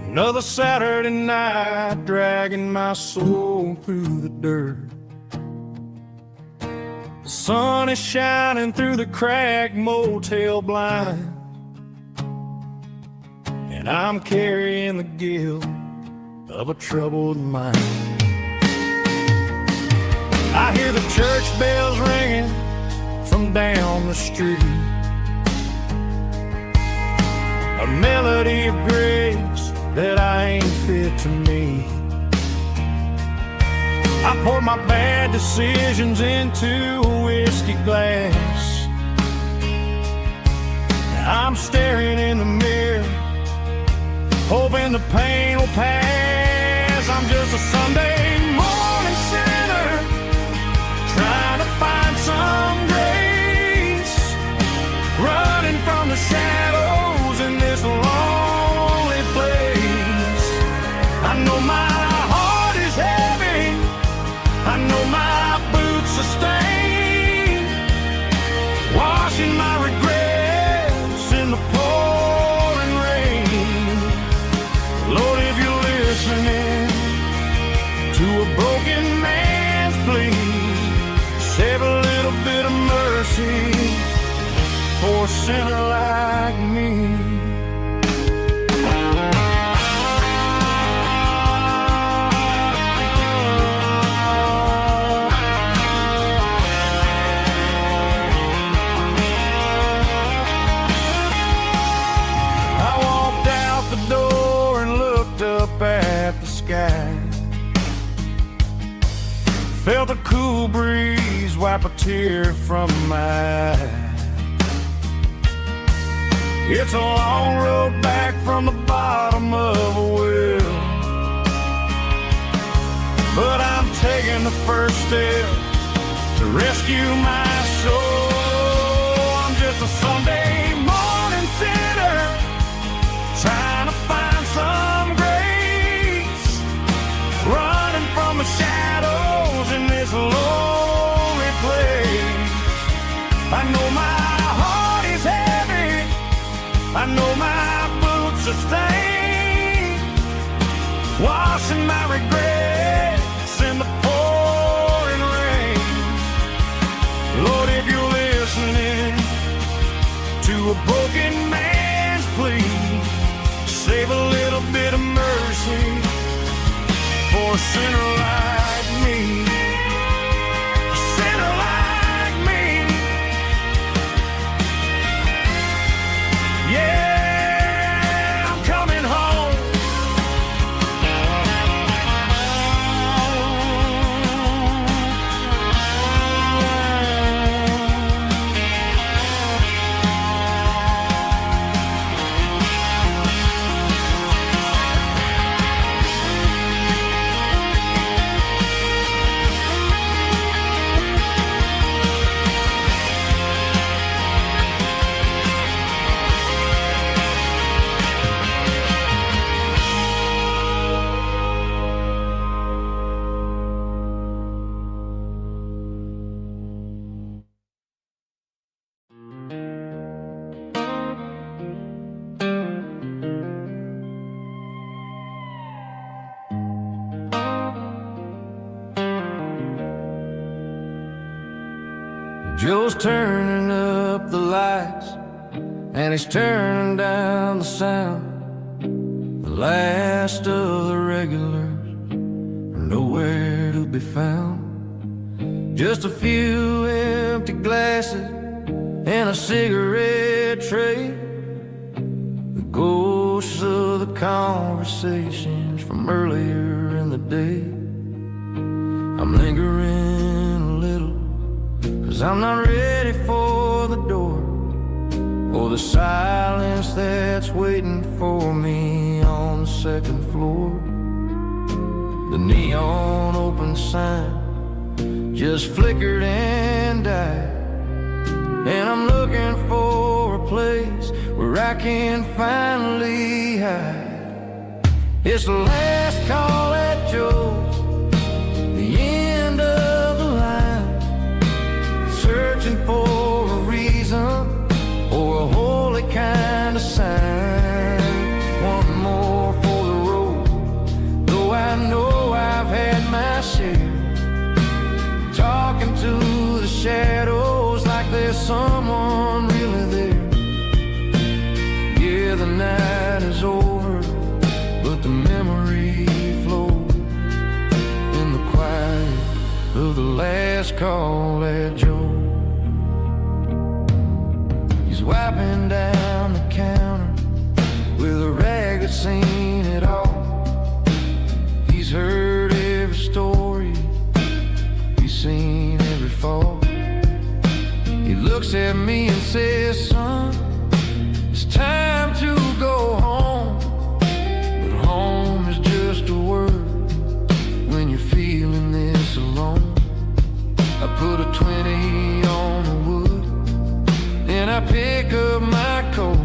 Another Saturday night, dragging my soul through the dirt. The sun is shining through the cracked motel blind, and I'm carrying the guilt of a troubled mind. I hear the church bells ringing from down the street, a melody of grace that I ain't fit to meet. I pour my bad decisions into a whiskey glass. I'm staring in the mirror, hoping the pain will pass. I'm just a Sunday morning sinner, trying to find some grace, running from the shadows in this lonely place. I know my heart is heavy, I know my boots are stained, washing my regrets in the pouring rain. Lord, if you're listening to a broken man's plea, save a little bit of mercy for a sinner like me. I walked out the door and looked up at the sky, felt a cool breeze wipe a tear from my eye. It's a long road back from the bottom of a well, but I'm taking the first step to rescue my soul. I'm just a Sunday morning sinner, trying to find some grace, running from the shadows in this lonely place. I know my heart is heavy, I know my boots are stained, washing my regrets in the pouring rain. Lord, if you're listening to a broken man's plea, save a little bit of mercy for a sinner like me. A sinner like me. Yeah, I'm coming home. Joe's turning up the lights, and he's turning down the sound. The last of the regulars are nowhere to be found. Just a few empty glasses and a cigarette tray, the ghosts of the conversations from earlier in the day. I'm lingering a little, 'cause I'm not ready for the door, or the silence that's waiting for me on the second floor. The neon open sign just flickered and died, and I'm looking for a place where I can finally hide. It's the last call at Joe's, the end of the line, searching for a reason or a holy kind of sign. the night is over, but the memory flows in the quiet of the last call at Joe. He's wiping down the counter with a rag that's seen it all. He's heard every story, he's seen every fall. He looks at me and says, son, it's time to go home. But home is just a word when you're feeling this alone. I put a 20 on the wood, and I pick up my coat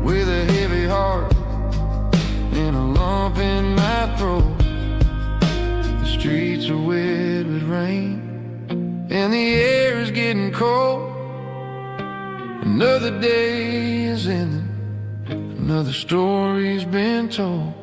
with a heavy heart and a lump in my throat. The streets are wet with rain and the air is getting cold. Another day is ending, another story's been told.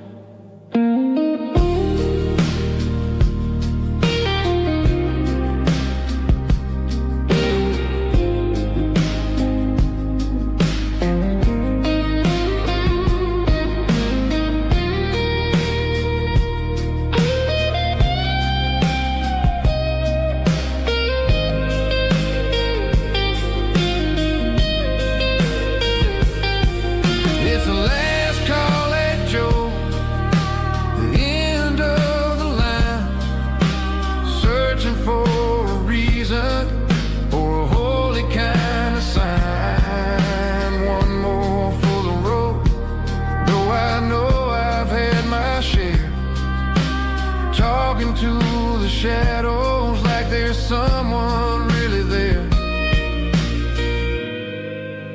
To the shadows like there's someone really there.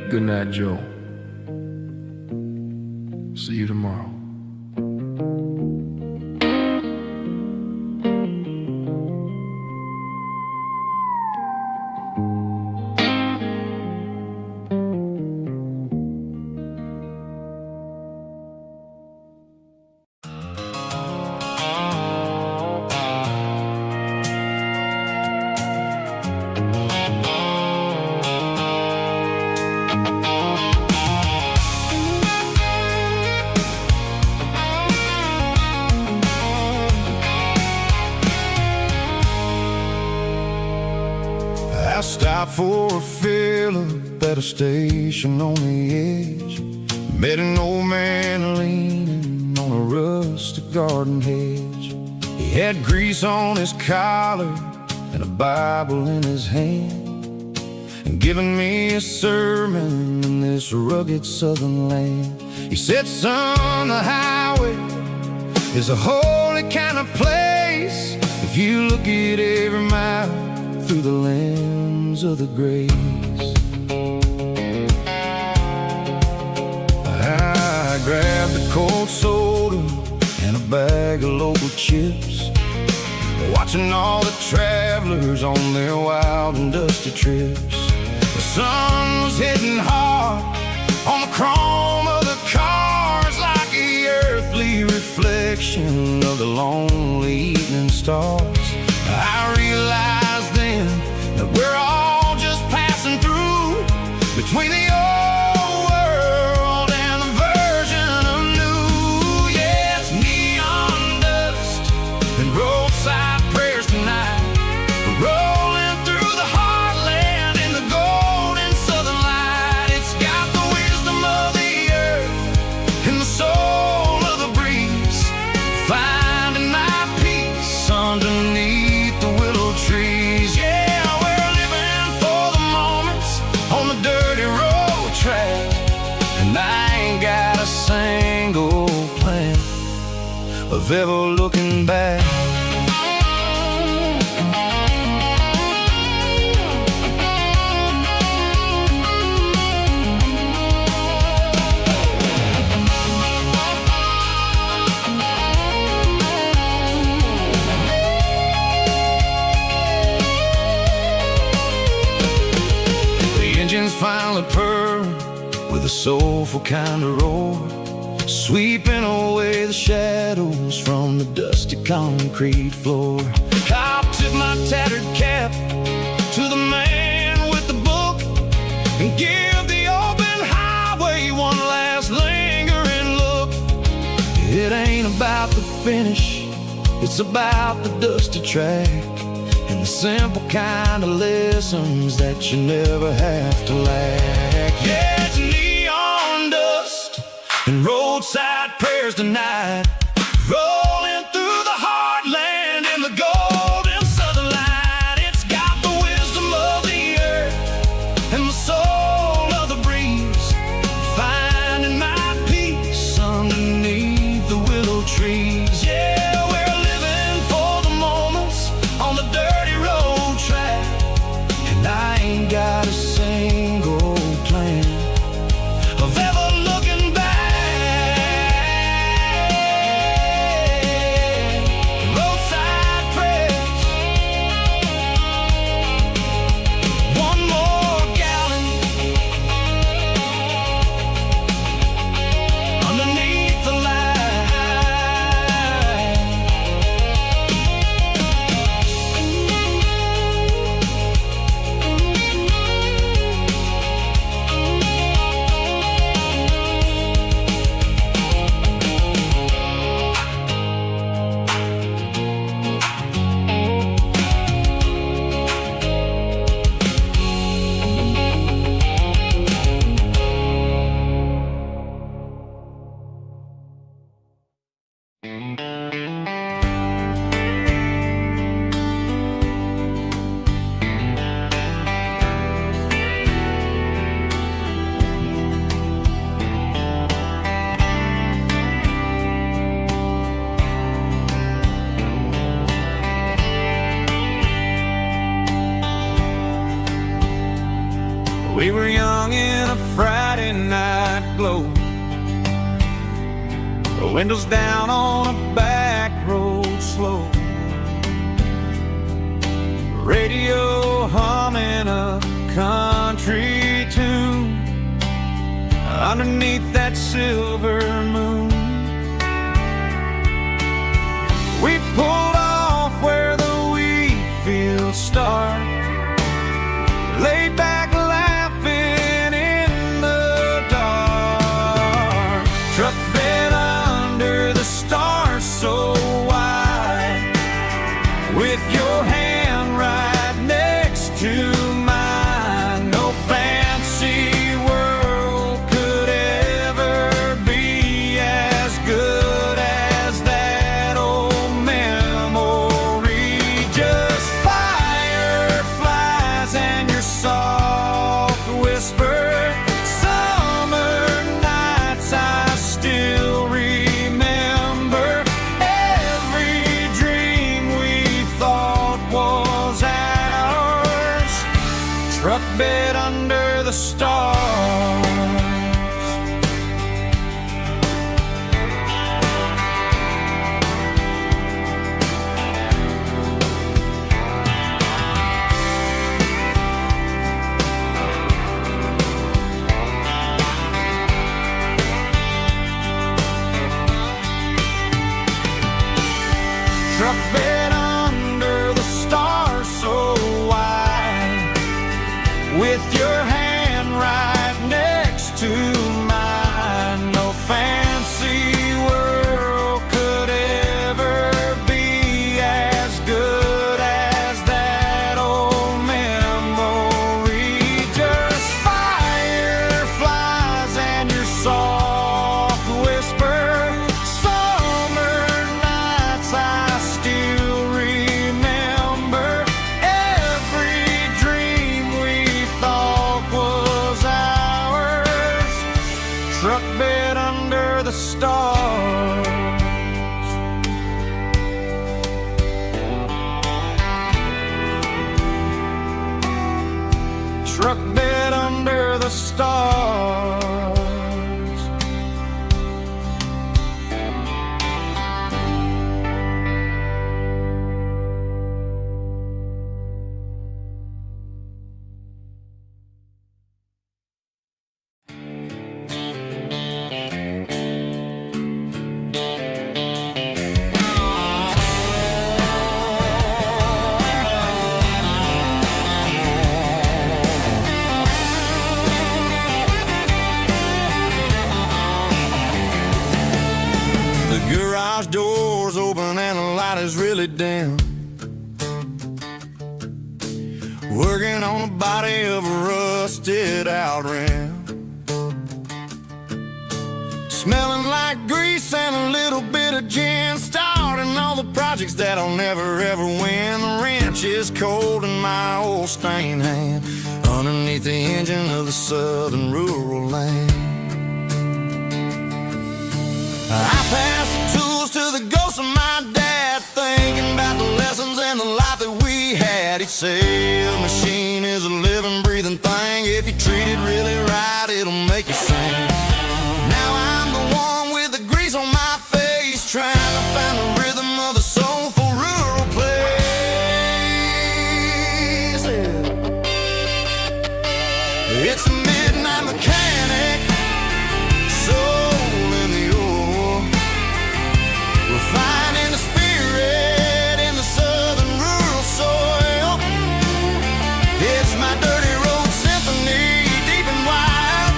Good night, Joe. See you tomorrow. I stopped for a fill-up at a station on the edge. Met an old man leaning on a rustic garden hedge. He had grease on his collar and a Bible in his hand, and giving me a sermon in this rugged southern land. He said, son, the highway is a holy kind of place if you look at every mile through the lens of the grace. I grabbed a cold soda and a bag of local chips, watching all the travelers on their wild and dusty trips. The sun was hitting hard on the chrome of the cars, like the earthly reflection of the lonely evening stars. I realized then that we're all just passing through between the old world and the version of new. Yeah, it's neon dust and roadside prayers tonight, rolling through the heartland in the golden southern light. It's got the wisdom of the earth and the soul of the breeze, finding my peace underneath the willow trees. Yeah, we're living for the moments on the dirty road track, and I ain't got a single plan of ever looking back. Engines finally purr with a soulful kind of roar, sweeping away the shadows from the dusty concrete floor. I'll tip my tattered cap to the man with the book and give the open highway finish, it's about the dusty track and the simple kind of lessons that you never have to lack. Yeah, it's neon dust and roadside prayers tonight, rolling through the heartland in the golden southern light. It's got the wisdom of the earth and the soul of the breeze, finding my peace underneath the willow trees. Yeah, we're living for the moments on the dirty road track, and I ain't got a single plan of ever looking back. Roadside prayers, one more gallon underneath the light. We were young in a Friday night glow, the windows down on a back road slow, radio humming a country tune underneath that silver moon. We pulled off where the wheat fields start, laid back laughing in the dark, truck bed under the stars so wide, with your hand right next to mine. No fancy world could ever be as good as that old memory. Just fireflies and your soft whisper, summer nights I still remember. Every dream we thought was ours, truck bed under the stars. Truck bed under the stars so wide, with your hand right next to mine. No fancy world could ever be as good as that old memory. Just fireflies and your soft whisper, summer nights I still remember. Every dream we thought was ours, truck bed under the stars. Truck bed under the stars. Garage door door's open and the light is really dim. Working on the body of a rusted out rim. Smelling like grease and a little bit of gin. Starting all the projects that I'll never ever win. The wrench is cold in my old stained hand, underneath the engine of the southern rural land. I pass the tools to the ghost of my dad, thinking about the lessons and the life that we had. He'd say a machine is a living, breathing thing. If you treat it really right, it'll make you sing. Now I'm the one with the grease on my face, trying to find the rhythm of the soulful rural place. It's a midnight mechanic, soul in the ore, refining the spirit in the southern rural soil. It's my dirty road symphony, deep and wide,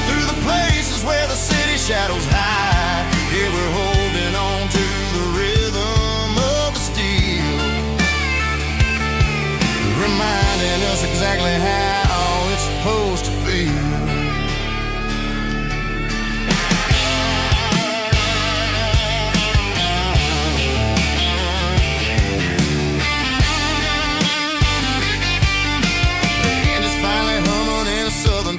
through the places where the city shadows hide. Yeah, we're holding on to the rhythm of the steel, reminding us exactly how it's supposed to feel.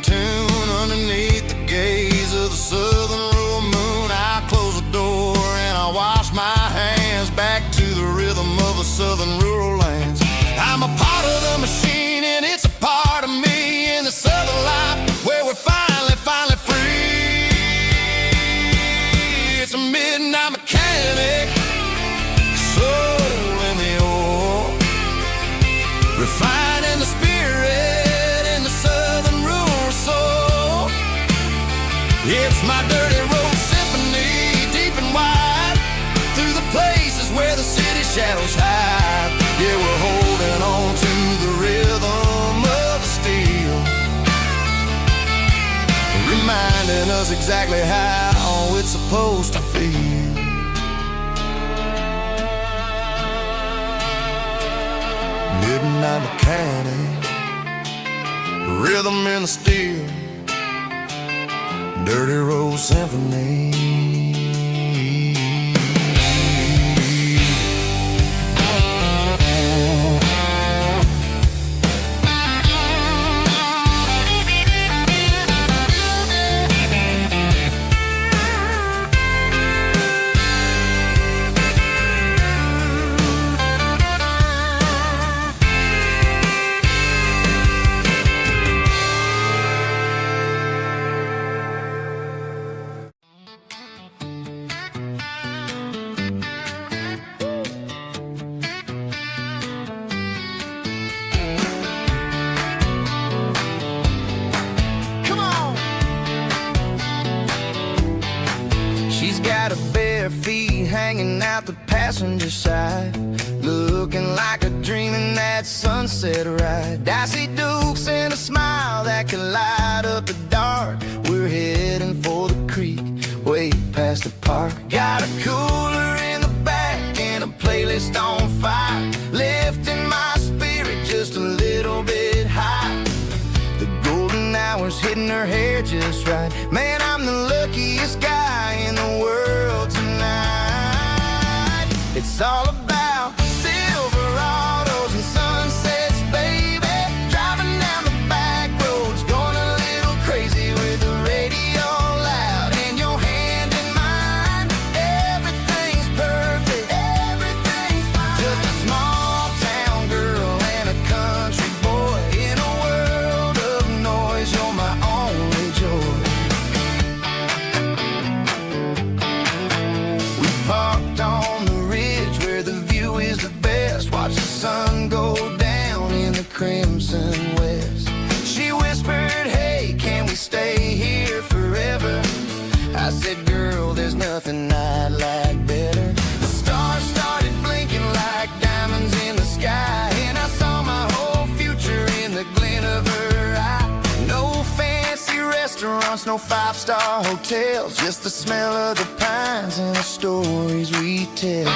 Tune underneath the gaze of the southern rural moon. I close the door and I wash my hands, back to the rhythm of the southern rural lands. I'm a part of the machine and it's a part of me, in the southern life where we're finally free. It's a midnight mechanic, soul in the ore, refining the spirit in the southern rural soul. It's my dirty road symphony, deep and wide, through the places where the city shadows hide. Yeah, we're holding on to the rhythm of the steel, reminding us exactly how it's supposed to feel. Midnight mechanic, rhythm in the steel, dirty road symphony. Got her bare feet hanging out the passenger side, looking like a dream in that sunset ride. Dicey dukes and a smile that can light up the dark. We're heading for the creek, way past the park. Got a cooler in the back and a playlist on fire, lifting my spirit just a little bit high. The golden hours hitting her hair just right. Man, I'm the luckiest guy in the world tonight. It's all about Silverados and sunsets, baby. Driving down the back roads, going a little crazy with the radio loud and your hand in mine. Everything's perfect, everything's fine. Just a small town girl and a country boy in a world of noise. You're my only joy. We parked on the ridge where the view is the best. Watch the sun go down in the crimson west. She whispered, hey, can we stay here forever? I said, girl, there's nothing I'd like better. The stars started blinking like diamonds in the sky, and I saw my whole future in the glint of her eye. No fancy restaurant restaurants, no five-star hotels, just the smell of the pines and the stories we tell.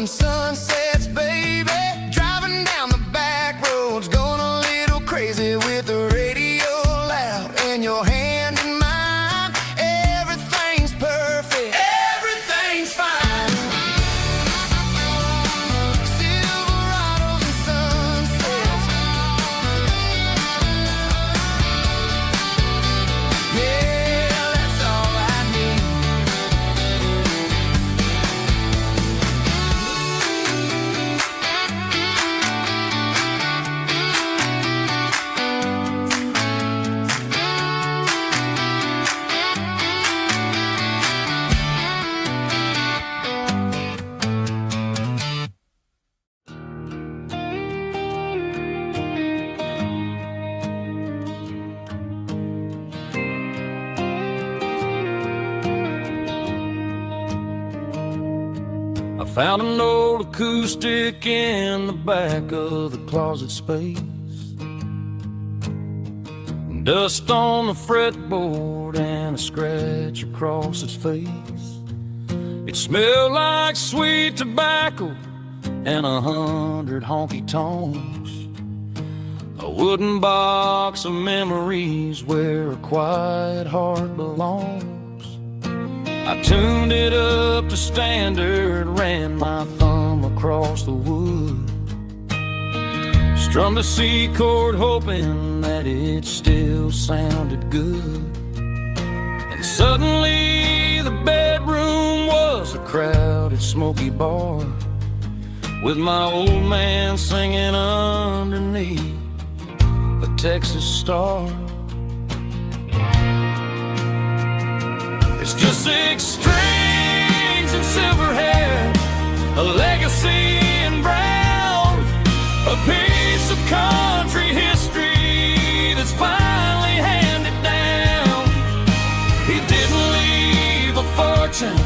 Sunsets, baby, driving down the back roads, going a little crazy with the radio loud and your hand in mine. Everything's perfect, everything's fine. Silverados and sunsets, yeah, that's all I need. I found an old acoustic in the back of the closet space. Dust on the fretboard and a scratch across its face. It smelled like sweet tobacco and 100 honky-tonks. A wooden box of memories where a quiet heart belongs. I tuned it up to standard, ran my thumb across the wood, strummed a C chord hoping that it still sounded good. And suddenly the bedroom was a crowded smoky bar, with my old man singing underneath the Texas star. It's just 6 strings and silver hair, a legacy in brown, a piece of country history that's finally handed down. He didn't leave a fortune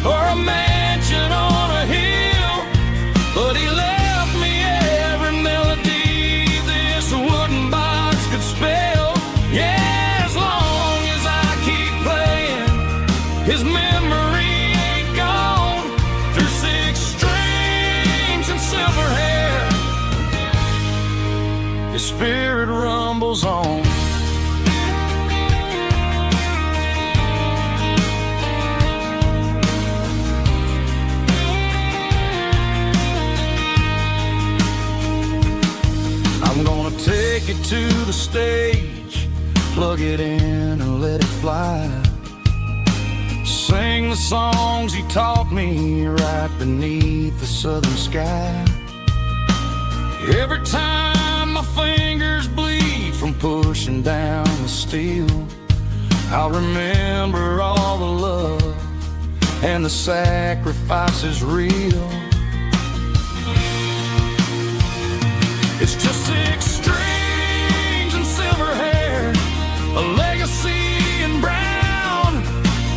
or a mansion on a hill, but he left me every melody this wooden box could spell. Yeah, as long as I keep playing, his memory ain't gone. Through 6 strings and silver hair, his spirit rumbles on. I'm gonna take it to the stage, plug it in and let it fly. Sing the songs he taught me right beneath the southern sky. Every time my fingers bleed from pushing down the steel, I'll remember all the love and the sacrifices real. It's just 6 strings and silver hair, a legacy in brown,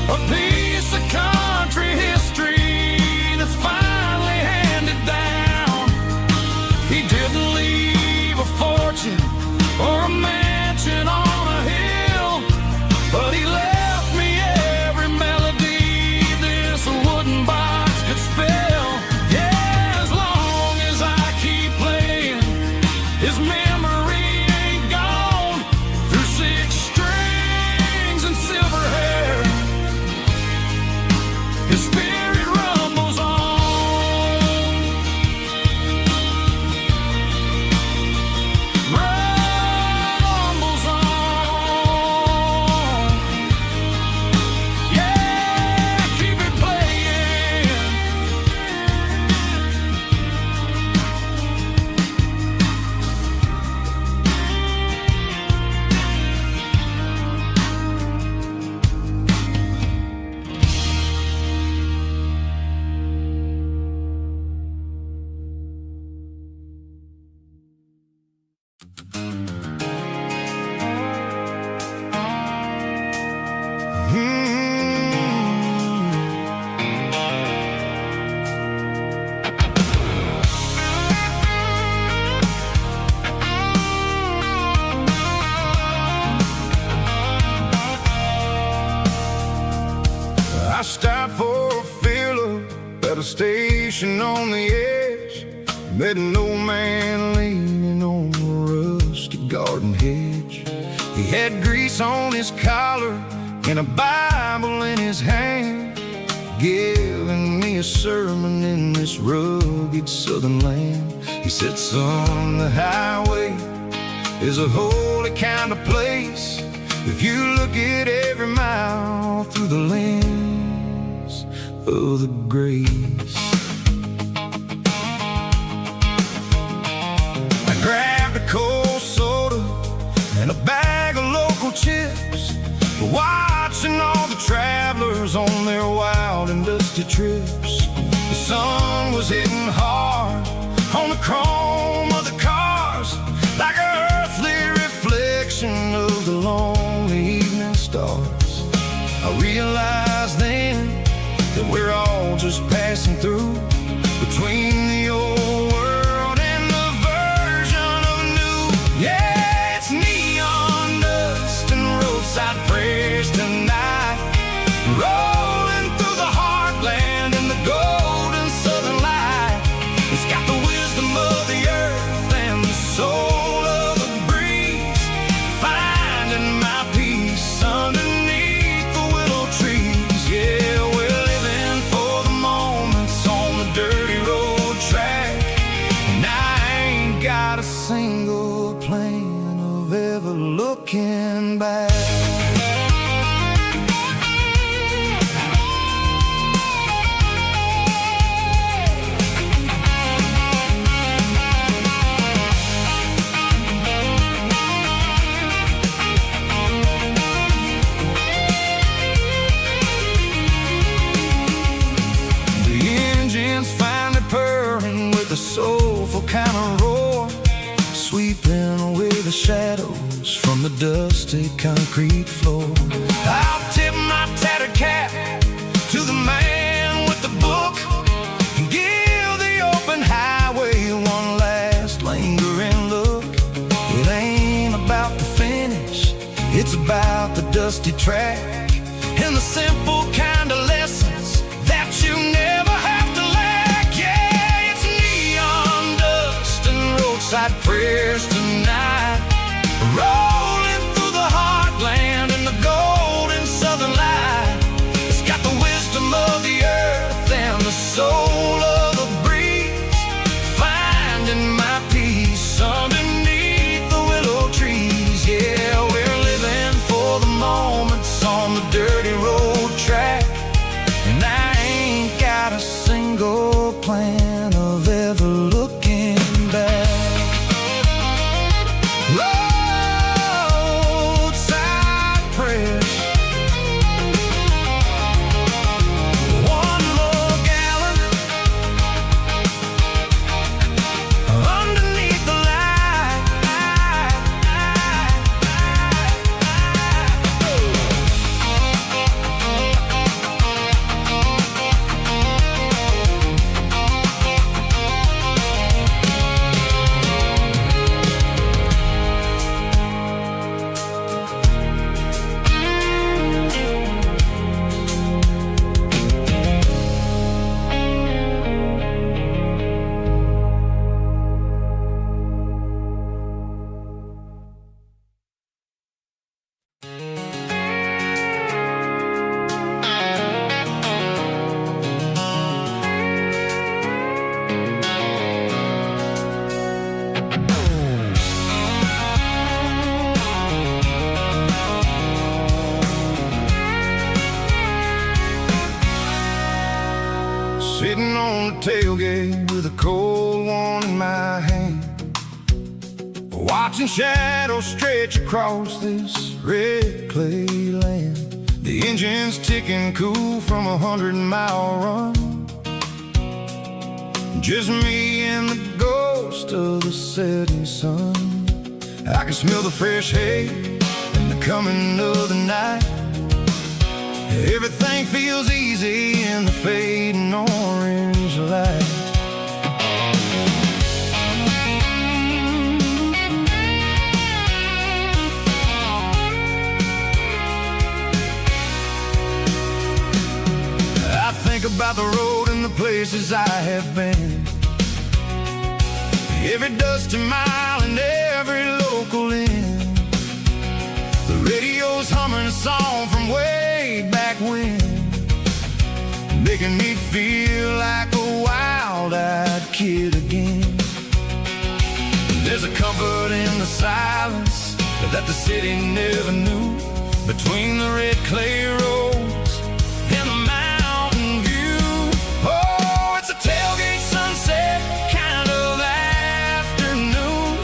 a piece of country history that's finally handed down. He didn't leave a fortune or a mansion on a hill, but he left me every melody this wooden box could spell. station on the edge, met an old man leaning on a rusty garden hedge. He had grease on his collar and a Bible in his hand, giving me a sermon in this rugged southern land. He said, son, the highway is a holy kind of place if you look at every mile through the lens of the grace. I grabbed a cold soda and a bag of local chips, watching all the travelers on their wild and dusty trips. The sun was hitting hard on the chrome of the cars, like an earthly reflection of the lonely evening stars. I realized then that we're all just passing through between the old world and the version of new. Yeah, it's neon dust and roadside prayers tonight, rolling through the heartland in the golden southern light. It's got the wisdom of the earth and the soul of the breeze, finding my peace underneath the willow trees. Yeah, we're living for the moments on the dirty road track, and I ain't got a single plan of ever looking back. Finally purring with a soulful kind of roar, sweeping away the shadows from the dusty concrete floor. I'll tip my tattered cap to the man with the book and give the open highway one last lingering look. It ain't about the finish, it's about the dusty track and the simple kind of lessons that you never have to lack. Yeah, it's neon dust and roadside prayers tonight, rolling through the heartland in the golden southern light. It's got the wisdom of the earth and the soul of the breeze, finding my peace underneath the willow trees. Yeah, we're living for the moments on the dirty road track, and I ain't got a single plan of ever looking back. Roadside prayers, one more gallon underneath the light. Sitting on the tailgate with a cold one in my hand, watching shadows stretch across this red clay land. The engine's ticking cool from 100-mile run, just me and the ghost of the setting sun. I can smell the fresh hay and the coming of the night. Everything feels easy in the fading orange light. I think about the road and the places I have been. Every dusty mile and every local inn. The radio's humming a song from way back when, making me feel like a wild-eyed kid again. There's a comfort in the silence that the city never knew, between the red clay roads and the mountain view. Oh, it's a tailgate sunset kind of afternoon,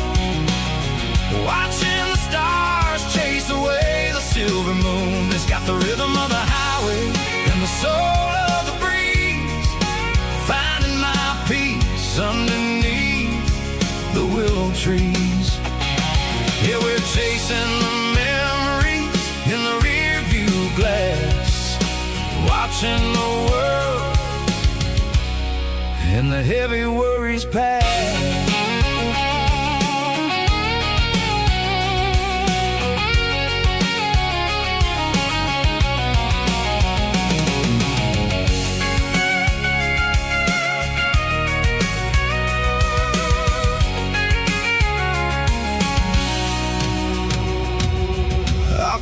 watching the stars chase away the silver moon. It's got the rhythm of the highway and the soul of the breeze, finding my peace underneath the willow trees. Yeah, we're chasing the memories in the rear view glass, watching the world and the heavy worries pass.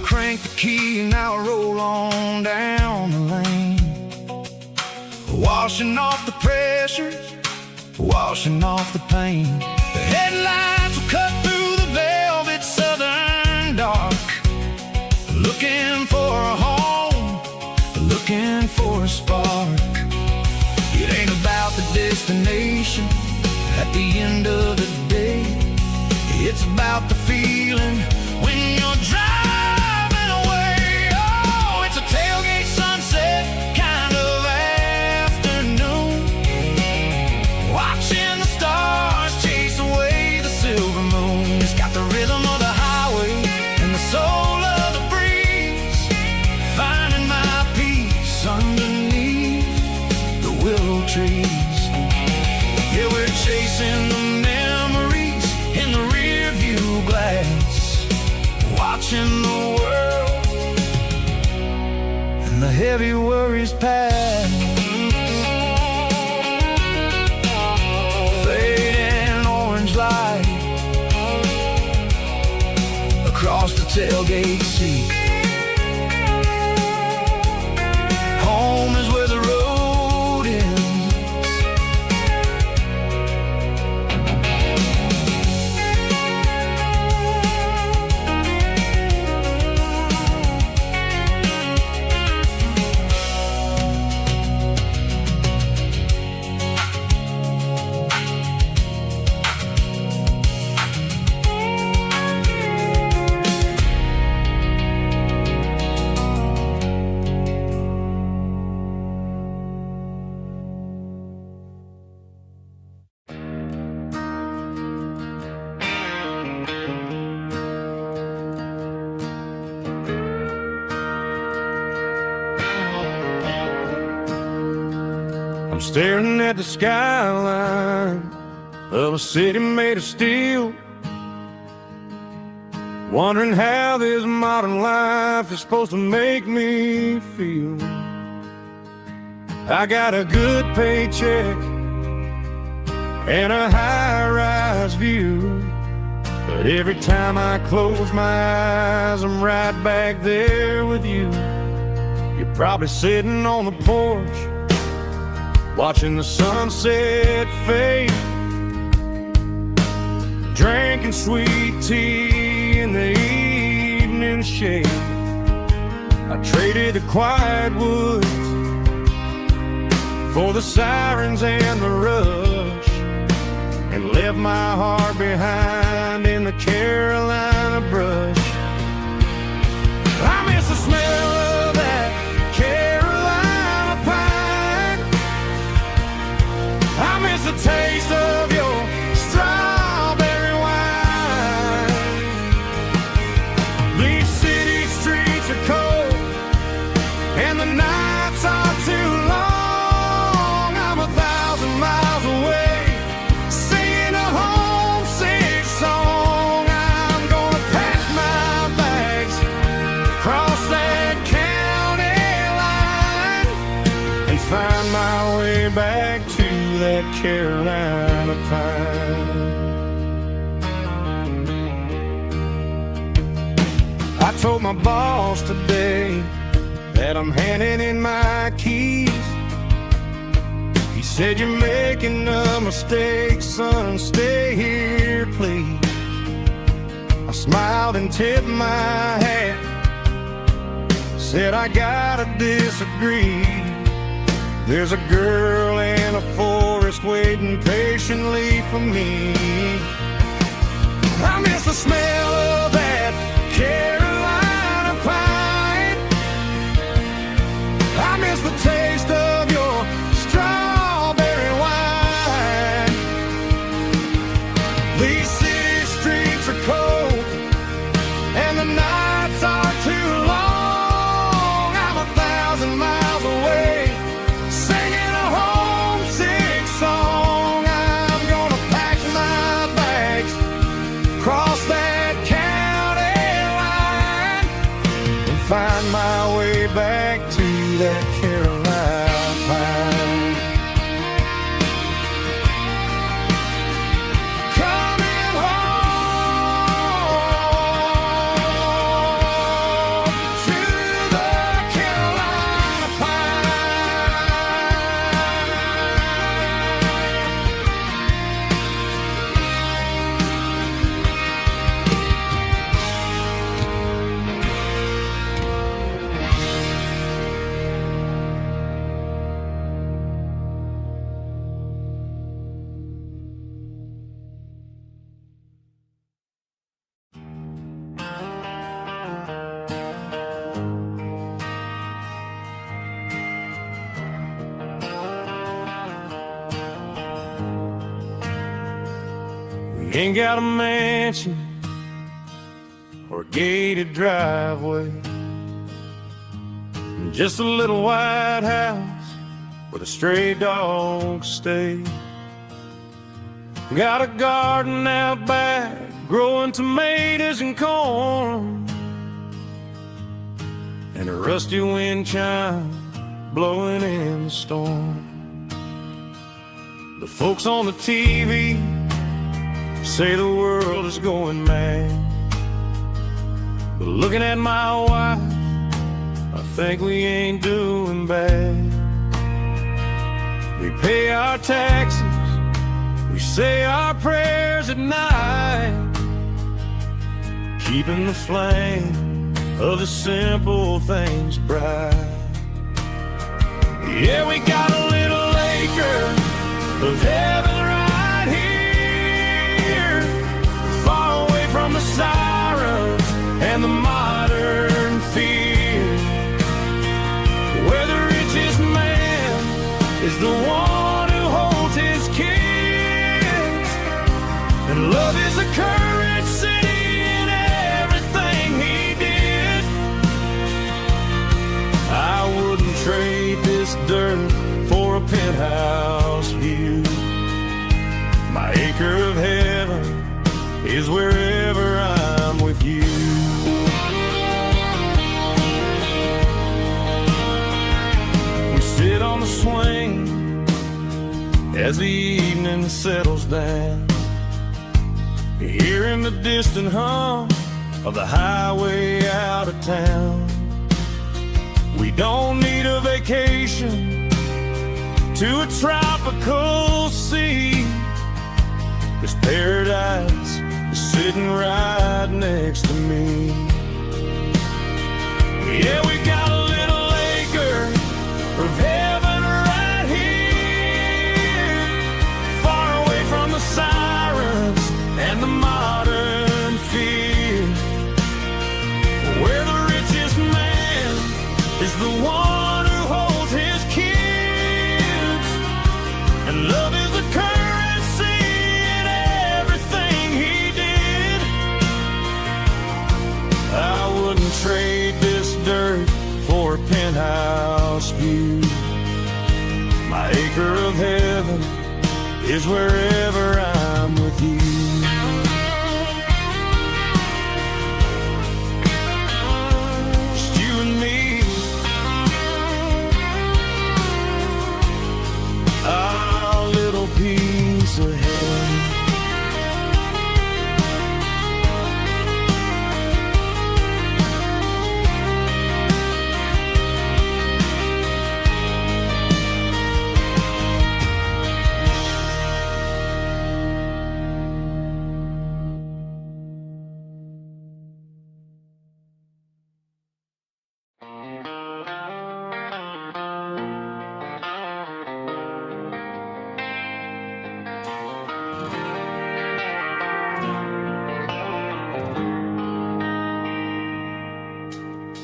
Crank the key and I'll roll on down the lane, washing off the pressure, washing off the pain. The headlights will cut through the velvet southern dark, looking for a home, looking for a spark. It ain't about the destination at the end of the day, it's about the feeling when you're driving. Tailgate sunset kind of afternoon, watching the stars chase away the silver moon. It's got the rhythm of the highway and the soul of the breeze, finding my peace underneath the willow trees. Yeah, we're chasing the memories in the rear view glass, watching the world, the heavy worries pass. Fading orange light across the tailgate seat. Home is where the road ends. I'm staring at the skyline of a city made of steel, wondering how this modern life is supposed to make me feel. I got a good paycheck and a high-rise view, but every time I close my eyes, I'm right back there with you. You're probably sitting on the porch, watching the sunset fade, drinking sweet tea in the evening shade. I traded the quiet woods for the sirens and the rush, and left my heart behind in the Carolina brush. I miss the smell of that Carolina pine. I miss the taste of your strawberry wine. These city streets are cold and the nights are too long. I'm 1,000 miles away, singing a homesick song. I'm gonna pack my back to that Carolina pine. I told my boss today that I'm handing in my keys. He said, "You're making a mistake, son, stay here, please." I smiled and tipped my hat, said, "I gotta disagree. There's a girl in a forest waiting patiently for me. I miss the smell of that Carolina pine. I miss the taste of your strawberry wine. These city streets are cold and the nights are too long. I'm 1,000 miles away, singing a homesick song. I'm gonna pack my bags, cross that county line, and find my way back to that Carolina pine. Coming home to the Carolina We ain't got a mansion or a gated driveway, just a little white house where the stray dogs stay. Got a garden out back, growing tomatoes and corn, and a rusty wind chime blowing in the storm. The folks on the TV say the world is going mad, but looking at my wife, I think we ain't doing bad. We pay our taxes, we say our prayers at night, keeping the flame of the simple things bright. Yeah, we got a little acre of heaven right here, far away from the sirens and the modern fear, where the richest man is the one who holds his kids, and love is a currency in everything he did. I wouldn't trade this dirt for a penthouse view. My acre of heaven is wherever I'm with you. We sit on the swing as the evening settles down, hearing the distant hum of the highway out of town. We don't need a vacation to a tropical sea, 'cause paradise is sitting right next to me. Yeah, we got a little acre of heaven right here, far away from the sirens and the modern fear, where the richest man is the one who holds his kids, and love is a currency in everything he did. I wouldn't trade this dirt for a penthouse view. My acre of heaven is wherever I'm with you. Just you and me.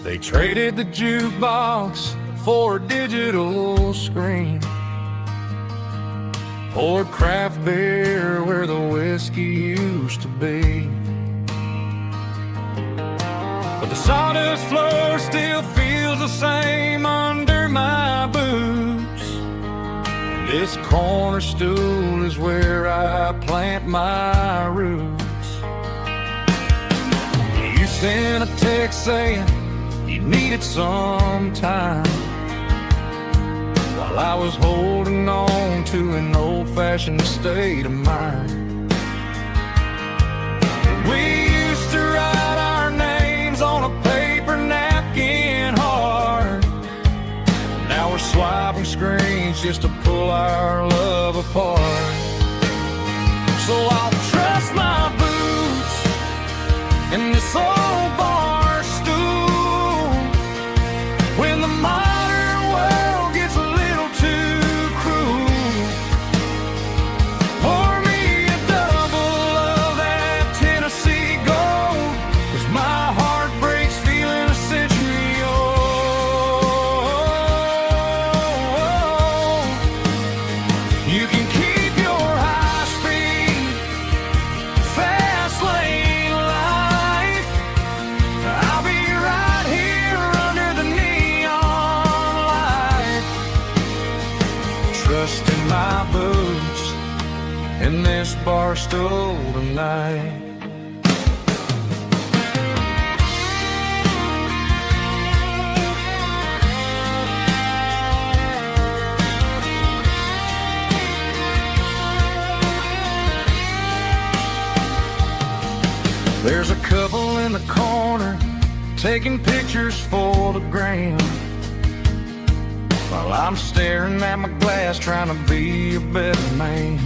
They traded the jukebox for a digital screen, poured craft beer where the whiskey used to be. But the sawdust floor still feels the same under my boots. This corner stool is where I plant my roots. You sent a text saying you needed some time, while I was holding on to an old-fashioned state of mind. We used to write our names on a paper napkin hard. Now we're swiping screens just to pull our love apart. So I'll trust my boots in this old bar stool when the modern world gets a little too cruel. Pour me a double of that Tennessee Gold, 'cause my heart breaks feeling a century old. You can keep your high-speed, fast lane life. I'll be right here under the neon light, trusting my boots in this bar stool tonight. There's a couple in the corner taking pictures for the gram, while I'm staring at my glass trying to be a better man.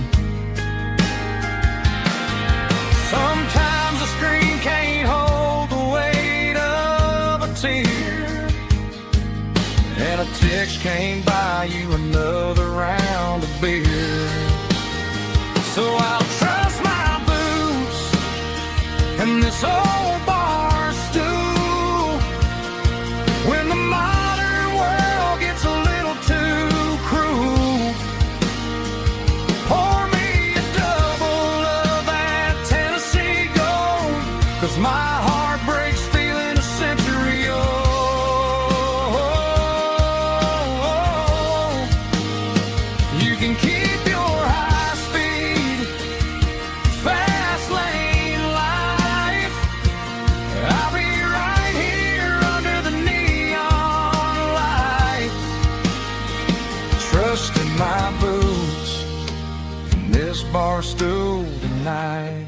Sometimes the screen can't hold the weight of a tear, and a text can't buy you another round of beer. So I'll trust my boots and this old bar stool when the modern world gets a little too cruel. Pour me a double of that Tennessee Gold, 'cause my heart breaks feeling a century old. You can keep your high-speed, fast lane life. I'll be right here under the neon light, trusting my boots in this bar stool tonight.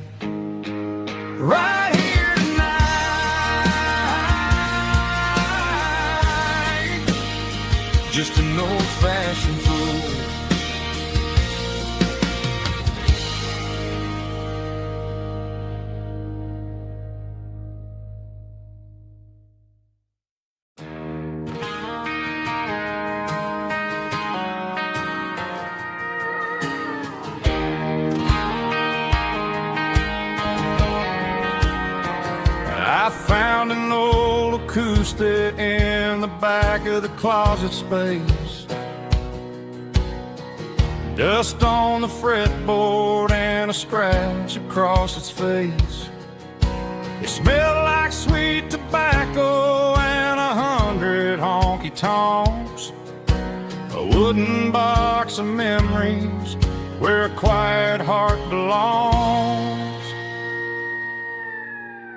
Right here tonight, just an old-fashioned fool. I found an old acoustic in the back of the closet space, dust on the fretboard and a scratch across its face. It smelled like sweet tobacco and 100 honky-tonks, a wooden box of memories where a quiet heart belongs.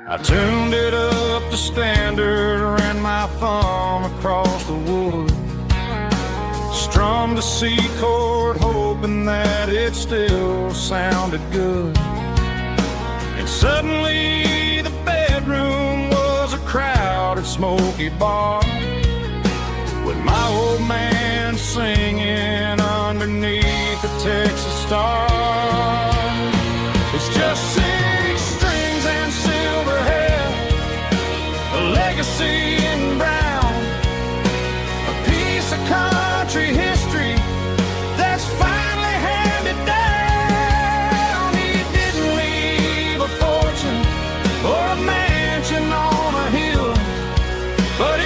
I tuned it up to standard, ran my thumb across the wood, strummed a C chord hoping that it still sounded good. And suddenly the bedroom was a crowded smoky bar, with my old man singing underneath the Texas star. It's just 6 strings and silver hair, a legacy in brown, a piece of country history that's finally handed down. He didn't leave a fortune or a mansion on a hill, but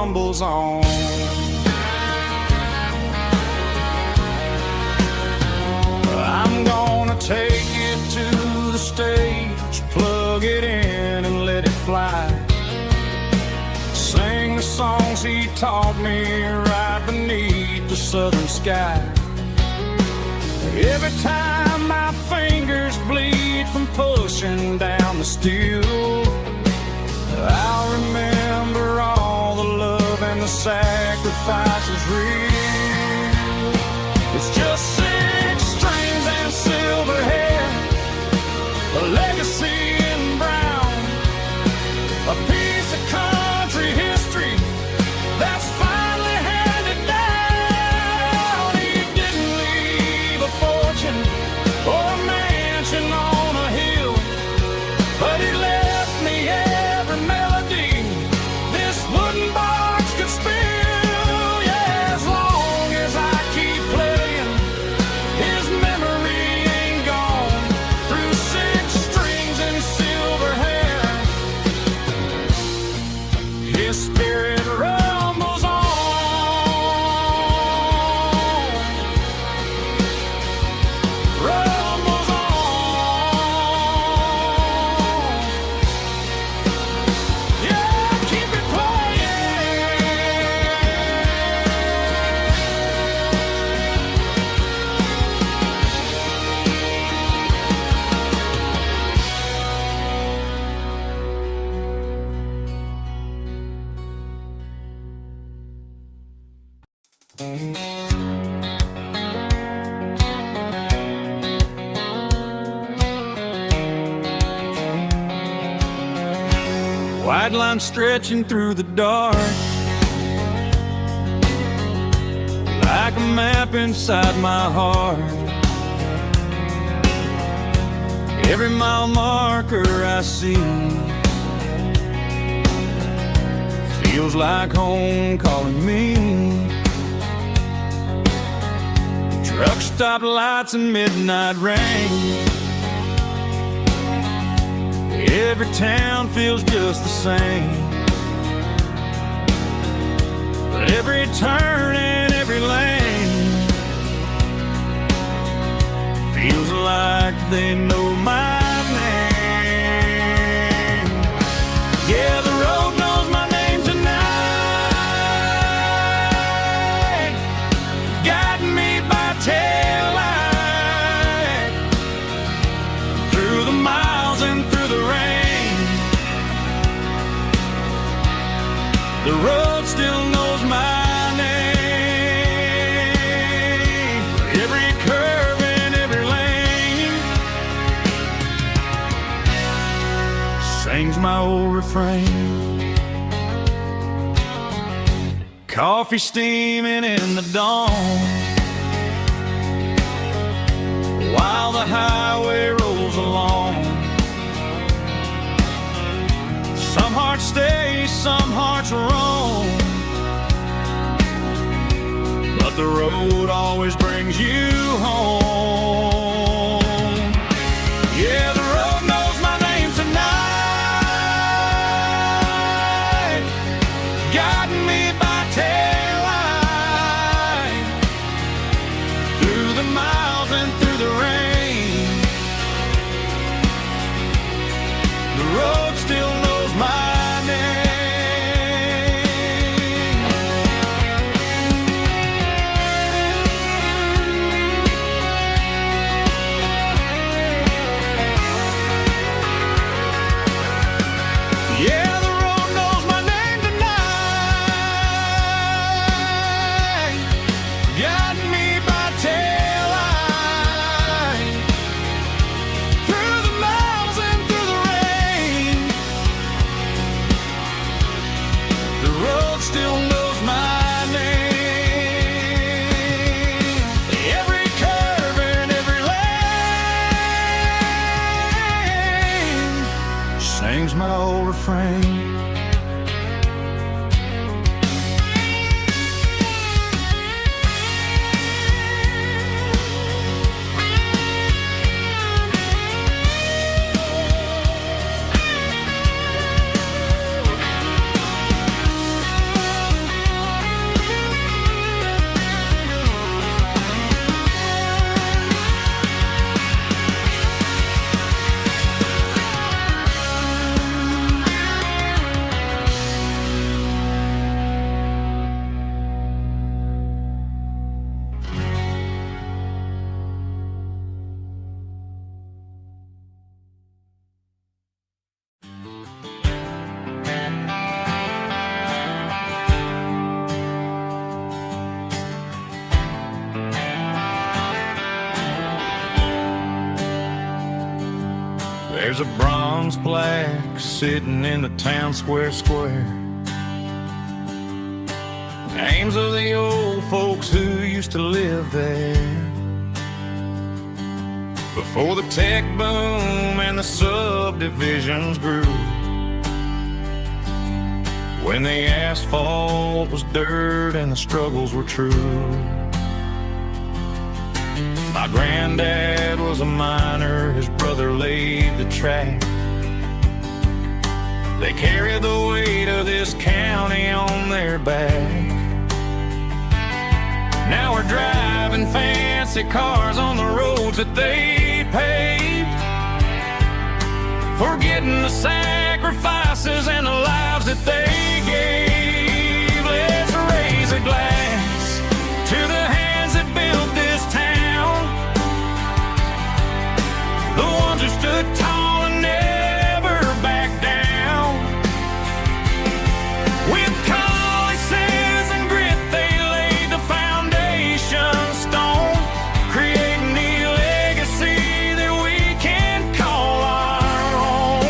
rumbles on. I'm gonna take it to the stage, plug it in and let it fly. Sing the songs he taught me right beneath the southern sky. Every time my fingers bleed from pushing down the steel, I'll remember all the love and the sacrifices real. It's just 6 strings and silver hair, a legacy in brown, a piece of country history that's finally handed down. He didn't leave a fortune or a mansion on a hill, but he left me every melody this wooden box could spill. Yeah, as long as I keep playing, his memory ain't gone. Through 6 strings and silver hair, his spirit rumbles on. Rumbles on. Yeah, keep it playing. White line stretching through the dark, like a map inside my heart. Every mile marker I see feels like home calling me. Truck stop lights and midnight rain, every town feels just the same. But every turn and every lane feels like they know my name. Yeah, the road knows my name tonight, guiding me by taillight through the miles and through the rain. The road still knows my name. Every curve and every lane sings my old refrain. Coffee steaming in the dawn, while the highway rolls along. Some hearts stay, some hearts roam, but the road always brings you home. Yeah, the road knows my name tonight, guiding me by taillight through the miles and through the rain. The road still knows my name. Yeah, the road knows my name tonight, guiding me by taillight through the miles and through the rain. The road still knows my name. Every curve and every lane sings my old refrain. There's a bronze plaque sitting in the town square. Names of the old folks who used to live there before the tech boom and the subdivisions grew, when the asphalt was dirt and the struggles were true. My granddad was a miner, his brother laid the track. They carried the weight of this county on their back. Now we're driving fancy cars on the roads that they paved, forgetting the sacrifices and the lives that they gave. Let's raise a glass to the hands that built this town, the ones who stood tall and never backed down. With calluses and grit, they laid the foundation stone, creating the legacy that we can call our own.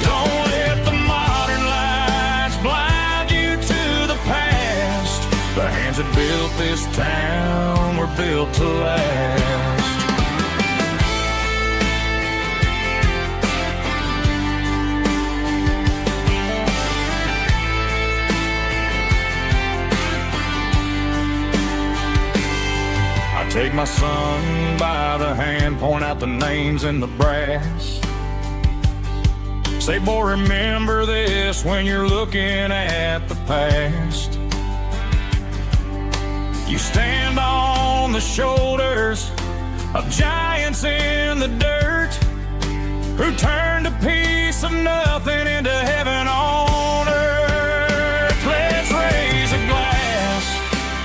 Don't let the modern lights blind you to the past. The hands that built this town were built to last. Take my son by the hand, point out the names in the brass. Say, boy, remember this when you're looking at the past. You stand on the shoulders of giants in the dirt, who turned a piece of nothing into heaven on earth. Let's raise a glass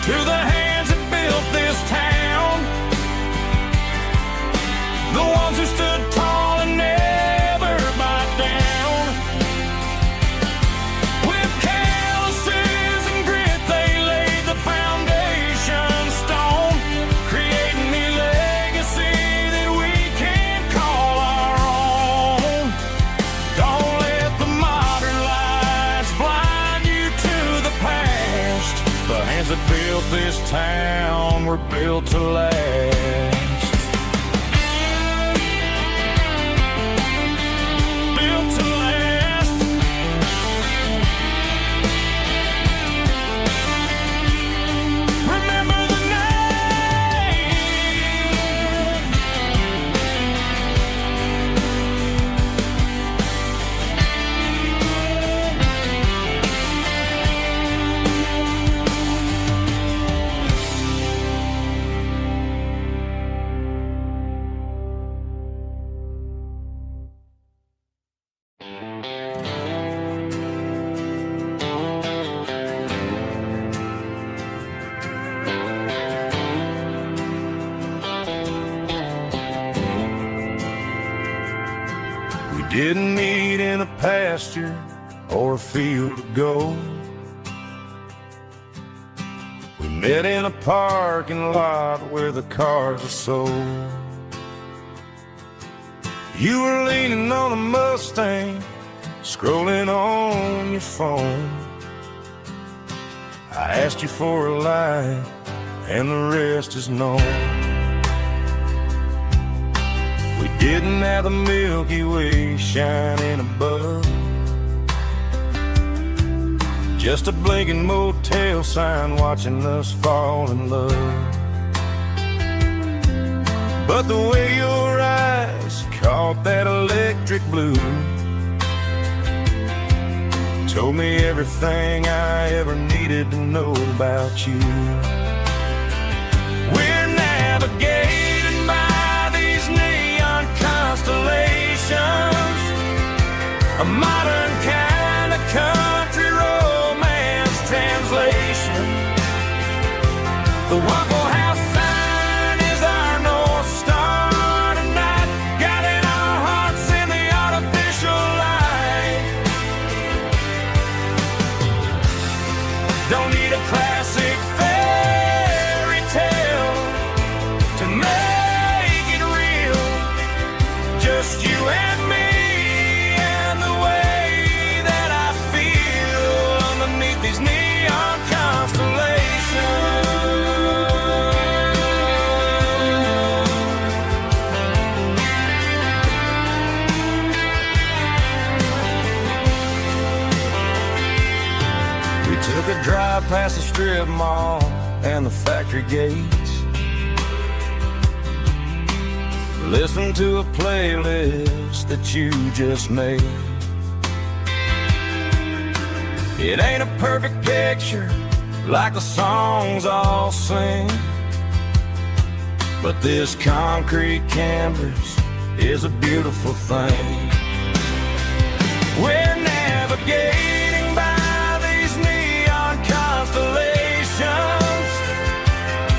to the hands that built this town, the ones who stood tall and never backed down. With calluses and grit, they laid the foundation stone, creating the legacy that we can call our own. Don't let the modern lights blind you to the past. The hands that built this town were built to last. Didn't meet in a pasture or a field of gold. We met in a parking lot where the cars are sold. You were leaning on a Mustang, scrolling on your phone. I asked you for a light, and the rest is known. We didn't have the Milky Way shining above, just a blinking motel sign watching us fall in love. But the way your eyes caught that electric blue told me everything I ever needed to know about you. We're navigating by these neon constellations, a modern kind of country romance translation. The Waffle House sign is our North Star tonight, guiding our hearts in the artificial light. Don't need a classic fairy tale to make it real, just you and me Took a drive past the strip mall and the factory gates. Listen to a playlist that you just made. It ain't a perfect picture like the songs all sing, but this concrete canvas is a beautiful thing. We're navigating by these neon constellations,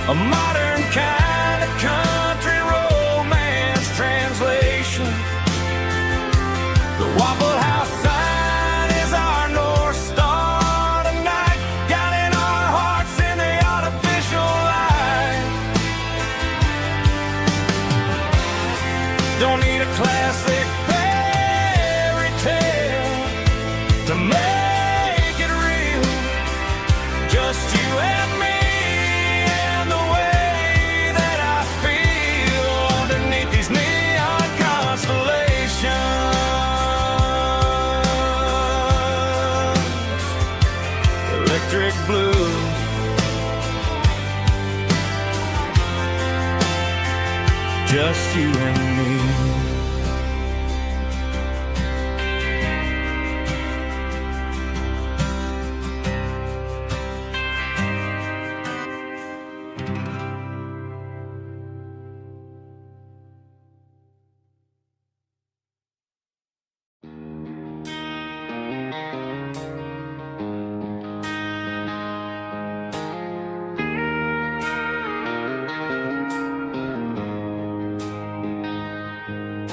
a modern kind of country romance translation. The Waffle House sign is our North Star tonight, guiding our hearts in the artificial light. Don't need a classic fairy tale to make it real, just you and me and the way that I feel underneath these neon constellations. Electric blue, just you and me.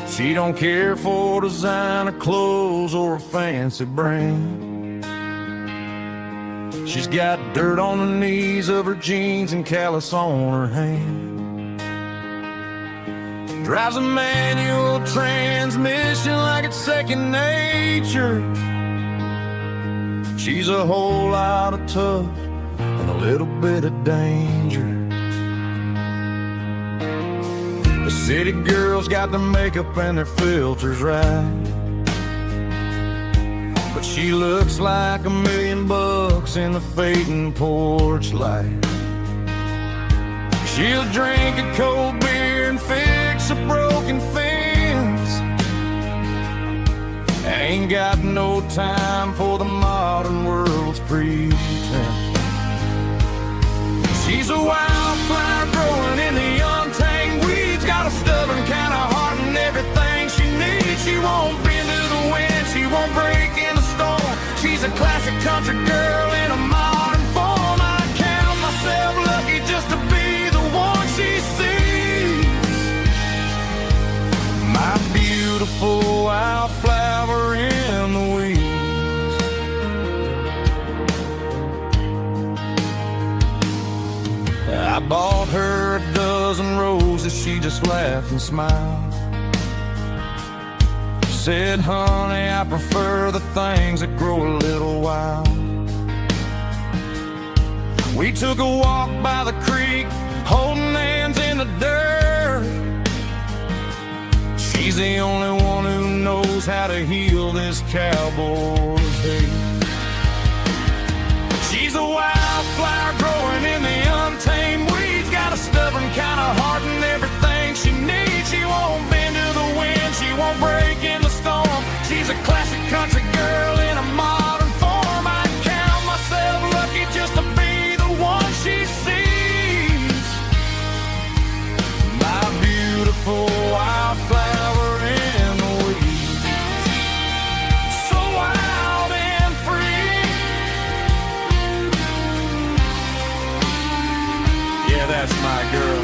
She don't care for designer clothes or a fancy brand. She's got dirt on the knees of her jeans and callus on her hand. Drives a manual transmission like it's second nature. She's a whole lot of tough and a little bit of danger. The city girls got their makeup and their filters right, but she looks like $1,000,000 in the fading porch light. She'll drink a cold beer and fix a broken fence. Ain't got no time for the modern world's pretense. She's a wildflower growing in the untamed weeds, got a stubborn kind of heart and everything she needs. She won't bend to the wind, she won't break in the storm. She's a classic country girl in a modern form. I count myself lucky just to be the one she sees. My beautiful wildflower in the weeds. I bought her a dozen roses, she just laughed and smiled. Said, honey, I prefer the things that grow a little wild. We took a walk by the creek, holding hands in the dirt. She's the only one who knows how to heal this cowboy's hate. She's a wildflower growing in the untamed weeds, got a stubborn kind of heart and everything she needs. She won't bend to the wind, she won't break in the storm. She's a classic country girl in a modern form. I count myself lucky just to be the one she sees. My beautiful wildflower in the weeds, so wild and free. Yeah, that's my girl.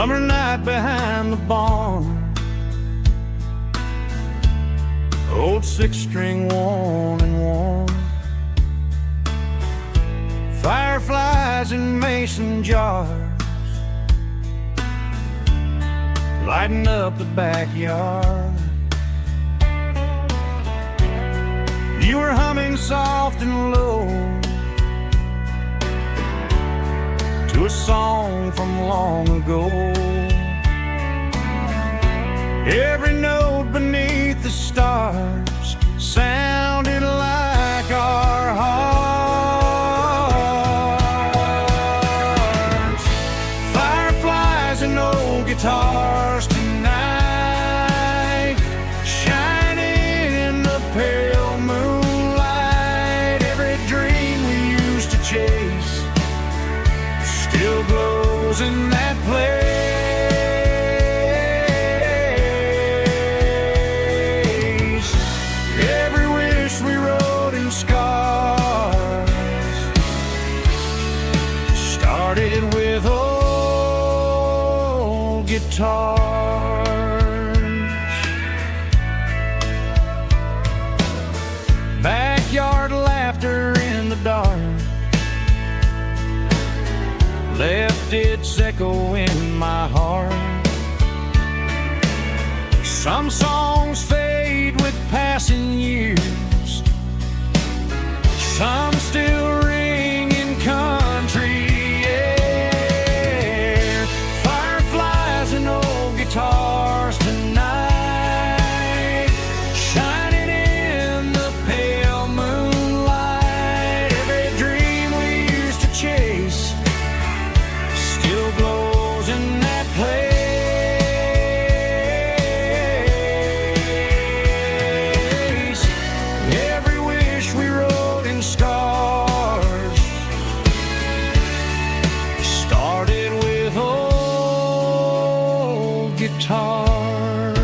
Summer night behind the barn, old six-string worn and worn. Fireflies in mason jars, lighting up the backyard. You were humming soft and low to a song from long ago. Every note beneath the stars sounded like our hearts. Fireflies and old guitars tonight, shining in the pale moonlight. Every dream we used to chase still glows in that place. Every wish we wrote in scars started with old guitars. Backyard laughter in the dark left its echo in my heart. Some songs fade with passing years, some still ring in country air. Fireflies and old guitars tonight, shining in the pale moonlight. Every dream we used to chase still glows in that place. Every wish we wrote in scars started with old guitars.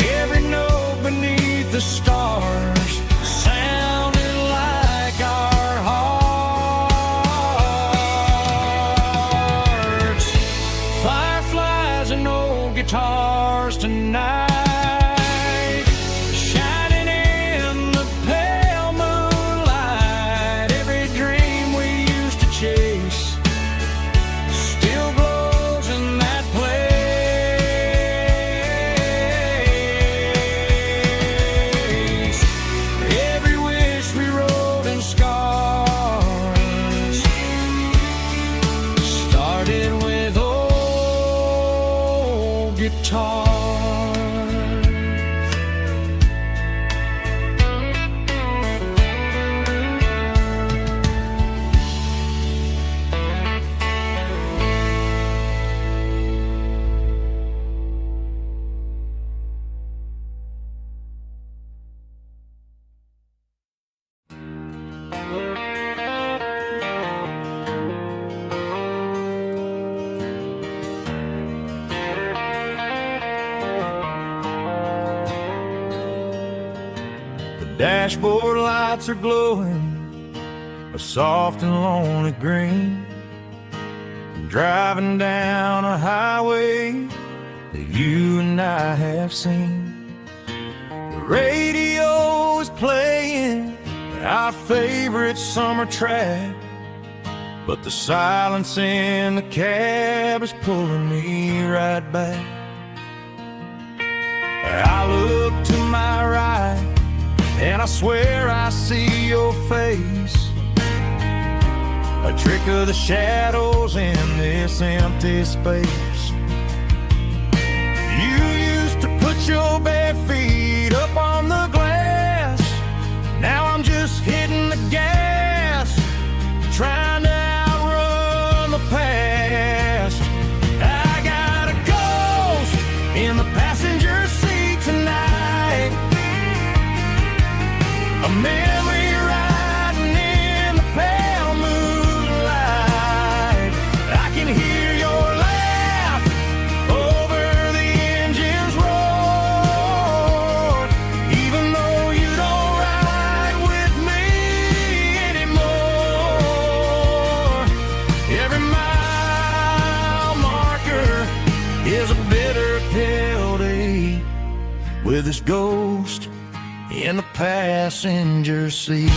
Every note beneath the stars sounded like our hearts. Fireflies and old guitars tonight, shining in the pale moonlight. Every dream we used to chase still glows in that place. Every wish we wrote in scars started with old guitars. Dashboard lights are glowing a soft and lonely green. Driving down a highway that you and I have seen. The radio is playing our favorite summer track, but the silence in the cab is pulling me right back. I look to my right and I swear I see your face, a trick of the shadows in this empty space. You used to put your bare feet up on the glass. Now I'm just hitting the gas, trying to outrun the past. I got a ghost in the passenger seat tonight, a memory riding in the pale moonlight. I can hear your laugh over the engine with his ghost in the passenger seat.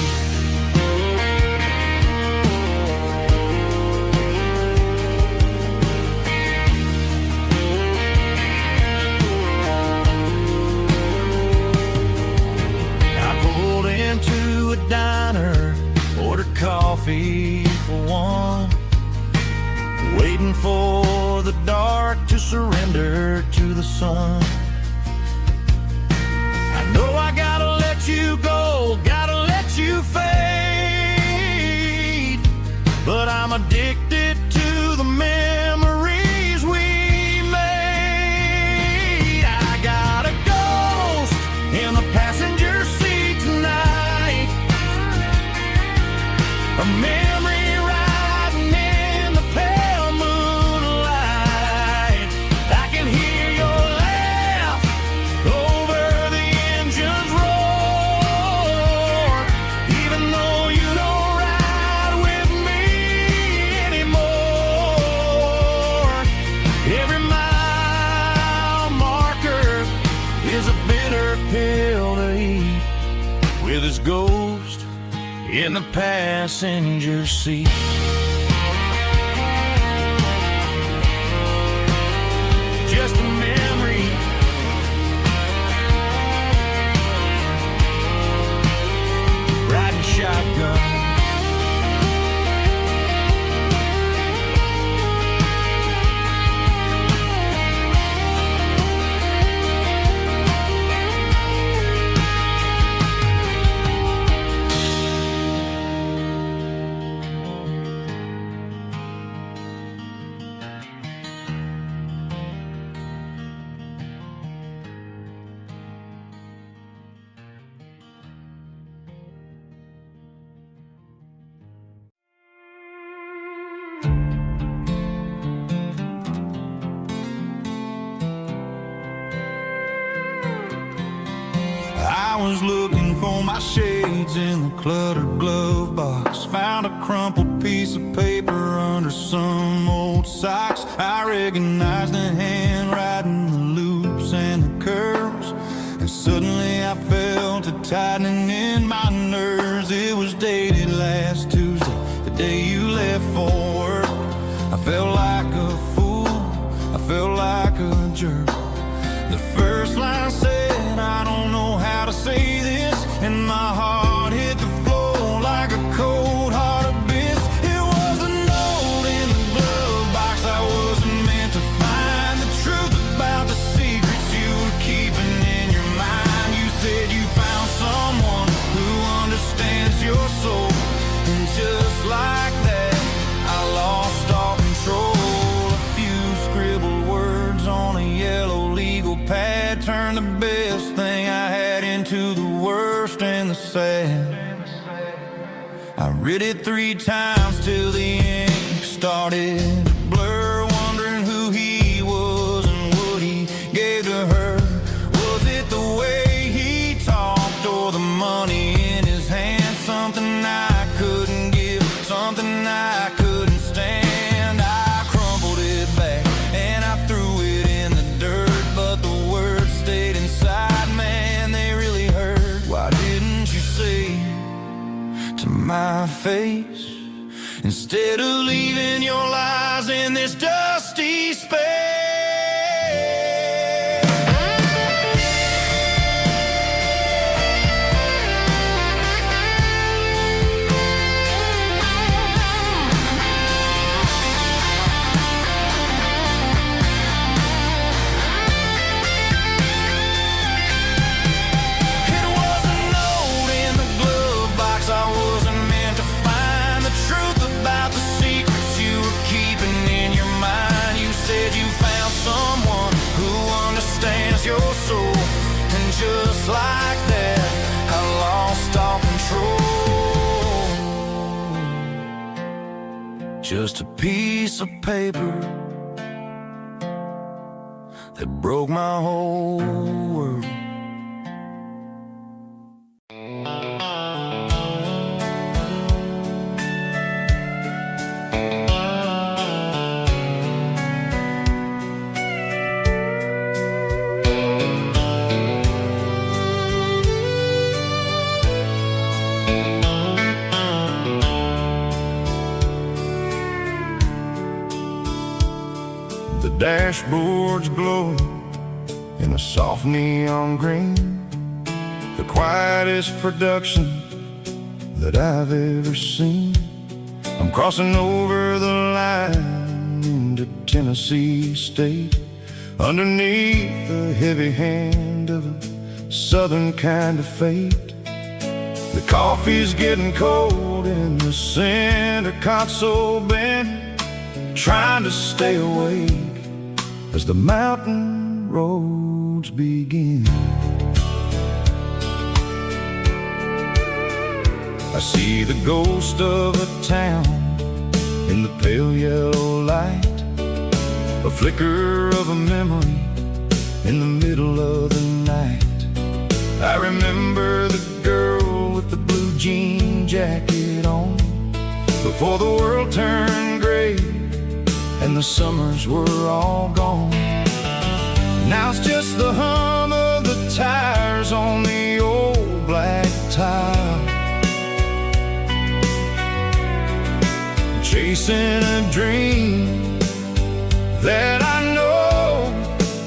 To a diner, ordered coffee for one, waiting for the dark to surrender to the sun. I know I gotta let you go, gotta let you fade, but I'm addicted to the memories we made. I got a ghost in the passenger seat tonight, a memory riding in the pale moonlight. I can hear your laugh over the engine's roar, even though you don't ride with me anymore. Every mile marker is a bitter pill to eat, with his ghost in the passenger seat. Just a memory, riding shotgun. I was looking for my shades in the cluttered glove box, found a crumpled piece of paper under some old socks. I recognized the handwriting, the loops and the curves, and suddenly I felt a tightening in my nerves. It was dated last Tuesday, the day you left for work. I felt like a fool, I felt like a jerk. The first line said, I don't know how to say this, and my heart hit the floor like a cold heart abyss. It was a note in the glove box I wasn't meant to find, the truth about the secrets you were keeping in your mind. You said you found someone who understands your soul, and just like that I lost all control. A few scribbled words on a yellow legal pad turned the best thing I had into the worst and the sad. I read it 3 times till the ink started to blur, wondering who he was and what he gave to her. Was it the way he talked or the money in his hand? Something I couldn't give, something I couldn't stand. I crumpled it back and I threw it in the dirt, but the words stayed inside, man, they really hurt. Why didn't you say to my face, instead of leaving your lies in this dusty space? It was a note in the glove box I wasn't meant to find, the truth about the secrets you were keeping in your mind. You said you found someone who understands your soul, and just like that I lost all control. Just a piece of paper that broke my whole world. dashboard's glowing in a soft neon green, the quietest production that I've ever seen. I'm crossing over the line into Tennessee State, underneath the heavy hand of a southern kind of fate. The coffee's getting cold in the center console bin, trying to stay awake as the mountain roads begin. I see the ghost of a town in the pale yellow light, a flicker of a memory in the middle of the night. I remember the girl with the blue jean jacket on, before the world turned gray and the summers were all gone. Now it's just the hum of the tires on the old black tile, chasing a dream that I know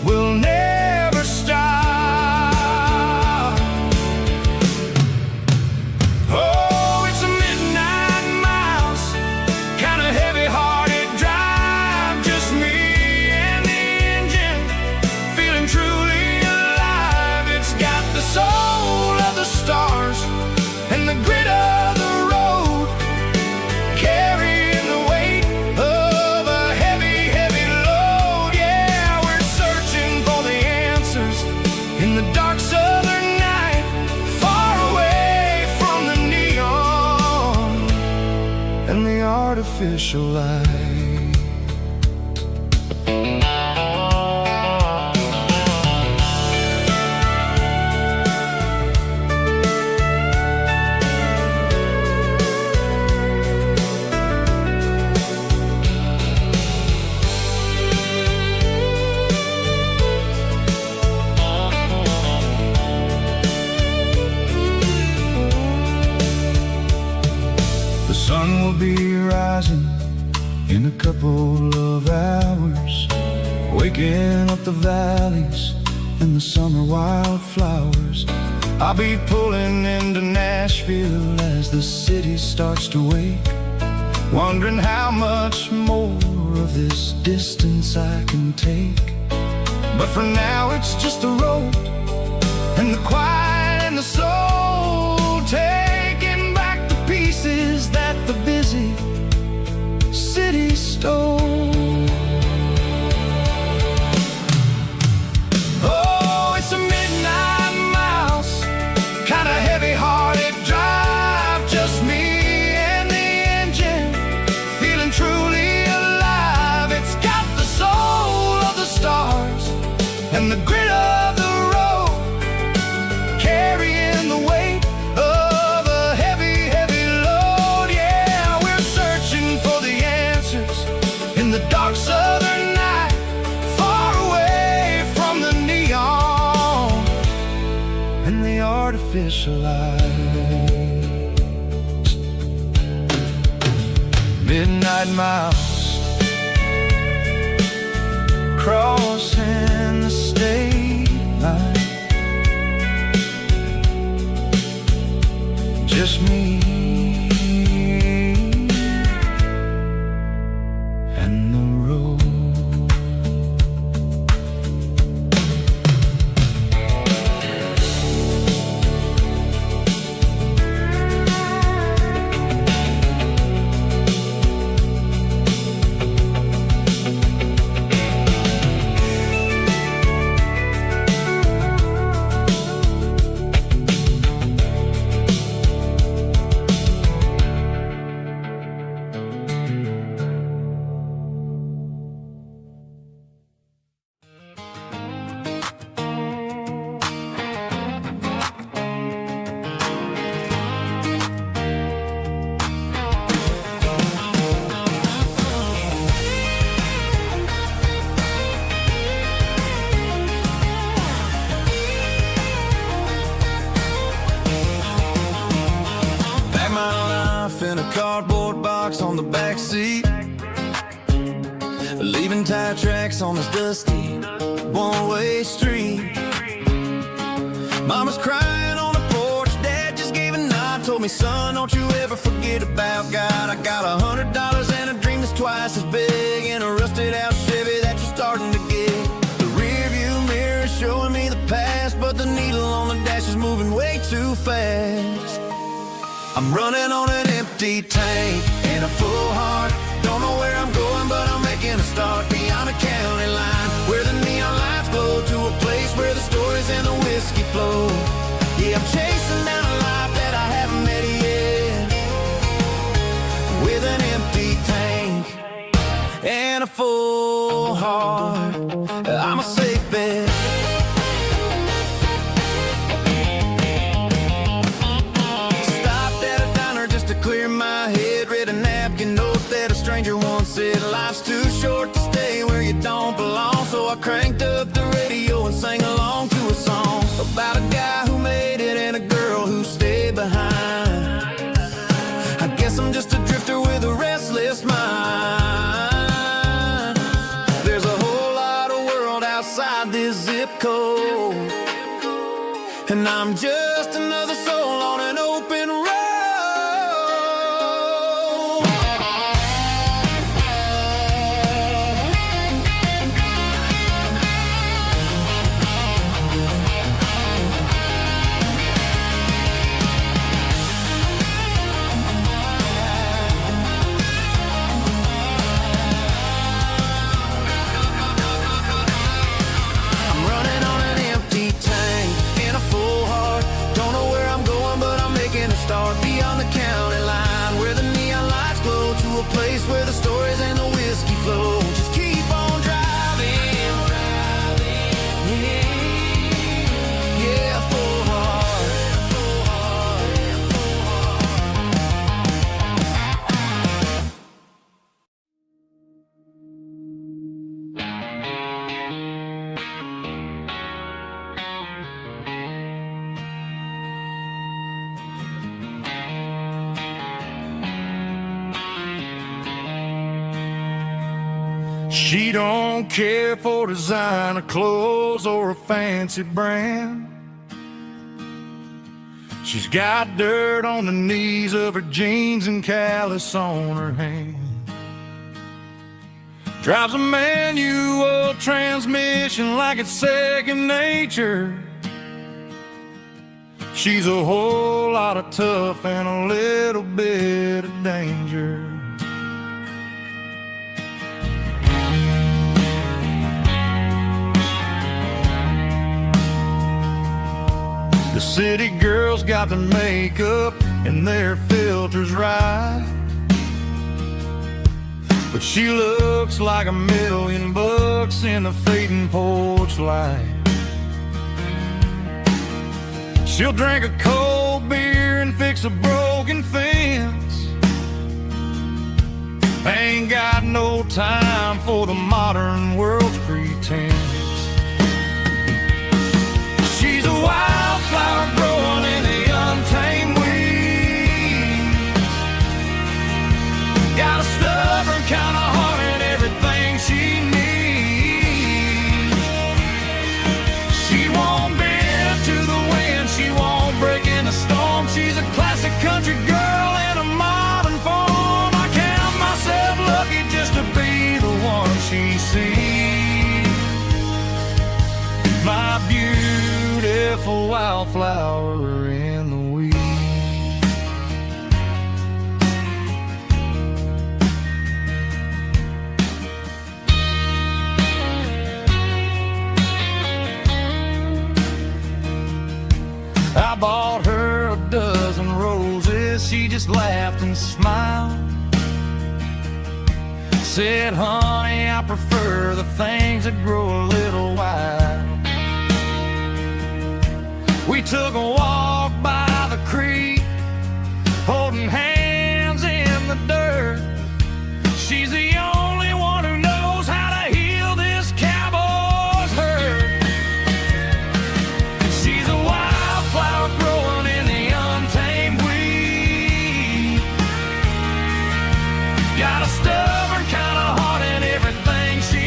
will never stop. Oh, it's a midnight miles, kind of heavy-hearted drive, just me and the engine, feeling truly alive. It's got the soul of the stars and the grit of the road, carrying the weight of a heavy, heavy load. Yeah, we're searching for the answers in the dark southern night, far away from the neon and the artificial light. The sun will be rising in a couple of hours, waking up the valleys and the summer wildflowers. I'll be pulling into Nashville as the city starts to wake, wondering how much more of this distance I can take. But for now it's just the road and the quiet and the soul, taking back the pieces that the busy city stole. Oh, it's a midnight miles, kind of heavy-hearted drive, just me and the engine, feeling truly alive. It's got the soul of the stars and the grit of the road, carrying the weight of a heavy, heavy load. Yeah, we're searching for the answers in the dark southern night, far away from the neon and the artificial lights. Midnight miles, crossing the state line, just me and the road. in a cardboard box on the back seat. leaving tire tracks on this dusty one-way street. Mama's crying on the porch, Dad just gave a nod, told me, son, don't you ever forget about God. I got $100 and a dream that's twice as big, and a rusted out Chevy that you're starting to get. The rear view mirror is showing me the past, but the needle on the dash is moving way too fast. I'm running on an empty tank and a full heart. Don't know where I'm going, but I'm making a start beyond the county line, where the neon lights glow, to a place where the stories and the whiskey flow. Yeah, I'm chasing down a life that I haven't met yet, with an empty tank and a full heart. I'm a safe bet. Clear my head, read a napkin note that a stranger once said, life's too short to stay where you don't belong. So I cranked up the radio and sang along to a song about a guy who made it and a girl who stayed behind. I guess I'm just a drifter with a restless mind. There's a whole lot of world outside this zip code, and I'm just another soul on an open road. Start beyond the county line, where the neon lights glow, to a place where the stories and the whiskey flow. Just keep on driving, yeah, full heart. She don't care for designer clothes or a fancy brand. She's got dirt on the knees of her jeans and callus on her hand. Drives a manual transmission like it's second nature. She's a whole lot of tough and a little bit of danger. The city girls got their makeup and their filters right, but she looks like $1,000,000 in the fading porch light. She'll drink a cold beer and fix a broken fence. Ain't got no time for the modern world's pretense. She's a wildflower growing in the untamed weeds. Got a stubborn kind of heart and everything she needs. She won't bend to the wind, she won't break in a storm. She's a classic country girl in a modern form. I count myself lucky just to be the one she sees. My beautiful wildflower in the weeds. I bought her a dozen roses, she just laughed and smiled. Said, honey, I prefer the things that grow a little wild. We took a walk by the creek, holding hands in the dirt. She's the only one who knows how to heal this cowboy's hurt. She's a wildflower growing in the untamed weed. Got a stubborn kind of heart and everything she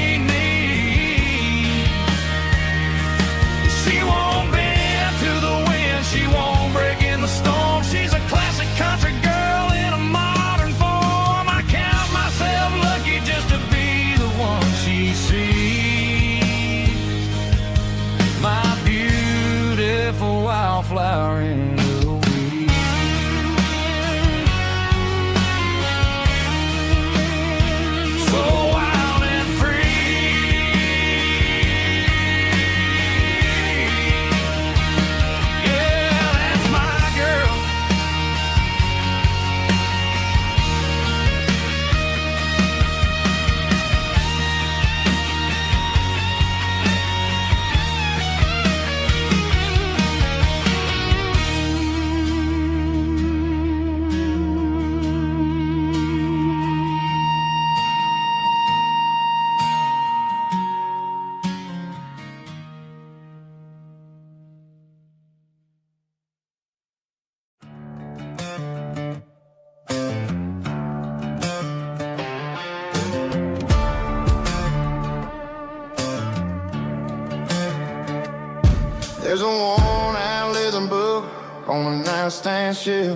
at a standstill.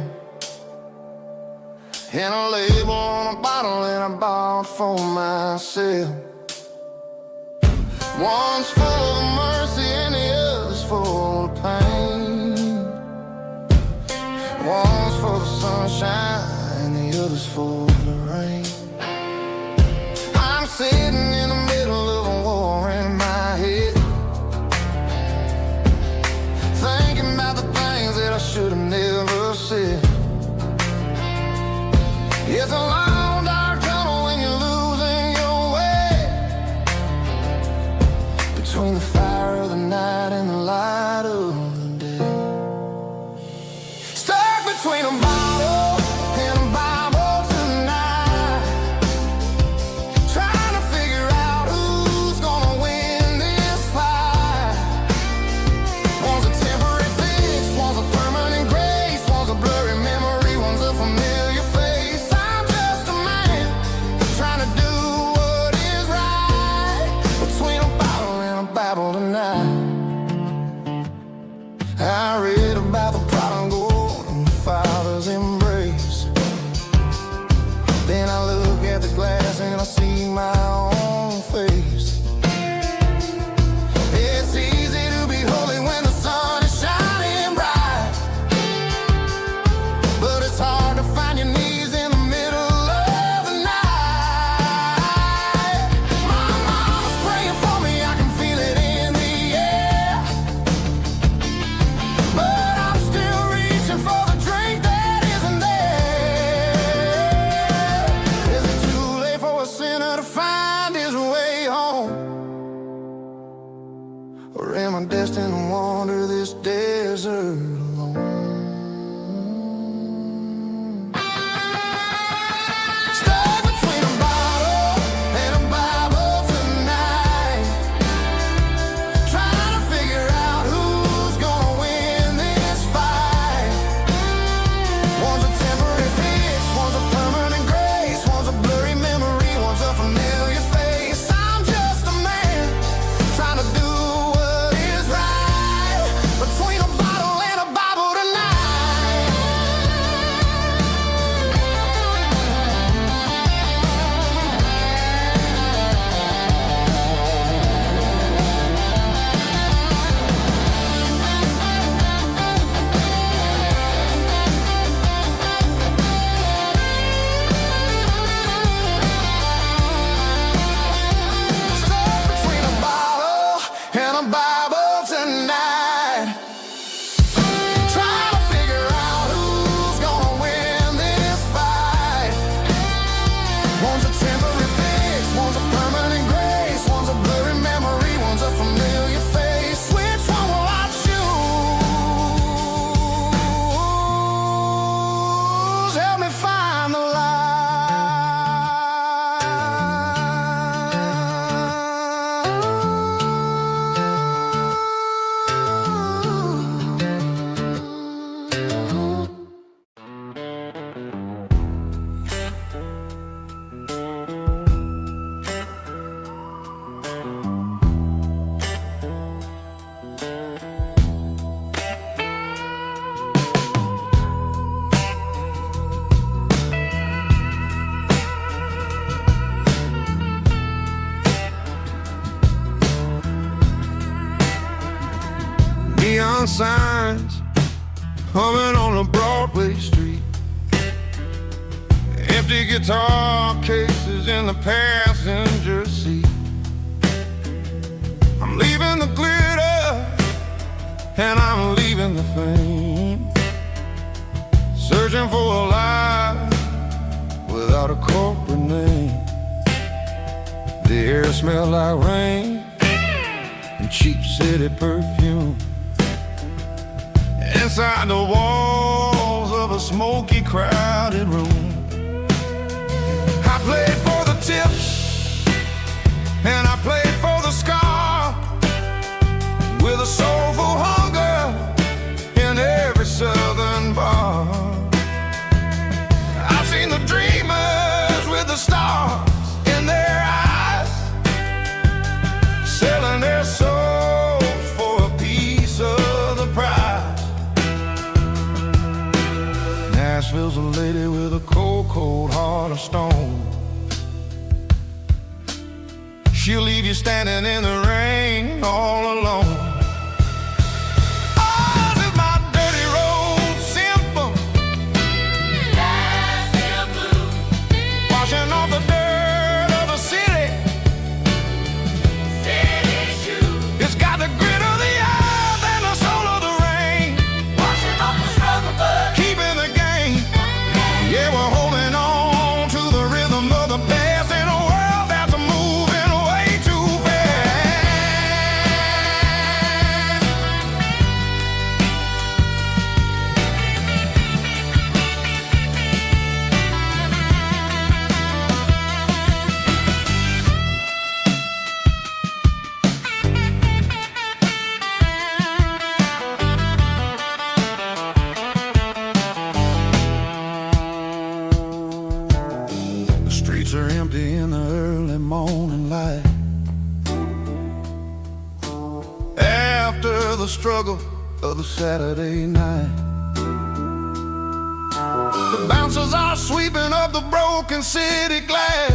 And a label on a bottle that I bought for myself. One's full of mercy and the other's full of pain. One's full of sunshine and the other's full of rain. I'm sitting in the middle of a war in my head, thinking about the things that I should have never said. It's a long dark tunnel when you're losing your way, between the fire of the night and the light of the day. Stuck between a bottle and a Bible tonight, trying to figure out who's gonna win this fight. One's a temporary fix, one's a permanent grace, one's a blurry memory, one's a familiar face. I'm just a man trying to do what is right, between a bottle and a Bible tonight. I read about the prodigal and the Father's embrace. Then I look at the glass and I see my own face. It's easy to be holy when the sun is shining bright, but it's hard to find your knees in the middle of the night. My mama's praying for me, I can feel it in the air, but I'm still reaching for the drink that isn't there. Is it too late for a sinner to find his way home? Or am I destined to wander this desert alone? Stuck between a bottle and a Bible tonight, trying to figure out who's gonna win this fight. One's a temporary fix, one's a permanent grace, one's a blurry memory, one's a familiar face. I'm just a man trying to do what is right, between a bottle and a Bible tonight. Stuck between a bottle and a Bible tonight, trying to figure out who's gonna win this fight. One's a temporary fix, one's a permanent grace, one's a blurry memory, one's a familiar face. Which one will I choose? Help me find the neon signs humming on a Broadway street, empty guitar cases in the passenger seat. I'm leaving the glitter and I'm leaving the fame, searching for a life without a corporate name. The air smelled like rain and cheap city perfume. Inside the walls of a smoky, crowded room, I played for the tips and I played for the scar, with a soulful hunger in every southern bar. I've seen the dreamers with the stars in their eyes, selling their souls for a piece of the prize. Nashville's a lady with a cold, cold heart of stone. She'll leave you standing in the rain all alone. Oh, this is my dirty road symphony. Nashville blues. Washing off the dirt of the city. City shoes. It's got the grit of the earth and the soul of the rain. Washing off the struggle, but keeping the game. Yeah, we're holding on to the rhythm of the past in a world that's moving way too fast. The streets are empty in the early morning light. After the struggle of the Saturday night, the bouncers are sweeping up the broken city glass,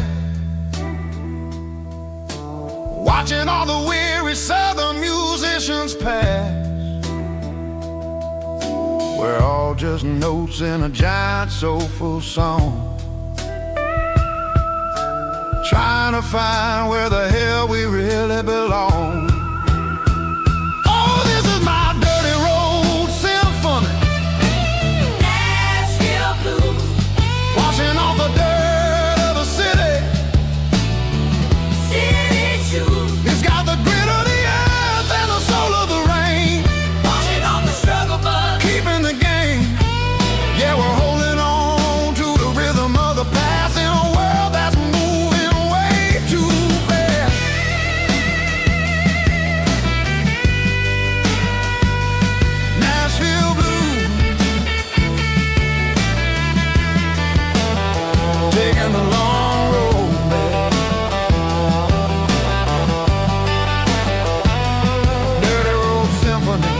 watching all the weary southern musicians pass. We're all just notes in a giant soulful song, trying to find where the hell we really belong. Oh, this is my dirty road symphony. Nashville blues. Washing off the dirt of the city. City shoes. It's got the grit of the earth and the soul of the rain. Washing off the struggle, but keeping the game. Yeah, we're holding on to the rhythm of the past in a world that's moving way too fast. Nashville blues, taking the long road back. Dirty road symphony.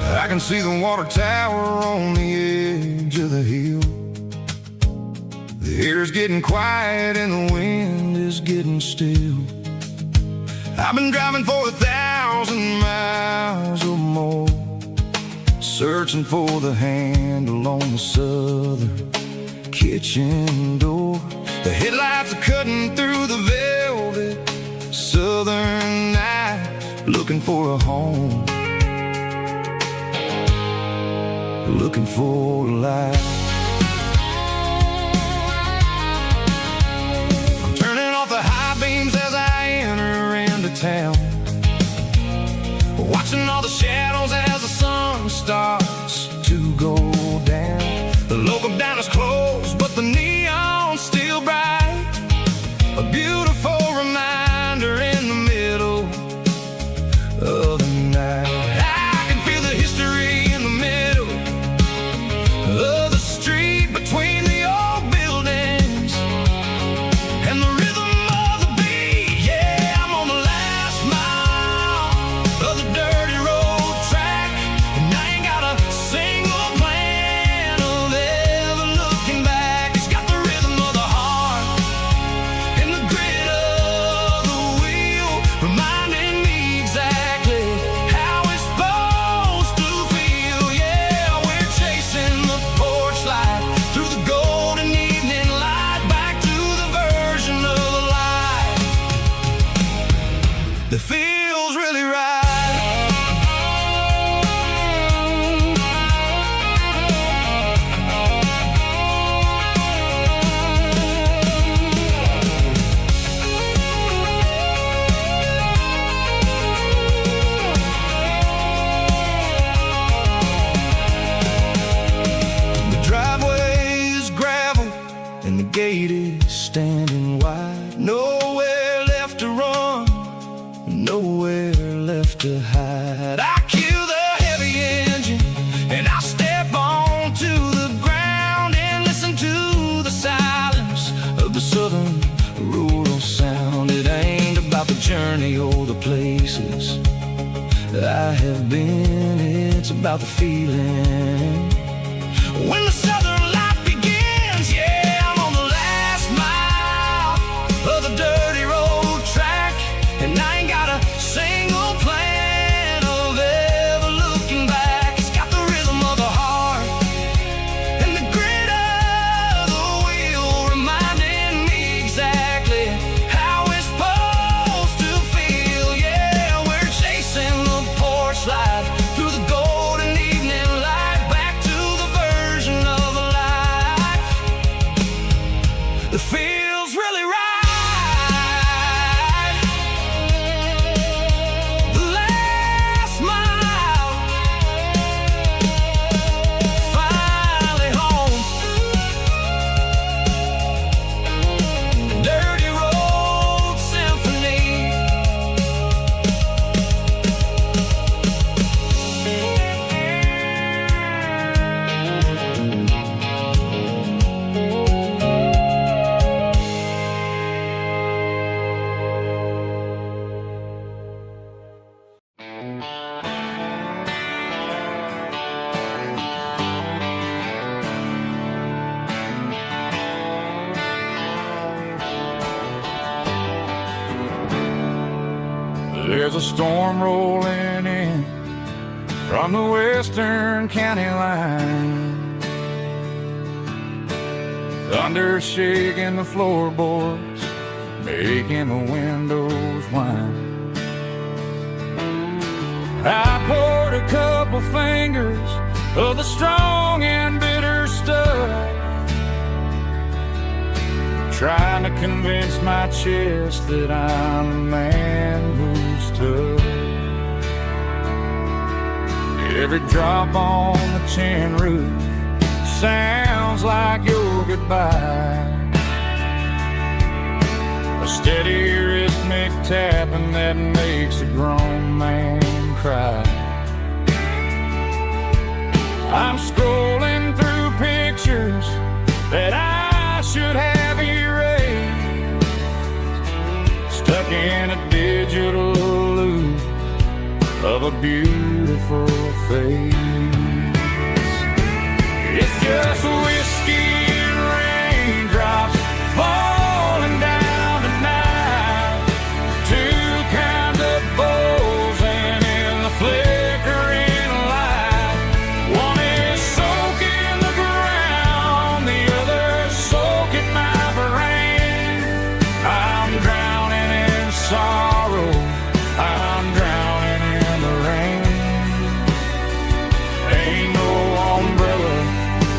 I can see the water tower on the edge of the hill. The air's getting quiet and the wind is getting still. I've been driving for 1,000 miles or more, searching for the handle on the southern kitchen door. The headlights are cutting through the velvet southern night, looking for a home, looking for a life. I'm turning off the high beams as I enter into town, watching all the shadows as the sun starts to go down. The local diner's closed, but the neon's still bright, a beautiful reminder in the middle of the night. I can feel the history in the middle of the street, between the old buildings and the rhythm of the beat. Yeah, I'm on the last mile of the dirty road track, and I ain't got a single plan of and the gate is standing wide. Nowhere left to run, nowhere left to hide. I kill the heavy engine and I step onto the ground and listen to the silence of the southern rural sound. It ain't about the journey or the places I have been, it's about the feeling when the southern life begins. Yeah, I'm on the last mile of the dirty road track, and I ain't got a single plan of ever looking back. It's got the rhythm of the heart and the grit of the wheel, reminding me exactly how it's supposed to feel. Yeah, we're chasing the porch light through the golden evening light, back to the version of a life that feels really right. The last mile, finally home. Dirty road symphony. There's a storm rolling in from the western county line. Thunder shaking the floorboards, making the windows whine. I poured a couple fingers of the strong and bitter stuff, trying to convince my chest that I'm a man who's tough. Every drop on the tin roof sounds like your goodbye, a steady rhythmic tapping that makes a grown man cry. I'm scrolling through pictures that I should have erased, stuck in a digital loop of a beautiful face. It's just whiskey and raindrops falling down tonight, two kinds of bowls and in the flickering light. One is soaking the ground, the other soaking my brain. I'm drowning in sorrow, I'm drowning in the rain. Ain't no umbrella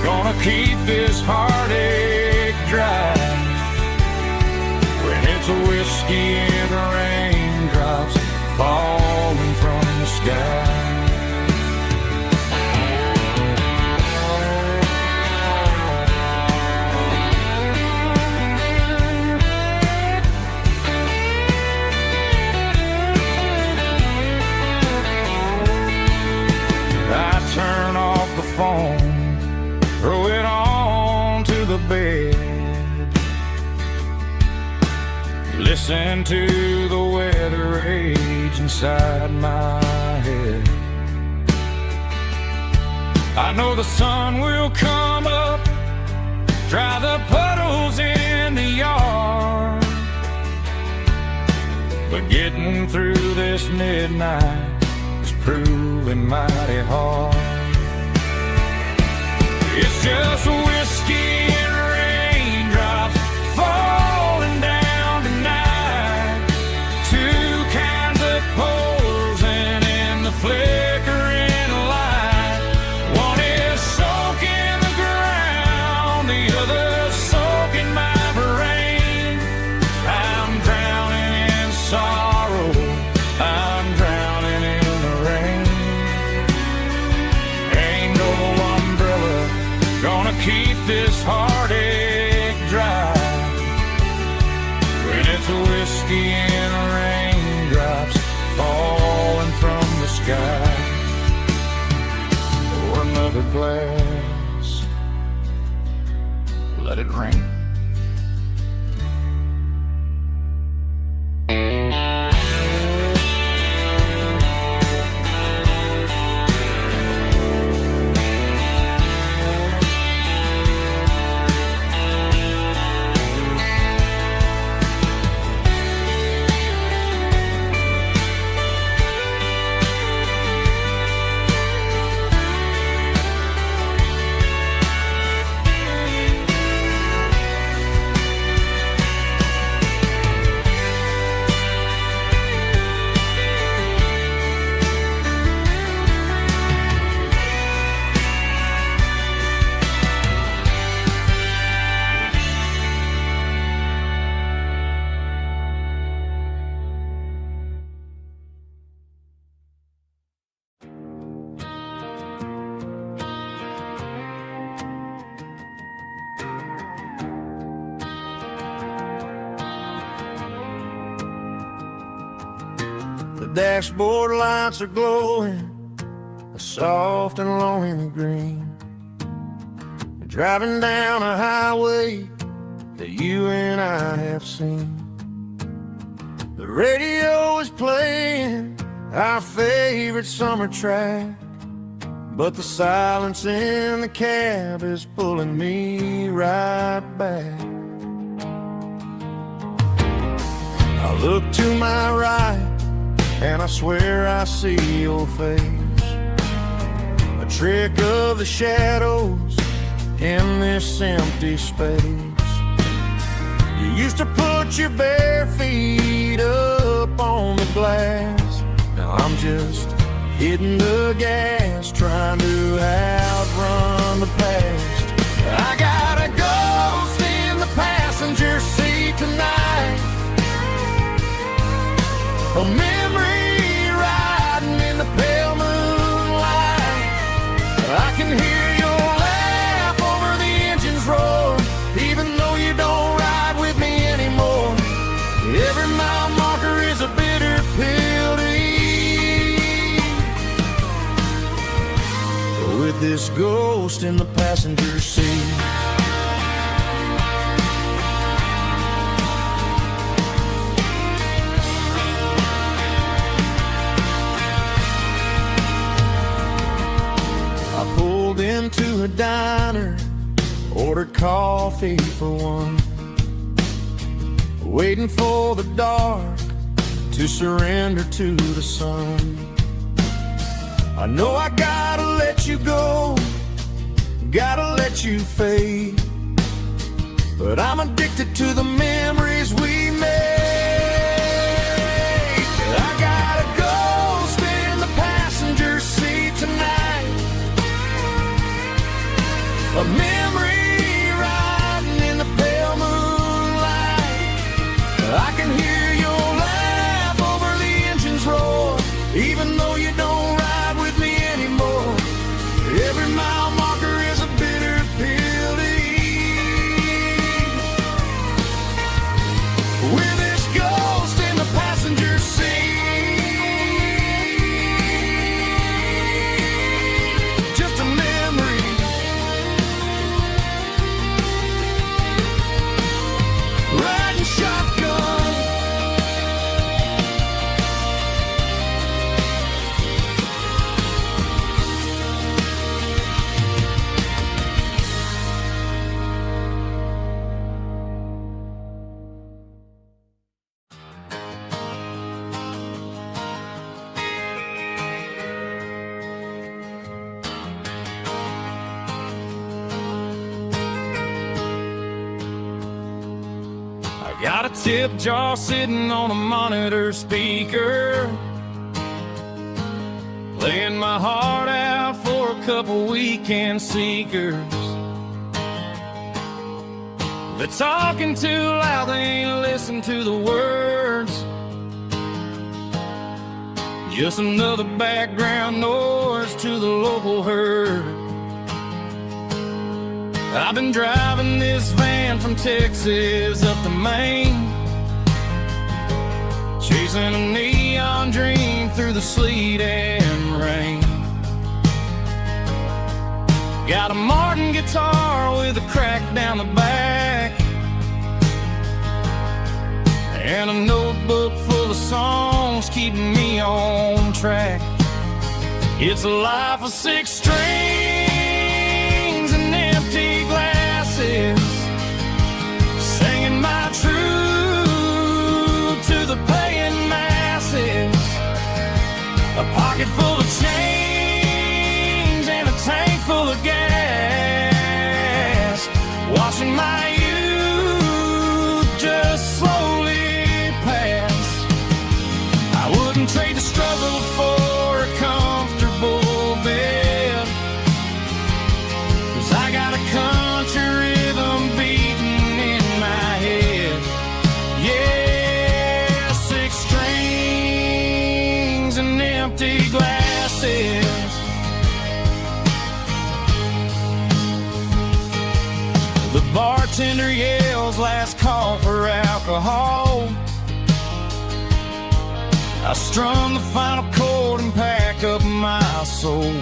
gonna keep this heartache dry when it's a whiskey and raindrops falling from the sky. I turn off the phone, throw it on to the bed, listen to the weather rage inside my head. I know the sun will come up, dry the puddles in the yard, but getting through this midnight is proving mighty hard. It's just whiskey and raindrops falling down tonight, two kinds of pours and in the flickering light. One is soaking the ground, the other soaking my brain. I'm drowning in sorrow, I'm drowning in the rain. Ain't no umbrella gonna keep this heartache dry whiskey and raindrops falling from the sky. Pour another glass, let it rain. The dashboard lights are glowing, a soft and lonely green. You're driving down a highway that you and I have seen. The radio is playing our favorite summer track, but the silence in the cab is pulling me right back. I look to my right and I swear I see your face, a trick of the shadows in this empty space. You used to put your bare feet up on the glass. Now I'm just hitting the gas, trying to outrun the past. I got a ghost in the passenger seat tonight, a memory riding in the pale moonlight. I can hear your laugh over the engine's roar, even though you don't ride with me anymore. Every mile marker is a bitter pill to eat, with this ghost in the passenger seat. Into a diner, ordered coffee for one, waiting for the dark to surrender to the sun. I know I gotta let you go, gotta let you fade, but I'm addicted to the memories we made. I got a ghost in the passenger seat tonight, a memory riding in the pale moonlight. I can hear your laugh over the engine's roar, even though you don't ride with me anymore. Every mile marker is a bitter pill to eat, with this ghost in the passenger seat. Just a memory, riding shotgun. Got a tip jar sitting on a monitor speaker, playing my heart out for a couple weekend seekers. They're talking too loud, they ain't listen to the words. Just another background noise to the local herd. I've been driving this van from Texas up to Maine, chasing a neon dream through the sleet and rain. Got a Martin guitar with a crack down the back, and a notebook full of songs keeping me on track. It's a life of 6 strings and empty glasses, singing my truth to the paying masses. A pocket full of change and a tank full of gas, watching my youth just slowly pass. I wouldn't trade the struggle for a comfortable bed, 'cause I got a country rhythm beating in my head. Yeah, 6 strings and empty glasses. The bartender yells last call for alcohol. I strum the final chord and pack up my soul.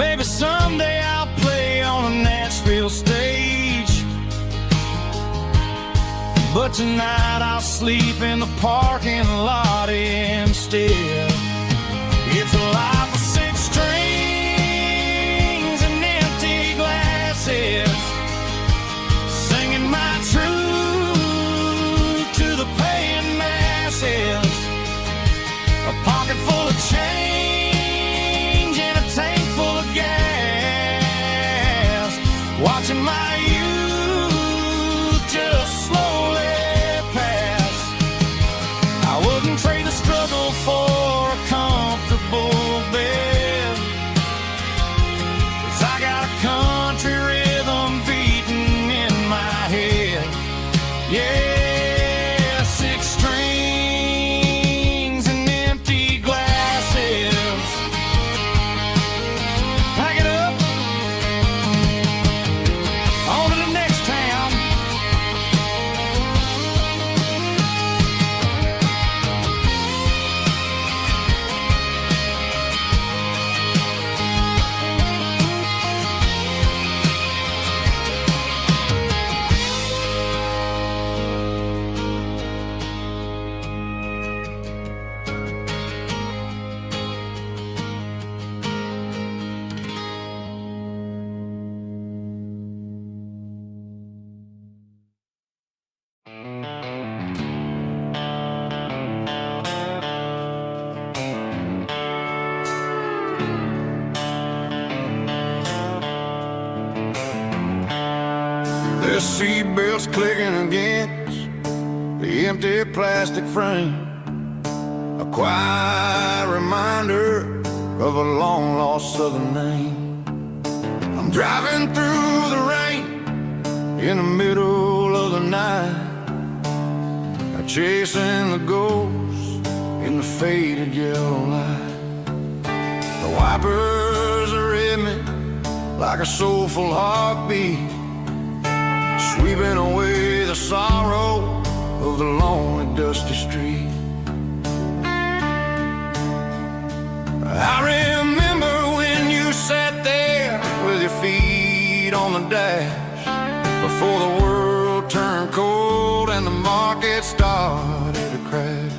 Maybe someday I'll play on a Nashville stage, but tonight I'll sleep in the parking lot instead. It's a life of 6 strings and empty glasses, singing my truth to the paying masses. A pocket full of change and a tank full of gas, watching my youth just slowly pass. I wouldn't trade the struggle for a comfortable bed, 'cause I got a country rhythm beating in my head. Yeah, 6 strings and empty glasses. Pack it up, on to the next town. The seatbelt's clicking against the empty plastic frame, a quiet reminder of a long-lost southern name. I'm driving through the rain in the middle of the night, chasing the ghosts in the faded yellow light. The wipers are in me like a soulful heartbeat, sweeping away the sorrow of the lonely, dusty street. I remember when you sat there with your feet on the dash, before the world turned cold and the market started to crash.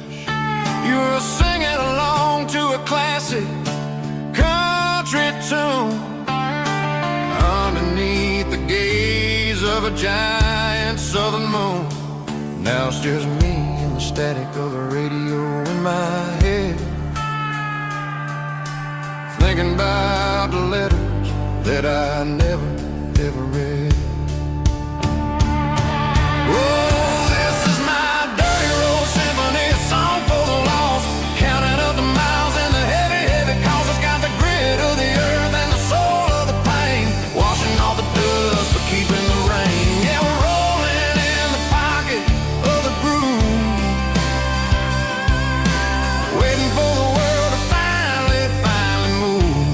You were singing along to a classic country tune underneath the gaze of a giant southern moon. Now it's just me and the static of the radio in my head, thinking about the letters that I never, ever read. Oh, this is my dirty road symphony, a song for the lost, counting up the miles and the heavy, heavy cost. It's got the grit of the earth and the soul of the pain, washing off the dust but keeping the rain. Yeah, we're rolling in the pocket of the groove, waiting for the world to finally move.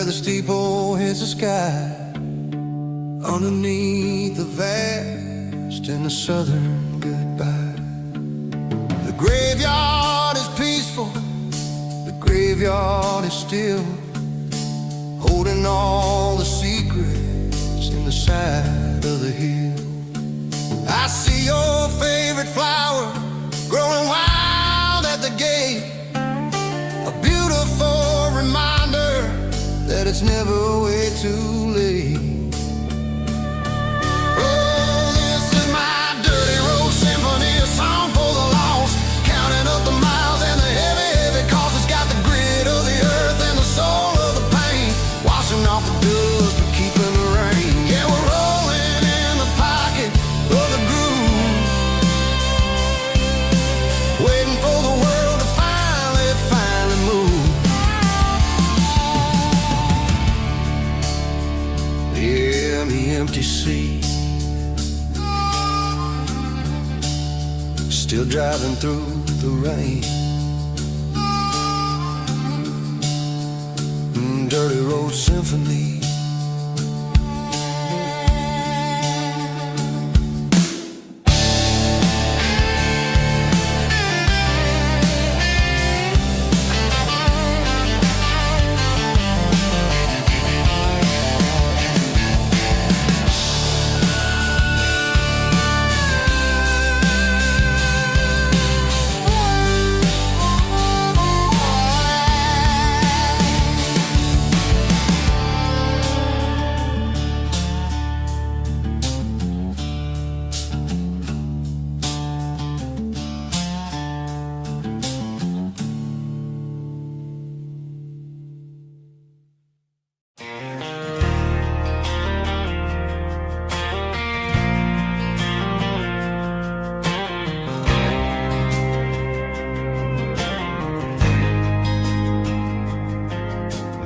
where the steeple hits the sky, underneath the vast and the southern goodbye. The graveyard is peaceful, the graveyard is still, holding all the secrets in the side of the hill. I see your favorite flower growing wild at the gate, a beautiful reminder that it's never way too late. Oh, this is my dirty road symphony, a song for the lost, counting up the miles and the heavy, heavy cost. It's got the grit of the earth and the soul of the pain, washing off the dust but keeping the rain. Yeah, we're rolling in the pocket of the groove, waiting for the world to finally move. Yeah, the empty sea, still driving through the rain. Dirty road symphony.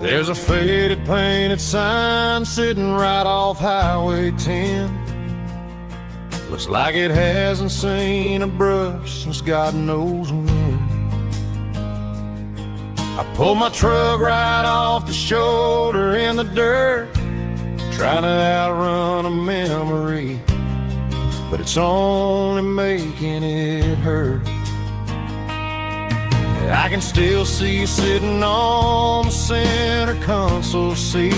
There's a faded painted sign sitting right off Highway 10. Looks like it hasn't seen a brush since God knows when. I pulled my truck right off the shoulder in the dirt, trying to outrun a memory, but it's only making it hurt. I can still see you sitting on the center console seat,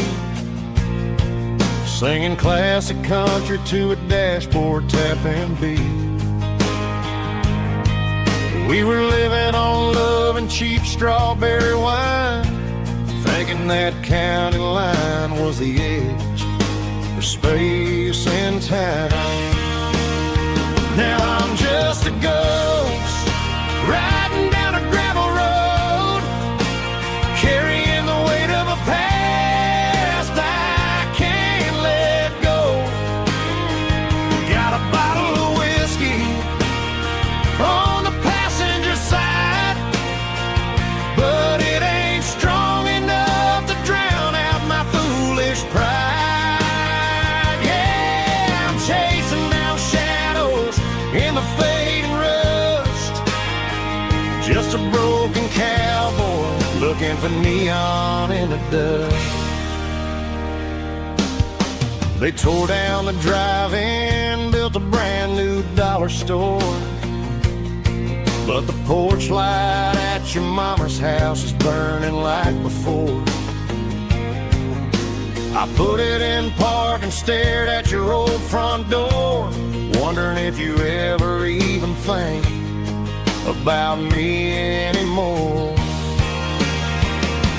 singing classic country to a dashboard tapping beat. We were living on love and cheap strawberry wine, thinking that county line was the edge for space and time. Now I'm just a ghost riding down a gravel road, carrying the weight of a past I can't let go. Got a bottle of whiskey on the passenger side, but it ain't strong enough to drown out my foolish pride. Yeah, I'm chasing down shadows in the fading rust, just a broken cowboy looking for neon in the dust. They tore down the drive-in, built a brand new dollar store, but the porch light at your mama's house is burning like before. I put it in park and stared at your old front door, wondering if you ever even think about me anymore.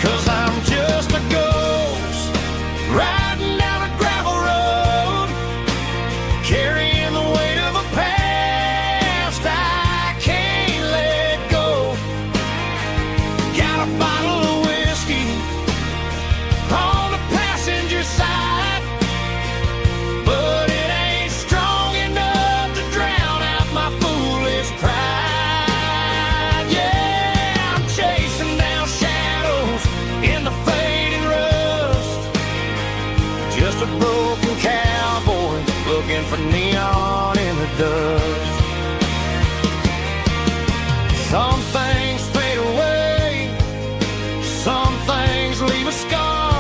'Cause I'm just a ghost riding down a gravel road, carrying the weight of a past I can't let go. Got a bottle of whiskey on the passenger side, but it ain't strong enough to drown out my foolish pride. Yeah, I'm chasing down shadows in the fading rust, just a broken cowboy looking for neon in the dust. Some things fade away, some things leave a scar,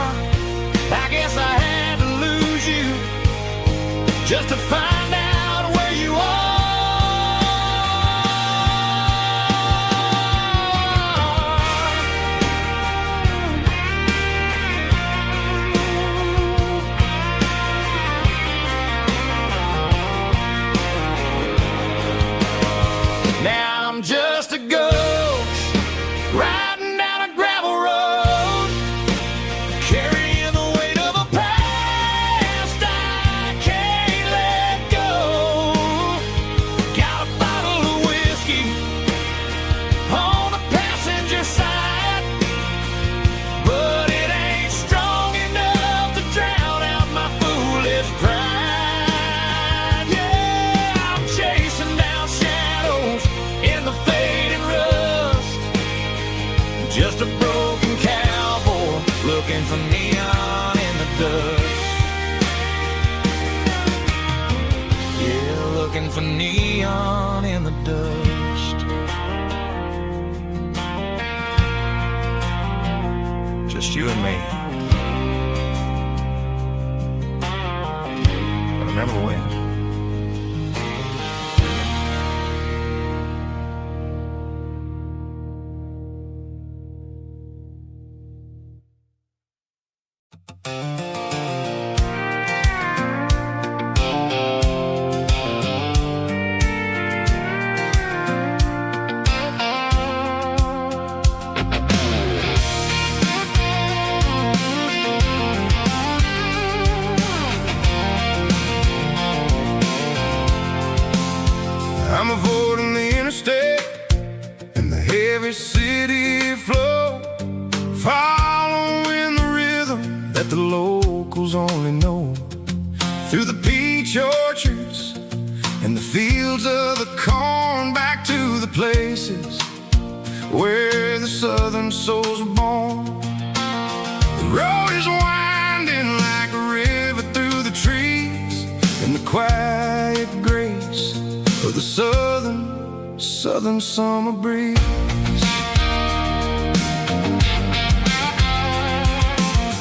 just to find out where you are. Now I'm just a ghost riding down a gravel road, carrying the weight of a past I can't let go. Got a bottle of whiskey on the passenger side, but it ain't strong enough to drown out my foolish pride. Yeah, I'm chasing down shadows in the fading rust, just a broken cowboy looking for neon in the dust. Yeah, looking for neon in the dust. Just you and me. But remember when? I'm avoiding the interstate and the heavy city flow, following the rhythm that the locals only know. Through the peach orchards and the fields of the corn, back to the places where the southern souls were born. The road is winding like a river through the trees, in the quiet grace of the southern summer breeze.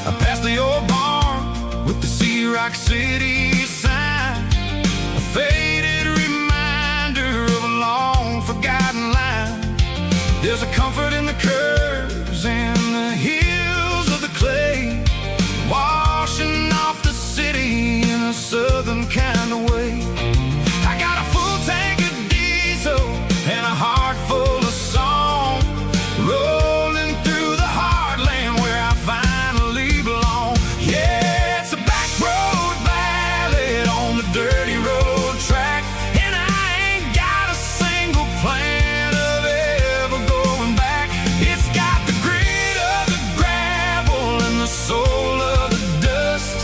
I passed the old barn with the Sea Rock City sign, a faded reminder of a long forgotten line. There's a comfort in the curves and the hills of the clay, washing off the city in a southern kind of way. I got a full tank of diesel and a heart full of song, rolling through the heartland where I finally belong. Yeah, it's a back road ballad on the dirty road track, and I ain't got a single plan of ever going back. It's got the grit of the gravel and the soul of the dust,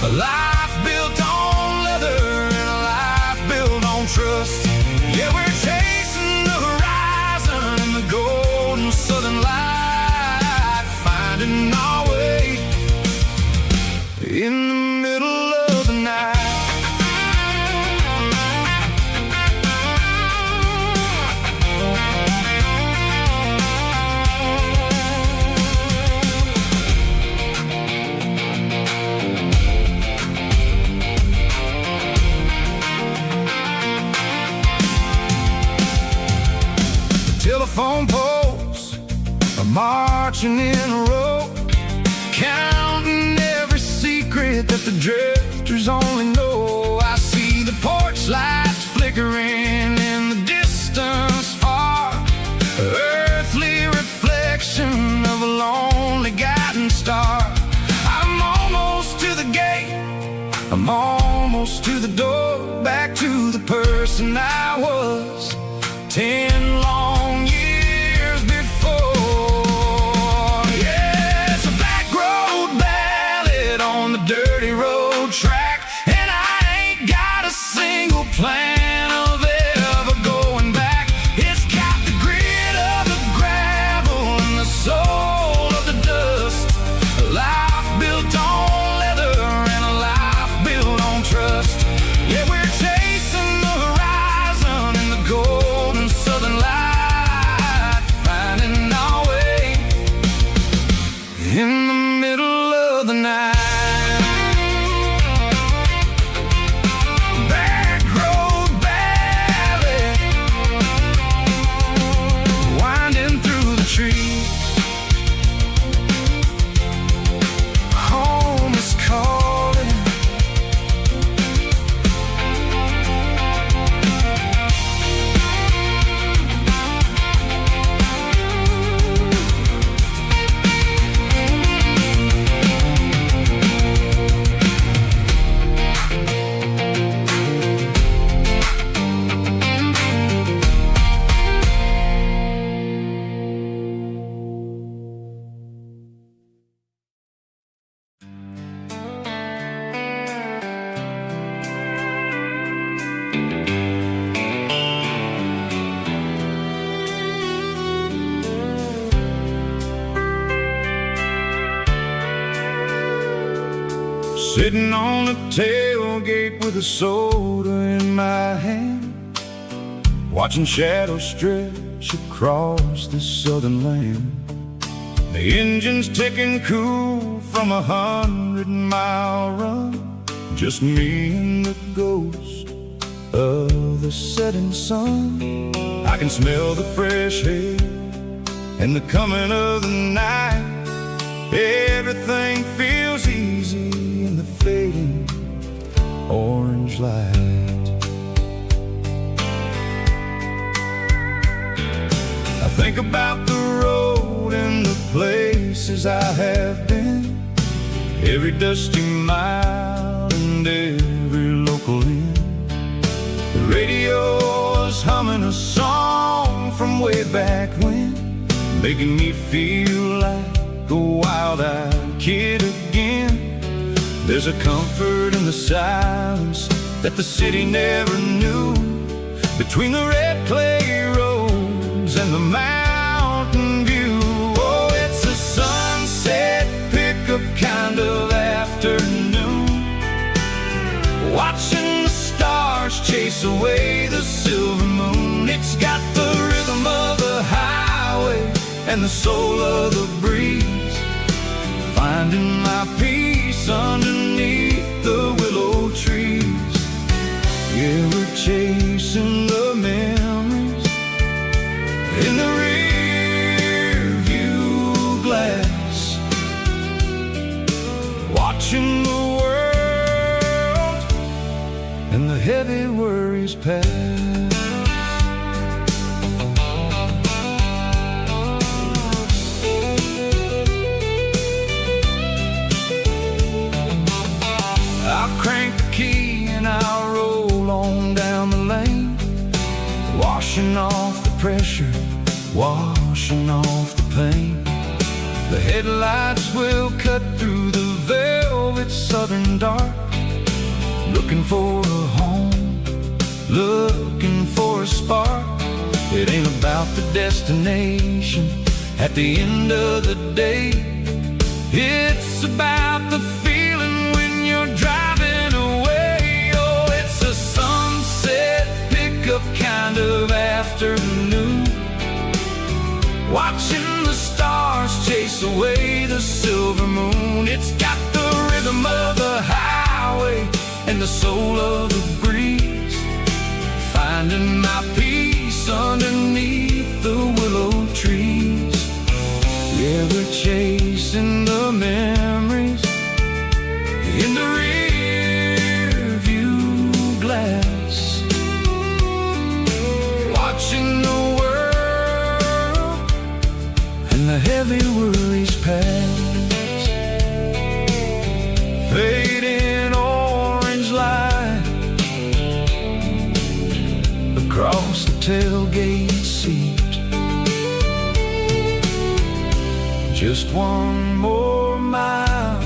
a life built on leather and a life built on trust. Yeah, we're chasing the horizon in the golden southern light, finding our way in the middle of the night. Telephone poles are marching in a row, counting every secret that the drifters only know. I see the porch lights flickering in the distance far, earthly reflection of a lonely guiding star. I'm almost to the gate, I'm almost to the door, back to the person I was 10 long years before. Yeah, it's a back road ballad on the dirty road track, and I ain't got a single plan of ever going back. It's got the grit of the gravel and the soul of the dust, a life built on leather and a life built on trust. Yeah, we're chasing the horizon in the golden southern light. Sitting on the tailgate with a soda in my hand, watching shadows stretch across this southern land. The engine's ticking cool from 100-mile run, just me and the ghost of the setting sun. I can smell the fresh air and the coming of the night. Everything feels easy in the fading orange light. I think about the road and the places I have been, every dusty mile and every local inn. The radio is humming a song from way back when, making me feel like a wild-eyed kid again. There's a comfort in the silence that the city never knew, between the red clay roads and the mountain view. Oh, it's a sunset pickup kind of afternoon, watching the stars chase away the silver moon. It's got the rhythm of the highway and the soul of the breeze, finding my peace underneath the willow trees. Yeah, we're chasing the memories in the rear view glass, watching the world and the heavy worries pass. I'll crank the key and I'll roll on down the lane, washing off the pressure, washing off the pain. The headlights will cut through the velvet southern dark, looking for a home, looking for a spark. It ain't about the destination at the end of the day, it's about the feeling when you're driving away. Oh, it's a sunset pickup kind of afternoon, watching the stars chase away the silver moon. It's got the rhythm of the highway and the soul of the breeze, finding my peace underneath the willow trees. Yeah, we're chasing the memories in the rear view glass, watching the world and the heavy worries pass. Fading orange light across the tailgate seat, just one more mile.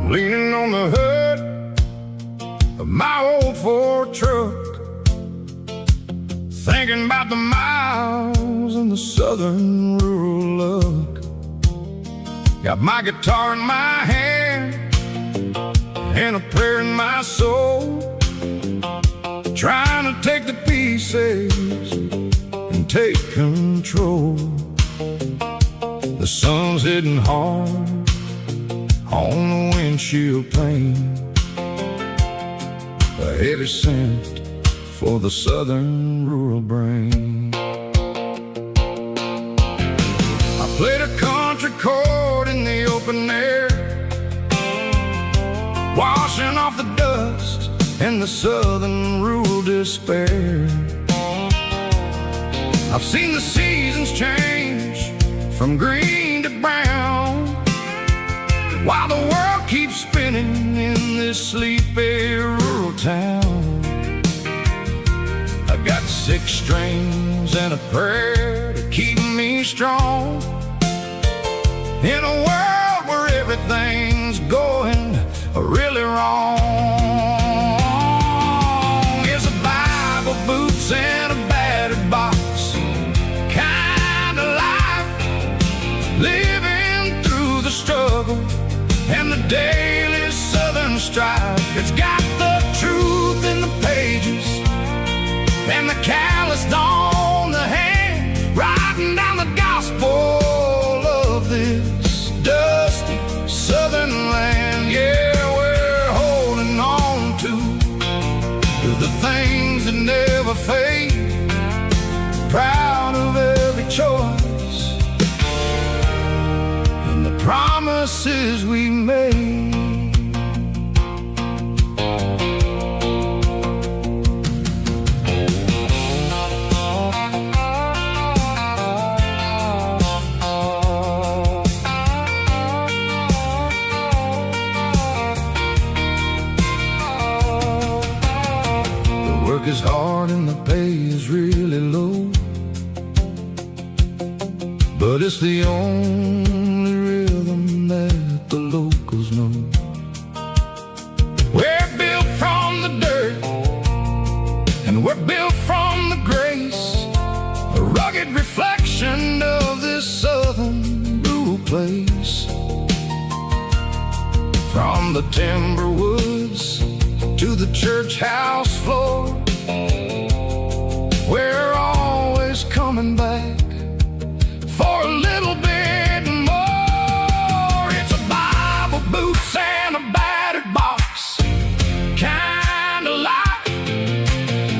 Leaning on the hood of my old Ford truck, thinking about the miles and the southern rural look. Got my guitar in my hand and a prayer in my soul, trying to take the pieces and take control. The sun's hitting hard on the windshield pane, a heavy scent for the southern rural brain. I played a country chord in the open air, washing off the dust in the southern rural despair. I've seen the seasons change from green to brown, while the world keeps spinning in this sleepy rural town. I got 6 strings and a prayer to keep me strong in a world where everything's going really wrong. It's a Bible, boots, and a battered box kind of life, living through the struggle and the daily southern strife. It's got the truth in the pages and the calloused on the hand, writing down the gospel of this dusty southern land. Yeah, we're holding on to the things that never fade, proud of every choice and the promises we made. Work is hard and the pay is really low, but it's the only rhythm that the locals know. We're built from the dirt and we're built from the grace, a rugged reflection of this southern rural place. From the timber woods to the church house floor, we're always coming back for a little bit more. It's a Bible, boots, and a battered box kind of life,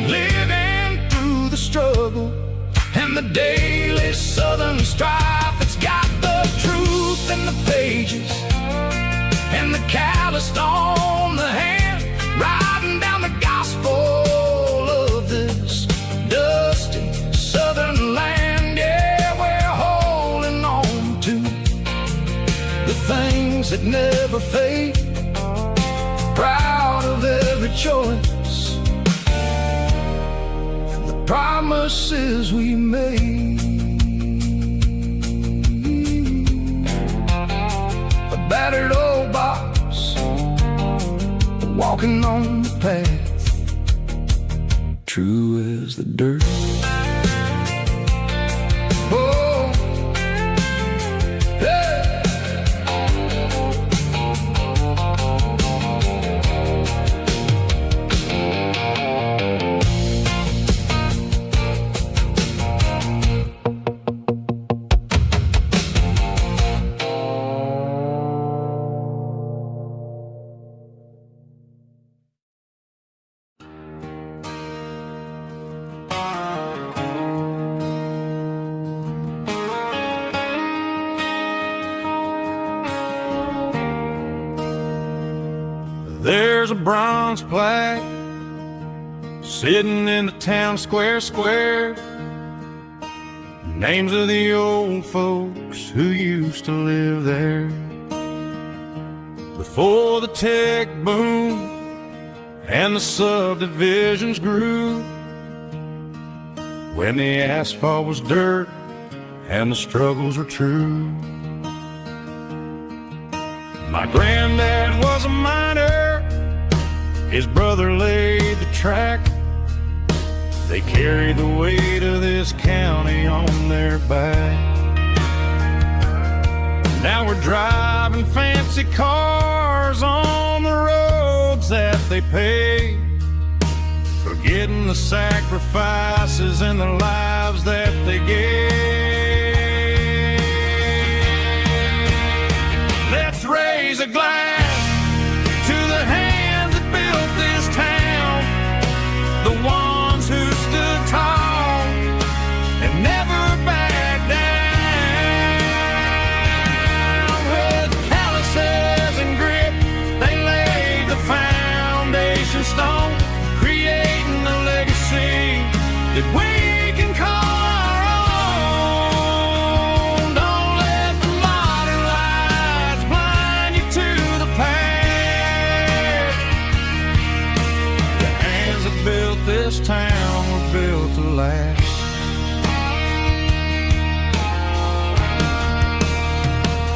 living through the struggle and the daily southern strife. It's got the truth in the pages and the calloused on the hand, writing down the gospel of this dusty southern land. Yeah, we're holding on to the things that never fade, proud of every choice and the promises we made. A battered old box, walking on the path, true as the dirt. Oh, hey. There's a bronze plaque sitting in the town square. Names of the old folks who used to live there before the tech boom and the subdivisions grew, when the asphalt was dirt and the struggles were true. My granddad was a miner, his brother laid the track. They carried the weight of this county on their back. Now we're driving fancy cars on the roads that they paved, forgetting the sacrifices and the lives that they gave. Let's raise a glass to the hands that built this town, the ones who stood tall and never backed down. With calluses and grit, they laid the foundation stone that we can call our own. Don't let the modern lights blind you to the past. The hands that built this town were built to last.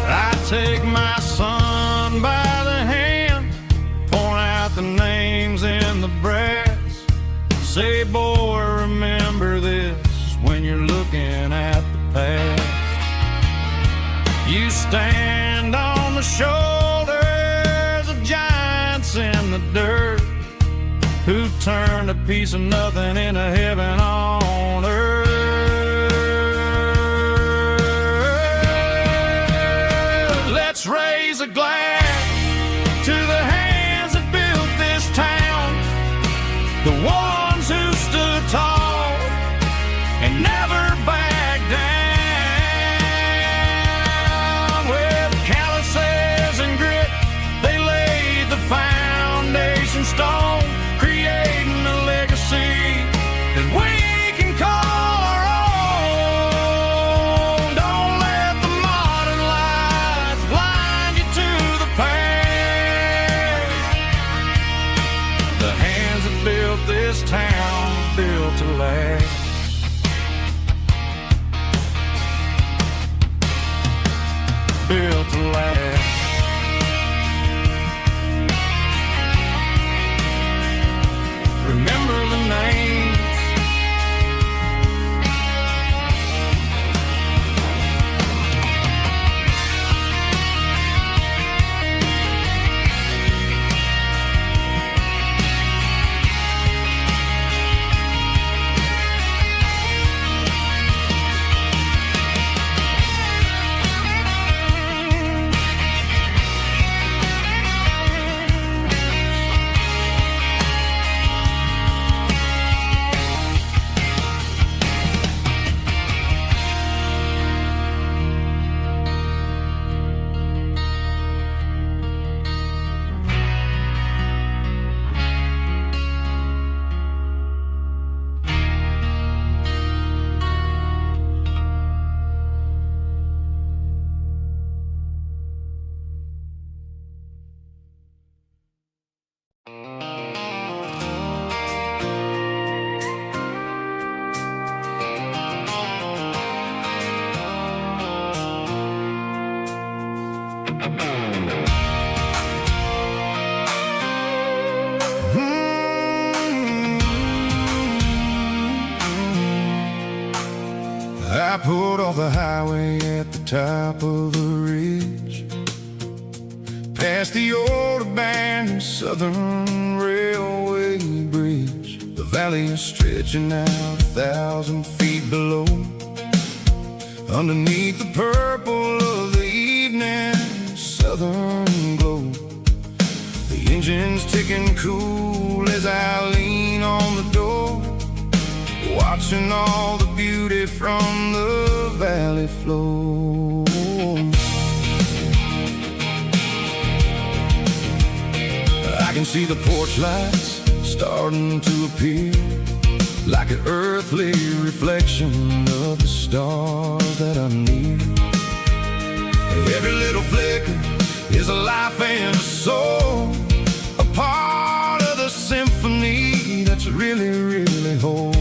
I take my son by the hand, point out the names in the brass. Say, boy, remember this when you're looking at the past. You stand on the shoulders of giants in the dirt, who turned a piece of nothing into heaven on earth. Let's raise a glass to the hands that built this town, the ones who stood tall and never backed down. With calluses and grit, they laid the foundation stone, creating a legacy that we can call our own. Don't let the modern lights blind you to the past. The hands that built this town were built to last. Built to last. Remember the names. I pulled off the highway at the top of the ridge, past the old abandoned Southern Railway bridge. The valley is stretching out 1,000 feet below, underneath the purple of the evening southern glow. The engine's ticking cool as I lean on the door, watching all the beauty from the valley flow. I can see the porch lights starting to appear, like an earthly reflection of the stars that are near. Every little flicker is a life and a soul, a part of the symphony that's really, really whole.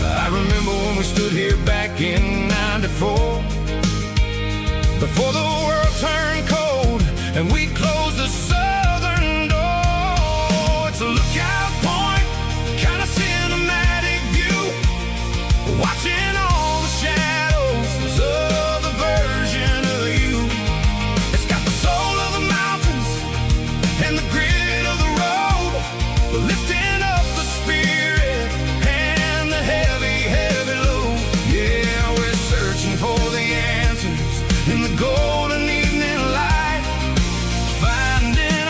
I remember when we stood here back in '94, before the world turned cold and we closed the southern door. It's a lookout point, kind of cinematic view, watching all the shadows of the version of you. It's got the soul of the mountains and the grit of the road, lifting up the spirit and the heavy, heavy load. Yeah, we're searching for the answers in the golden evening light, finding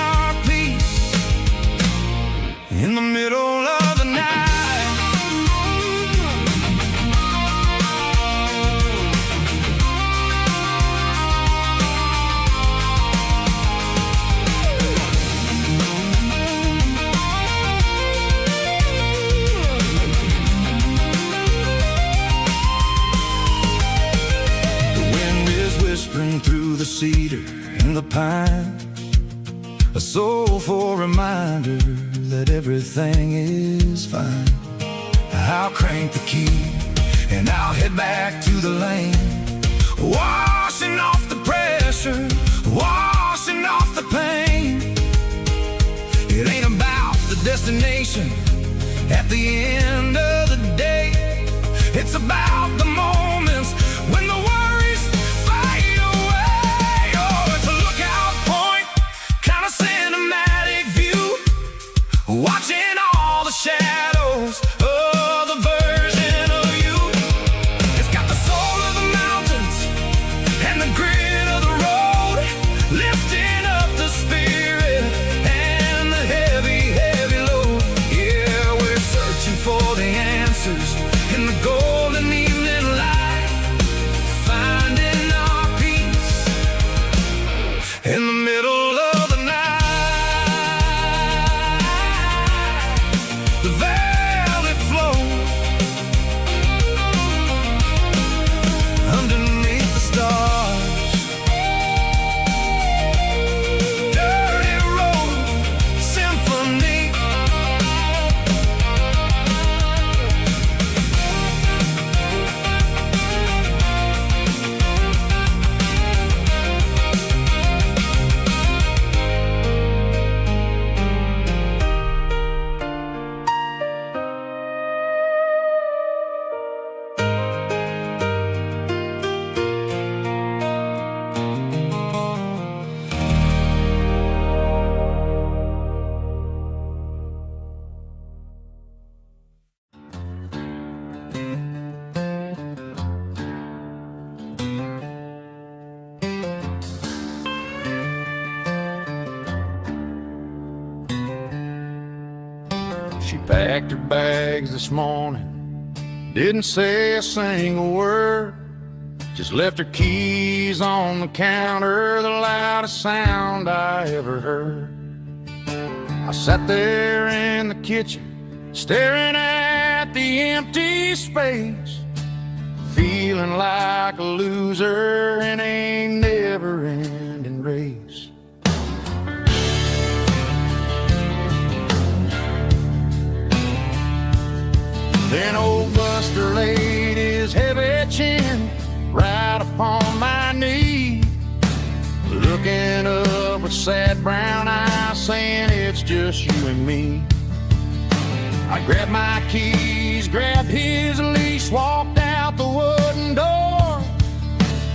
pine, a soulful reminder that everything is fine. I'll crank the key and I'll head back to the lane, washing off the pressure, washing off the pain. It ain't about the destination at the end of the day. It's about the moments when the worries fade away. Oh, it's a lookout point, kind of cinematic view, watching all the shadows of the version of you. It's got the soul of the mountains and the grit of the road, lifting up the spirit and the heavy, heavy load. Yeah, we're searching for the answers in the golden evening light, finding our peace in the middle of the night. The valley flows underneath the stars. Dirty road symphony. She packed her bags this morning, didn't say a single word, just left her keys on the counter, the loudest sound I ever heard. I sat there in the kitchen, staring at the empty space, feeling like a loser in a never-ending race. Then old Buster laid his heavy chin right upon my knee, looking up with sad brown eyes, saying it's just you and me. I grabbed my keys, grabbed his leash, walked out the wooden door.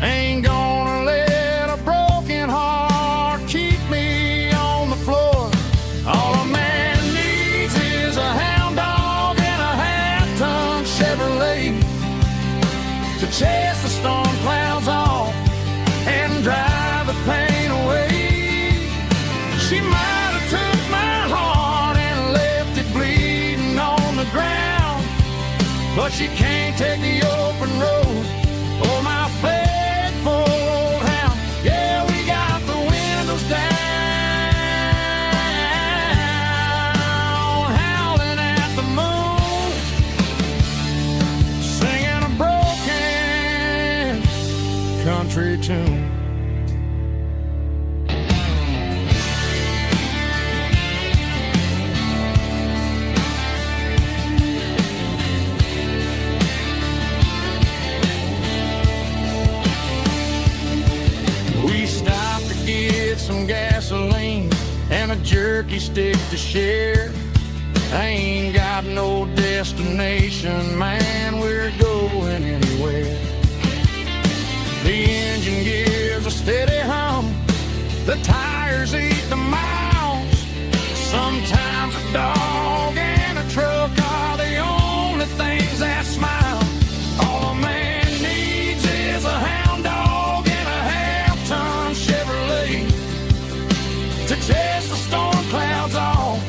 Ain't gonna let a broken heart keep me on the floor. All a man needs is a hound dog and a half-ton Chevrolet to chase the storm clouds off and drive the pain away. She might have took my heart and left it bleeding on the ground, but she can't take the open road or my faithful old hound. Yeah, we got the windows down, howling at the moon, singing a broken country tune. We stopped to get some gasoline and a jerky stick to share. I ain't got no destination, man, we're going anywhere. The engine gives a steady hum, the tires eat the miles. Sometimes a dog and a truck are the only things that smile. All a man needs is a hound dog and a half-ton Chevrolet to chase the storm clouds off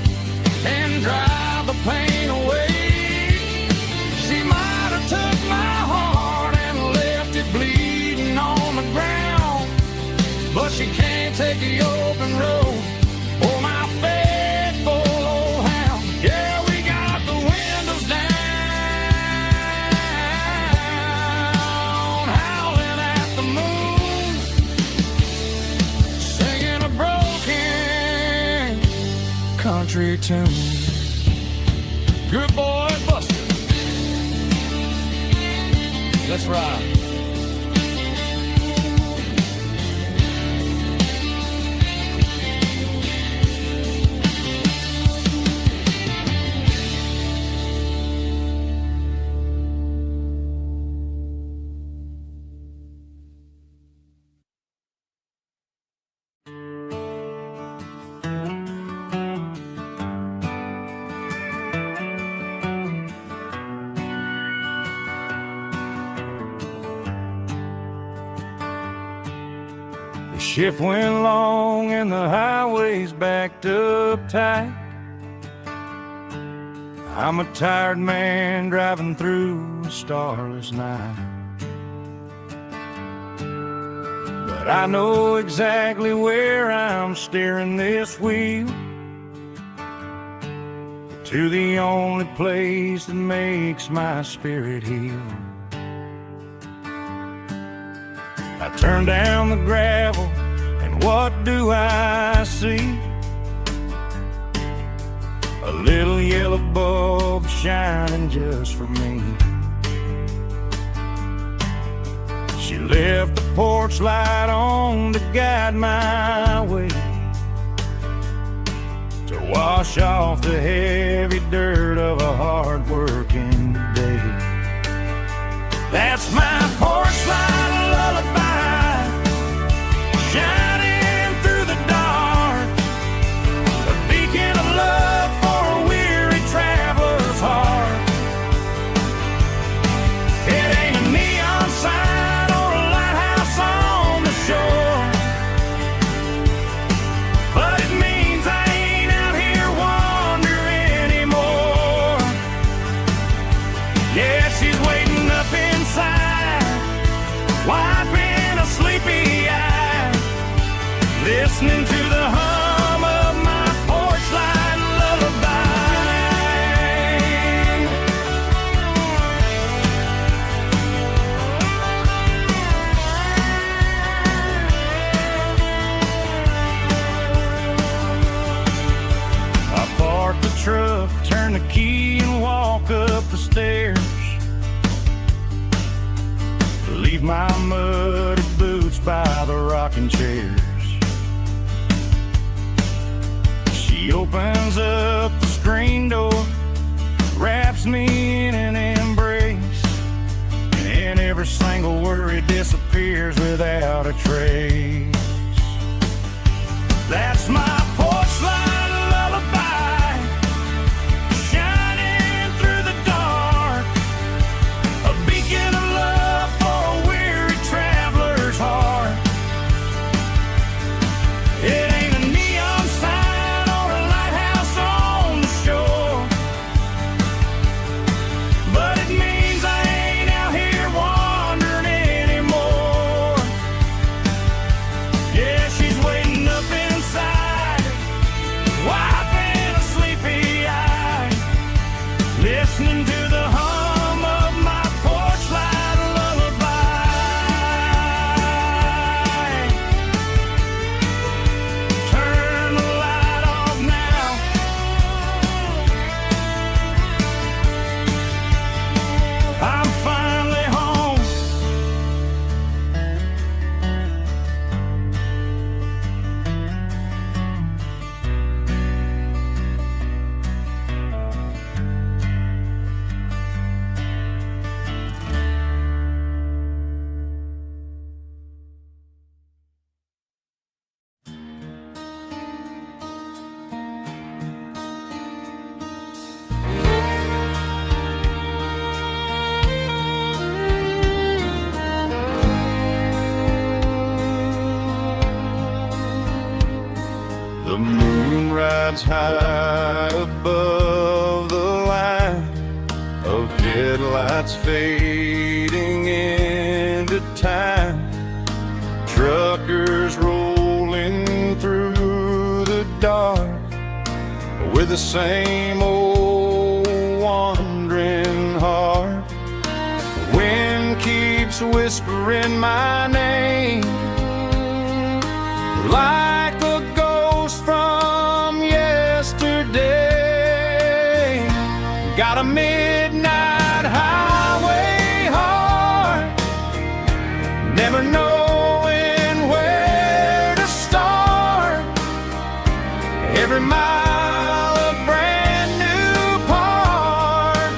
and drive the pain away. She might have took my heart and left it bleeding on the ground, but she can't take the open road or my faithful old hound. tune. Good boy, Buster. Let's ride. The shift went long and the highway's backed up tight. I'm a tired man driving through a starless night. But I know exactly where I'm steering this wheel, to the only place that makes my spirit heal. I turn down the gravel, and what do I see? A little yellow bulb shining just for me. She left the porch light on to guide my way, to wash off the heavy dirt of a hard-working day. That's my porch light lullaby, shining through the dark, a beacon of love for a weary traveler's heart. It ain't a neon sign or a lighthouse on the shore, but it means I ain't out here wandering anymore. Yeah, she's waiting up inside, wiping a sleepy eye, listening to the hum of my porch light lullaby. I park the truck, turn the key and walk up the stairs, leave my muddy boots by the rocking chairs. She opens up the screen door, wraps me in an embrace, and every single worry disappears without a trace. That's my porch light lullaby, shining through the dark, a beacon of love for a weary traveler's heart. It ain't a neon sign or a lighthouse on the shore, but it means I ain't out here wandering anymore. Yeah, she's waiting up inside, wiping a sleepy eye, listening to the hum of my porch light lullaby. Turn the light off now, I'm finally home. The moon rides high above the line of headlights fading into time. Truckers rolling through the dark with the same old wandering heart. The wind keeps whispering my name like a ghost from yesterday. Got a midnight highway heart, never knowing where to start. Every mile a brand new part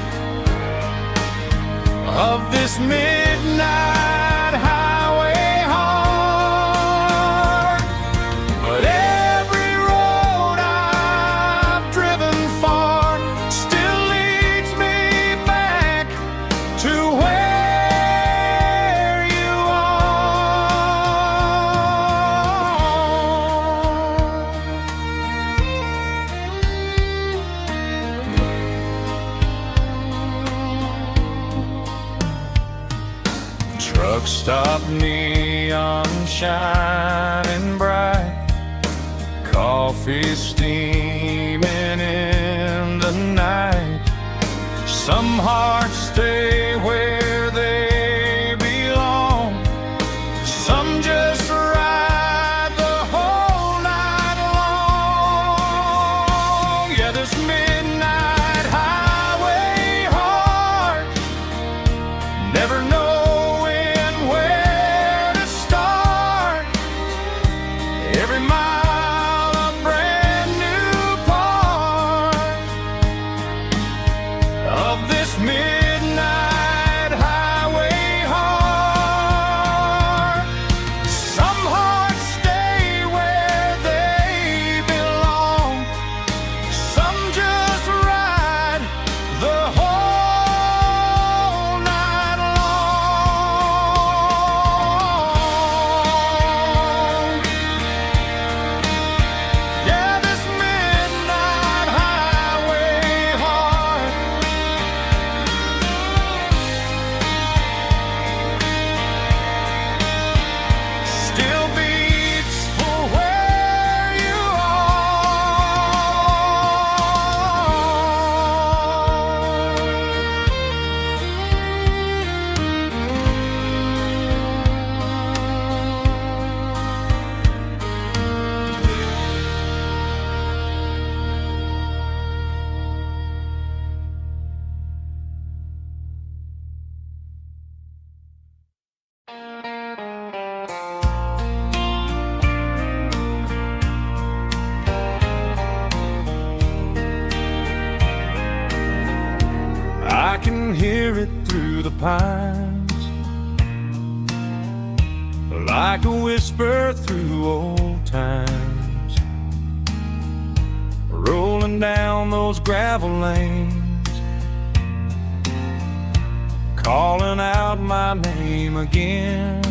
of this midnight highway heart. But every road I've driven far still leads me back to where you are. Truck stop, neon shining bright, coffee steaming in the night. Some hearts stay where they belong, some just ride the whole night long. Yeah, this midnight highway heart, never knowing where to start. Every mile a brand new part of this midnight highway heart. Some hearts stay where they belong, some just ride the whole night long. Yeah, this midnight highway heart still beats for where you I can hear it through the pines, like a whisper through old times, rolling down those gravel lanes, calling out my name again.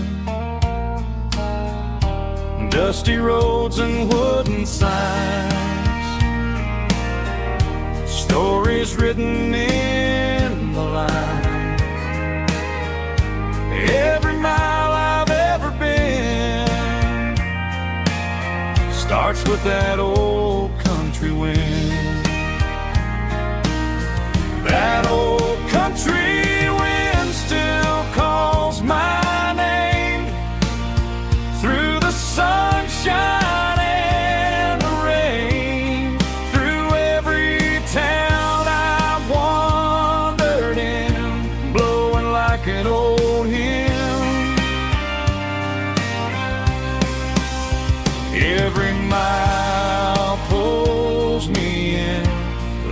Dusty roads and wooden signs, stories written in the lines. Every mile I've ever been starts with that old country wind. That old country wind still calls my name through the sunshine and the rain, through every town I've wandered in, blowing like an old hymn. Every mile pulls me in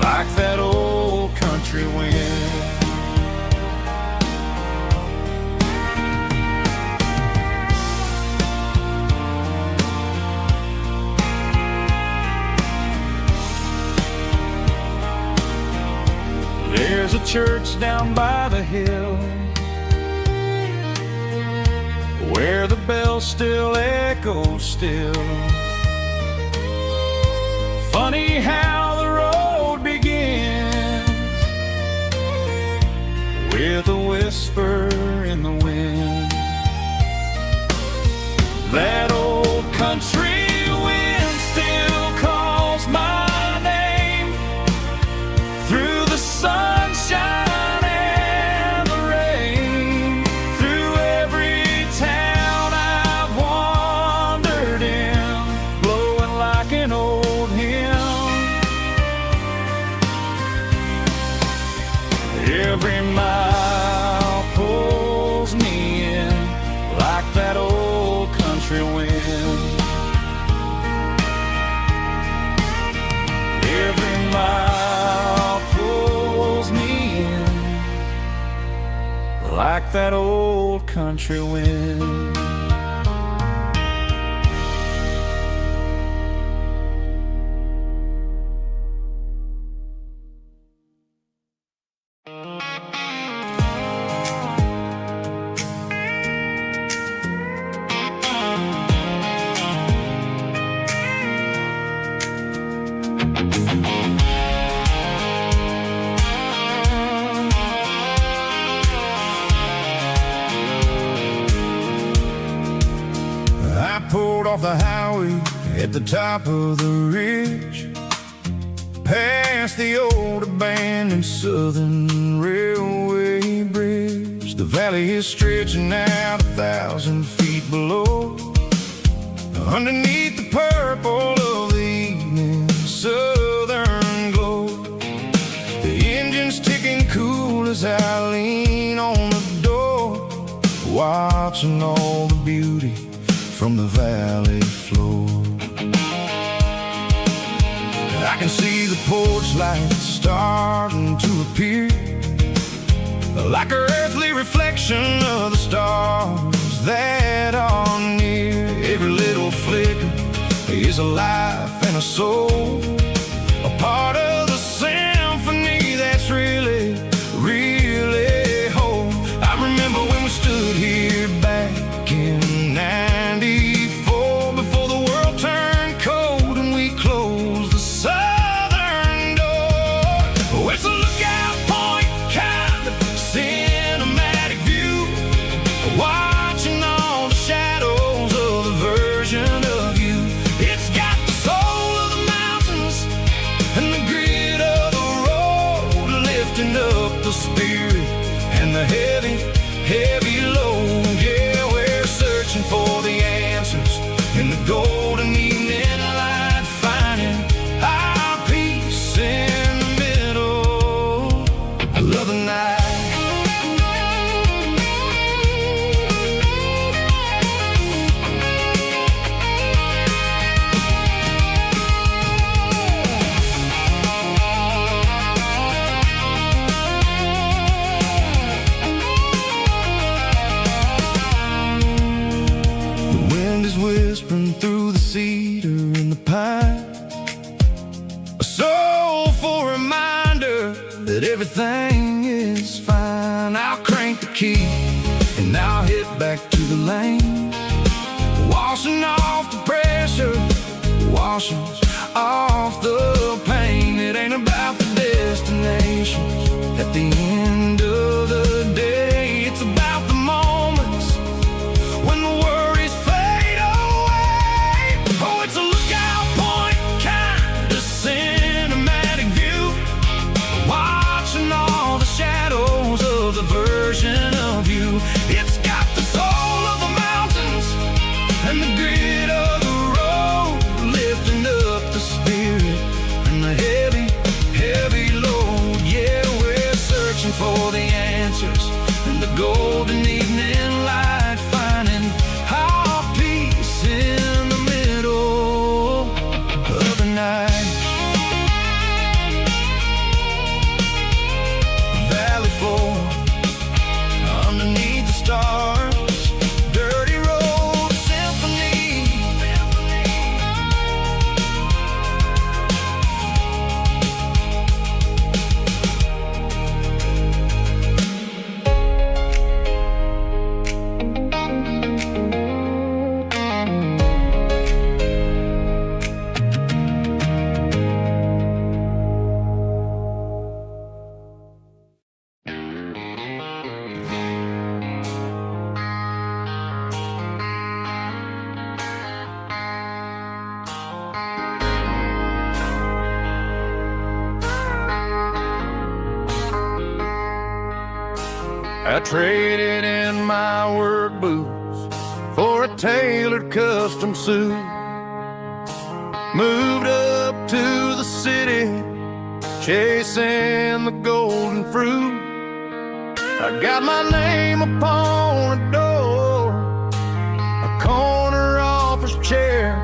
like that old country wind. There's a church down by the hill where the bells still echo still. Funny how the road begins with a whisper in the wind. That old country wind still calls my name through the sunshine and the rain, through every town I've wandered in, blowing like an old hymn. Every mile pulls me in like that old country wind. Every mile pulls me in like that old country wind. I pulled off the highway at the top of the ridge, past the old abandoned Southern Railway bridge. The valley is stretching out 1,000 feet below, underneath the purple of the evening southern glow. The engine's ticking cool as I lean on the door, watching all the beauty from the valley floor. I can see the porch lights starting to appear, like an earthly reflection of the stars that are near. Every little flicker is a life and a soul, a part of the symphony that's really, really whole. I remember when we stood here back in '94, before the world turned cold and we closed the southern door. Oh, it's a lookout point, kind of cinematic view, watching all the shadows of the version of you. It's got the soul of the mountains and the grit of the road, lifting up the spirit and the heavy, heavy load. Yeah, we're searching for the answers in the golden evening light, finding our peace in the middle of the night. The wind is whispering through the cedar and the pine, a soulful reminder that everything is fine. I'll crank the key and I'll hit back to the lane, washing off the pressure, washing off the pain. It ain't about the destinations at the end of the day, it's about the moments when the worries fade away. Oh, it's a lookout point, kind of cinematic view, watching all the shadows of the version of you. It's got the soul of the mountains and the grit of the road, lifting up the spirit and the heavy, heavy load. Yeah, we're searching for the answers in the golden evening light, finding our peace in the middle of the night. Valley floor, underneath the stars, dirty road symphony. I traded in my work boots for a tailored custom suit, moved up to the city, chasing the golden fruit. I got my name upon a door, a corner office chair,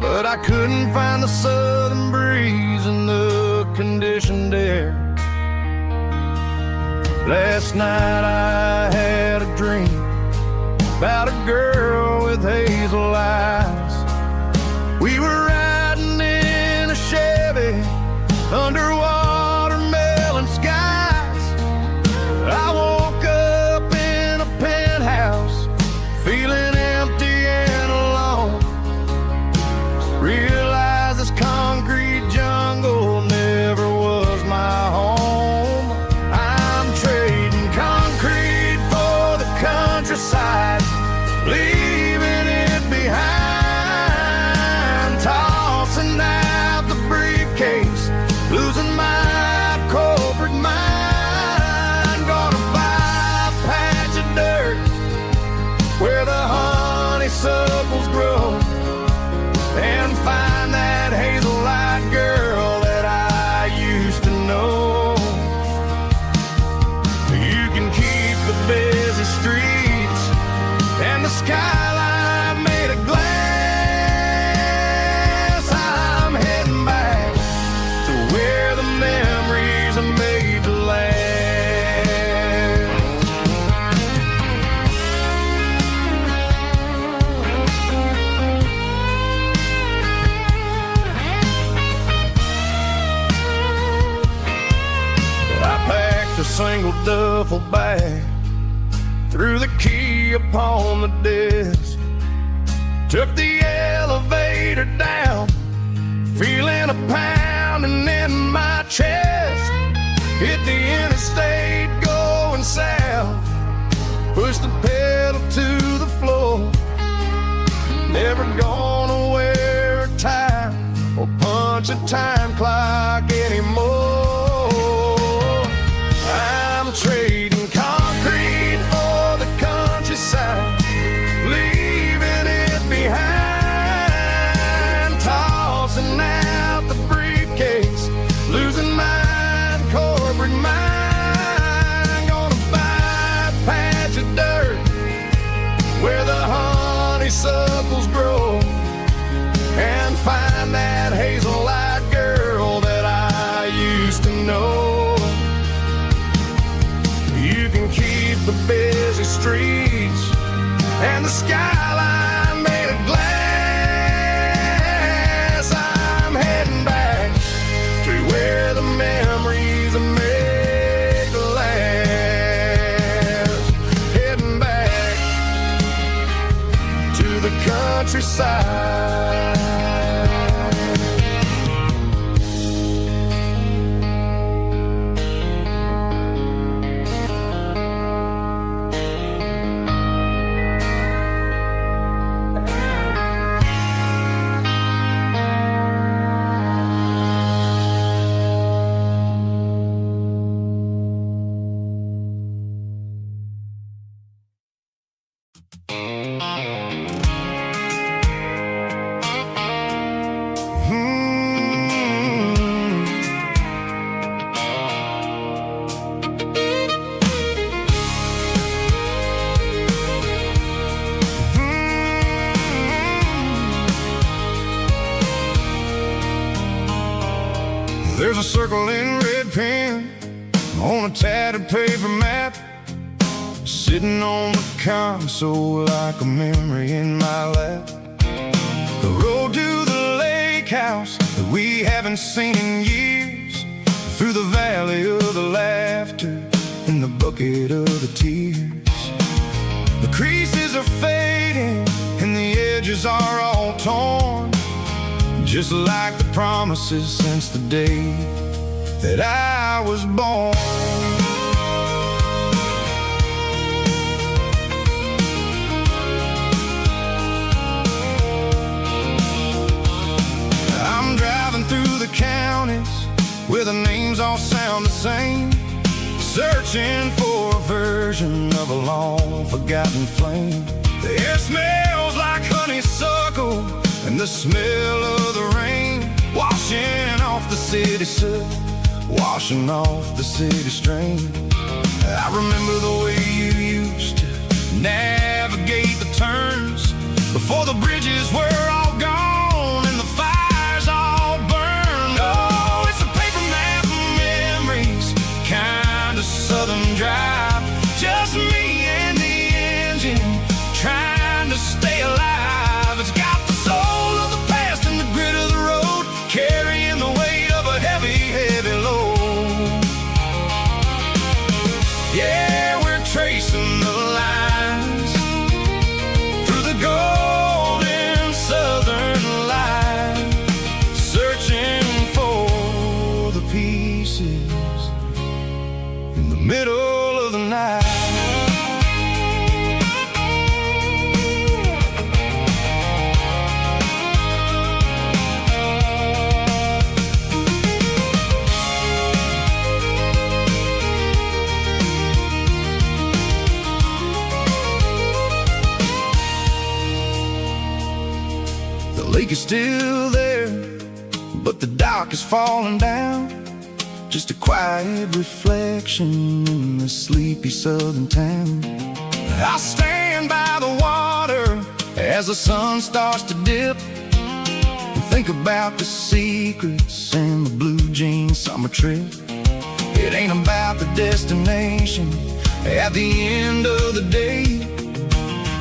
but I couldn't find the southern breeze in the conditioned air. Last night I had a dream about a girl with hazel eyes. We were riding in a Chevy under watermelon skies. I woke up in a penthouse feeling empty and alone. Realized this concrete jungle never was my home. I'm trading concrete for the countryside, leaving it behind, tossing out the briefcase, losing my corporate mind. Gonna buy a patch of dirt where the honeysuckles grow, and find that hazel-eyed girl that I used to know. You can keep the busy streets and the skyline made of glass. I'm heading back to where the memories are made to last. I packed a single duffel bag, threw the key upon the desk, took the elevator down, feeling a pounding in my chest. Hit the interstate going south, pushed the pedal to the floor. Never gonna wear a tie or punch a time clock anymore. I'm trading concrete for the countryside, leaving it behind, tossing out the briefcase, losing my corporate mind. Gonna buy a patch of dirt where the honeysuckles grow, and find that hazel-eyed girl that I used to know. You can keep the busy streets and the skyline made of glass. I'm heading back to where the memories are made to last. Heading back to the countryside. There's a circle in red pen on a tattered paper map, sitting on the console like a memory in my lap. The road to the lake house that we haven't seen in years, through the valley of the laughter and the bucket of the tears. The creases are fading and the edges are all torn, just like the promises since the day that I was born. I'm driving through the counties where the names all sound the same, searching for a version of a long forgotten flame. The air smells like honeysuckle and the smell of the rain washing off the city soot, washing off the city strain. I remember the way you used to navigate the turns before the bridges were all gone and the fires all burned. Oh, it's a paper map of memories, kind of southern drive. Just me and the engine trying to stay alive. It's got the soul of the past and the grit of the road, carrying the weight of a heavy, heavy load. Yeah, we're tracing the lines through the golden southern light, searching for the pieces in the middle of the night. The lake is still there, but the dock is falling down. Just a quiet reflection in the sleepy southern town. I stand by the water as the sun starts to dip and think about the secrets and the blue jean summer trip. It ain't about the destination at the end of the day.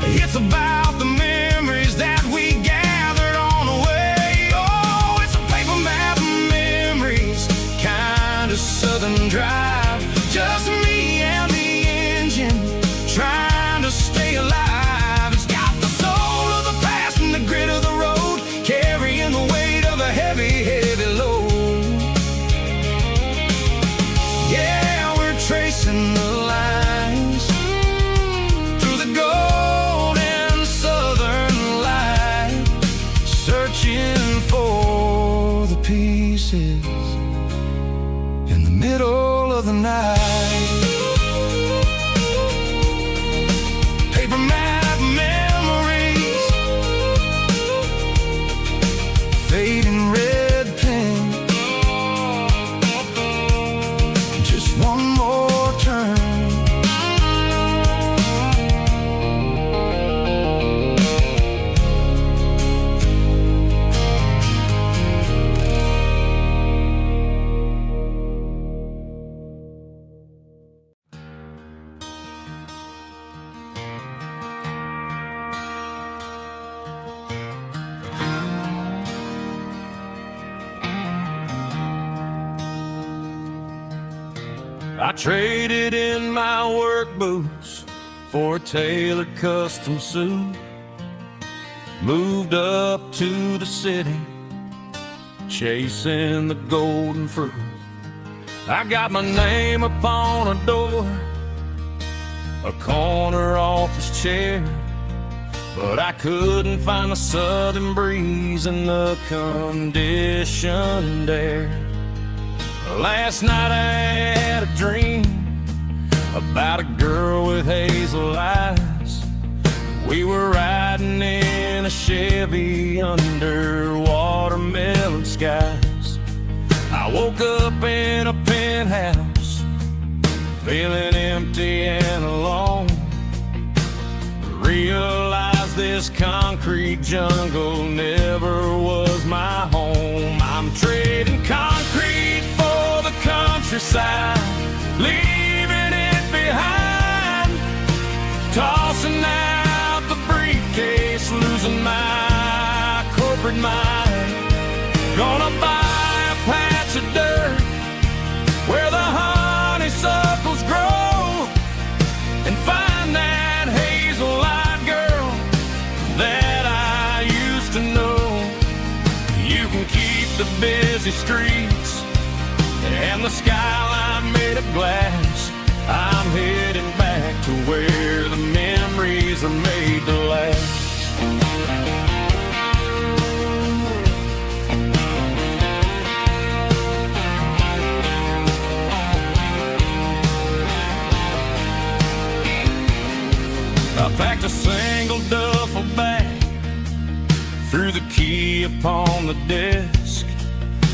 It's about the memories that we gathered on the way. Oh, it's a paper map of memories, kind of southern drive. Just me and the engine trying to stay alive. It's got the soul of the past and the grit of the road, carrying the weight of a heavy, heavy load. Yeah, we're tracing the lines through the golden southern light, searching for the pieces in the middle of the night. Paper map memories, fading red pen. Just one more turn. I traded in my work boots for a tailored custom suit. Moved up to the city, chasing the golden fruit. I got my name upon a door, a corner office chair, but I couldn't find the southern breeze in the conditioned air. Last night I had a dream about a girl with hazel eyes. We were riding in a Chevy under watermelon skies. I woke up in a penthouse, feeling empty and alone. Realized this concrete jungle never was my home. I'm trading concrete for the countryside, leaving it behind. Tossing out the briefcase, losing my corporate mind. Gonna buy a patch of dirt where the honeysuckles grow and find that hazel-eyed girl that I used to know. You can keep the busy streets and the skyline made of glass. I'm heading back to where the memories are made to last. I packed a single duffel bag, threw the key upon the desk.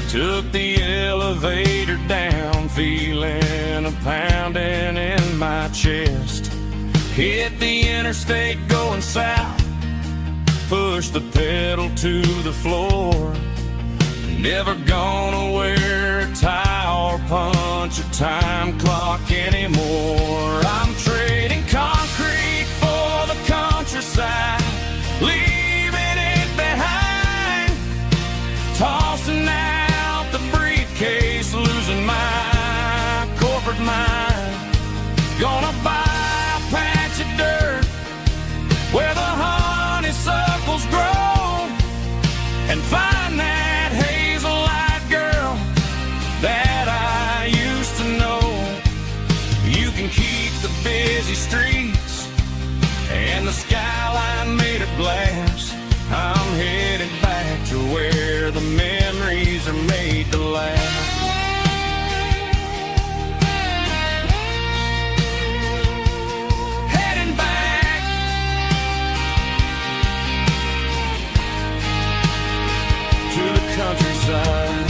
Took the elevator down, feeling a pounding in my chest. Hit the interstate going south, pushed the pedal to the floor. Never gonna wear a tie or punch a time clock anymore. I'm trading concrete for the countryside, leaving it behind, tossing out the briefcase, losing my corporate mind. Gonna buy a patch of dirt where the honeysuckles grow and find that hazel-eyed girl that I used to know. You can keep the busy streets and the skyline made of glass. I'm headed back to where the memories are made to last. Heading back to the countryside.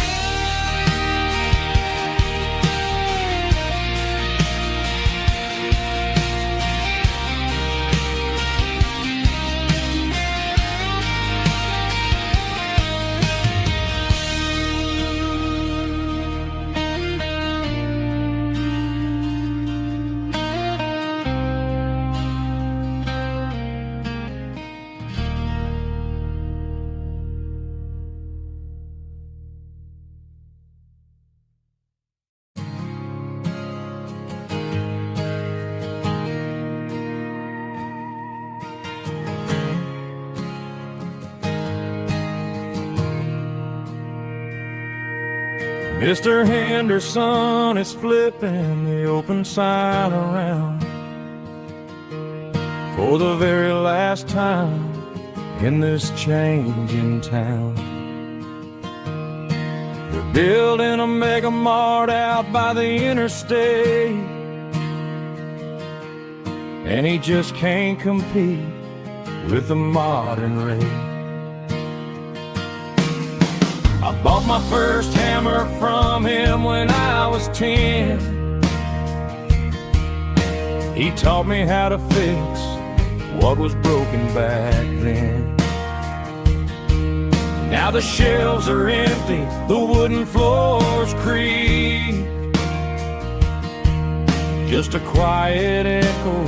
Mr. Henderson is flipping the open sign around for the very last time in this changing town. They're building a mega mart out by the interstate, and he just can't compete with the modern rate. I bought my first hammer from him when I was 10. He taught me how to fix what was broken back then. Now the shelves are empty, the wooden floors creak, just a quiet echo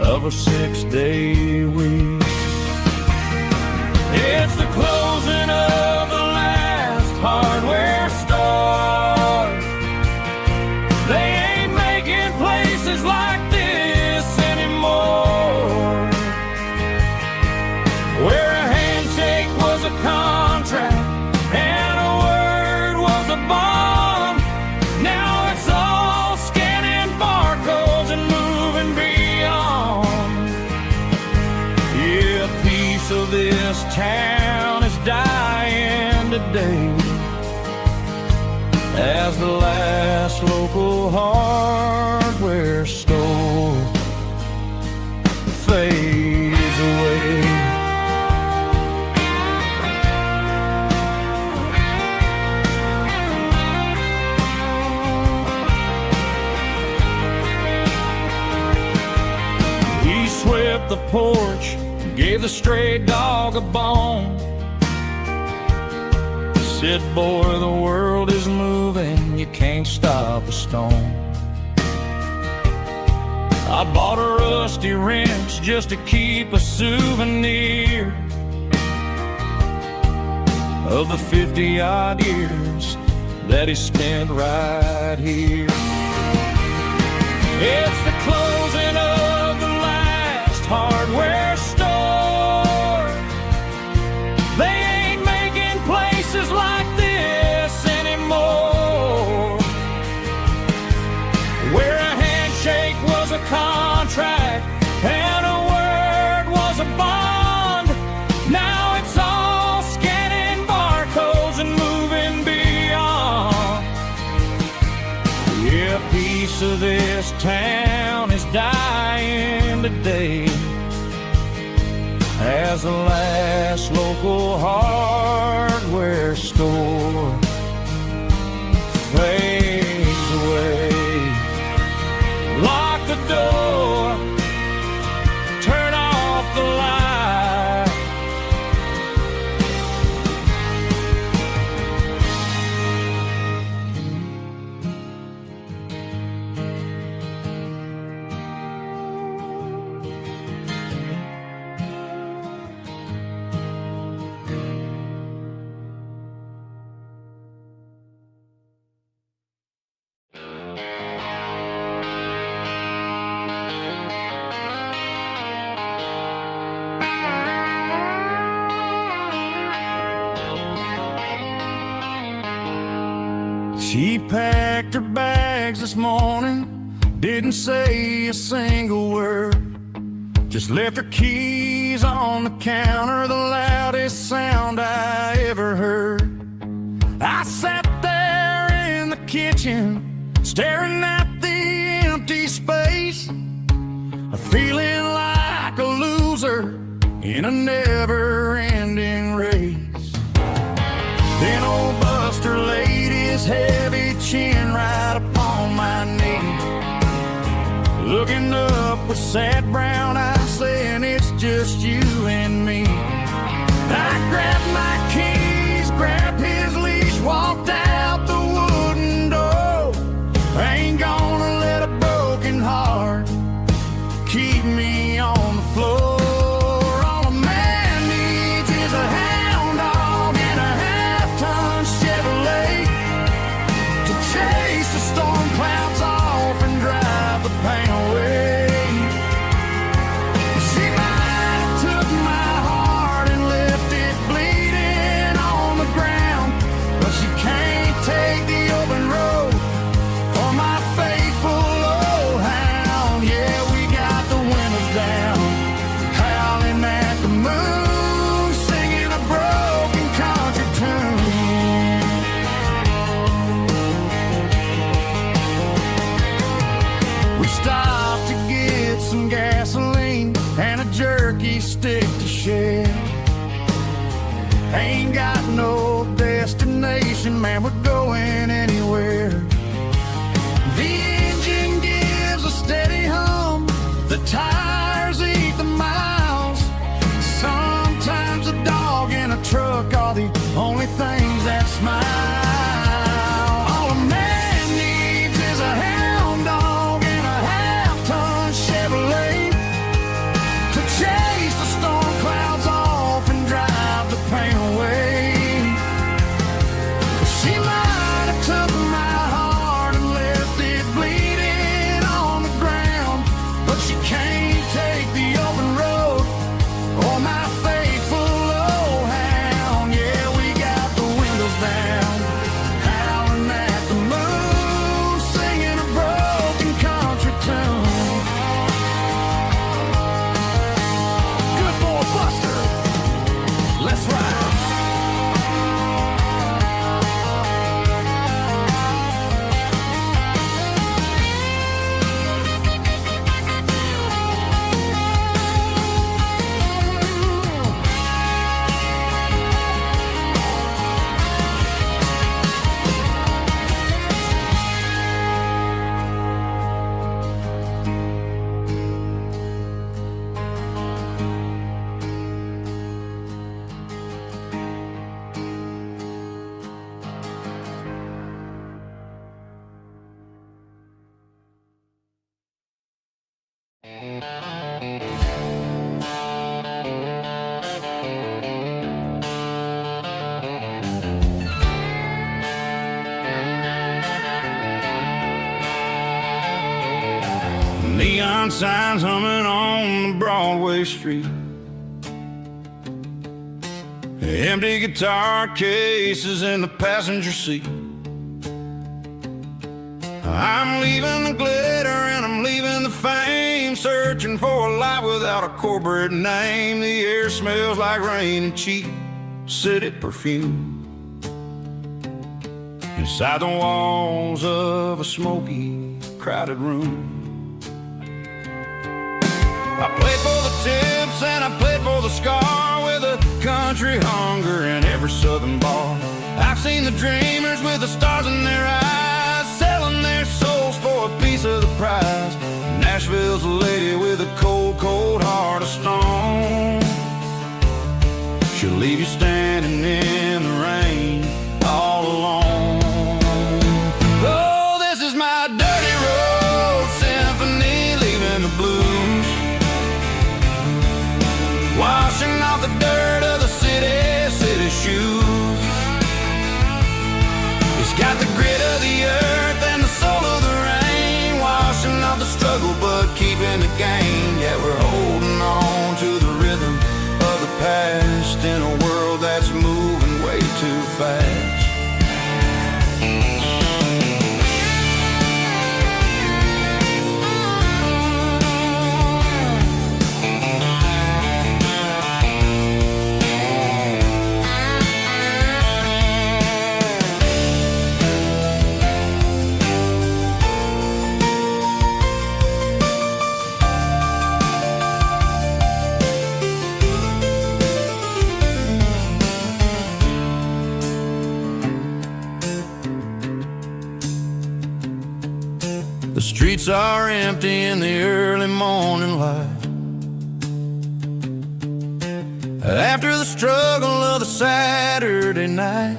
of a 6-day week. It's the closing of the hardware store. They ain't making places like this anymore, where a handshake was a contract and a word was a bond. Now it's all scanning barcodes and moving beyond. Yeah, a piece of this town is dying today as the last local hardware store fades away. He swept the porch, gave the stray dog a bone, said, boy, the world is moving, you can't stop a stone. I bought a rusty wrench just to keep a souvenir of the 50-odd years that he spent right here. It's the closing of the last hardware store. They ain't making places like this anymore, where a handshake was a contract and a word was a bond. Now it's all scanning barcodes and moving beyond. Yeah, a piece of this town is dying today as the last local hardware store She packed her bags this morning, didn't say a single word, just left her keys on the counter, the loudest sound I ever heard. I sat there in the kitchen, staring at the empty space, feeling like a loser in a never-ending race. Then old Buster laid his heavy chin right upon my knee, looking up with sad brown eyes, saying it's just you and me. I grabbed my keys, grabbed his leash, walked out the wooden door. I ain't gonna let a broken heart keep me on the floor. All a man needs is a hound dog and a half-ton Chevrolet to chase the storm clouds off and drive the pain away. She might have took my heart and left it bleeding on the ground, but she can't take the open road for my faithful old hound. Yeah, we got the windows down, howling at the moon, singing a broken country tune. We stopped to get some gasoline and a jerky stick to share. Ain't got no destination, man, we're going anywhere. The engine gives a steady hum, the tires eat the miles. Sometimes a dog and a truck are the only things that smile. All a man needs is a hound dog and a half-ton Chevrolet to chase the storm clouds off and drive the pain away. She might have took my heart and left it bleeding on the ground, but she can't take the open road or my faithful old hound. Yeah, we got the windows down, howling at the moon, singing a broken country tune. Good boy Buster, let's ride. Neon signs humming on the Broadway street, empty guitar cases in the passenger seat. I'm leaving the glitter and I'm leaving the fame, searching for a life without a corporate name. The air smells like rain and cheap city perfume inside the walls of a smoky, crowded room. I played for the tips and I played for the scar, with a country hunger in every southern bar. I've seen the dreamers with the stars in their eyes, selling their souls for a piece of the prize. Nashville's a lady with a cold, cold heart of stone. She'll leave you standing in the rain all alone. Oh, this is my dirty road symphony, leaving the blues, washing off the dirt of the city shoes. It's got the grit of the earth and the soul of the rain, washing off the struggle but keeping the gain. Yeah, we're holding on to the rhythm of the past in a world that's moving way too fast. streets are empty in the early morning light. After the struggle of the Saturday night,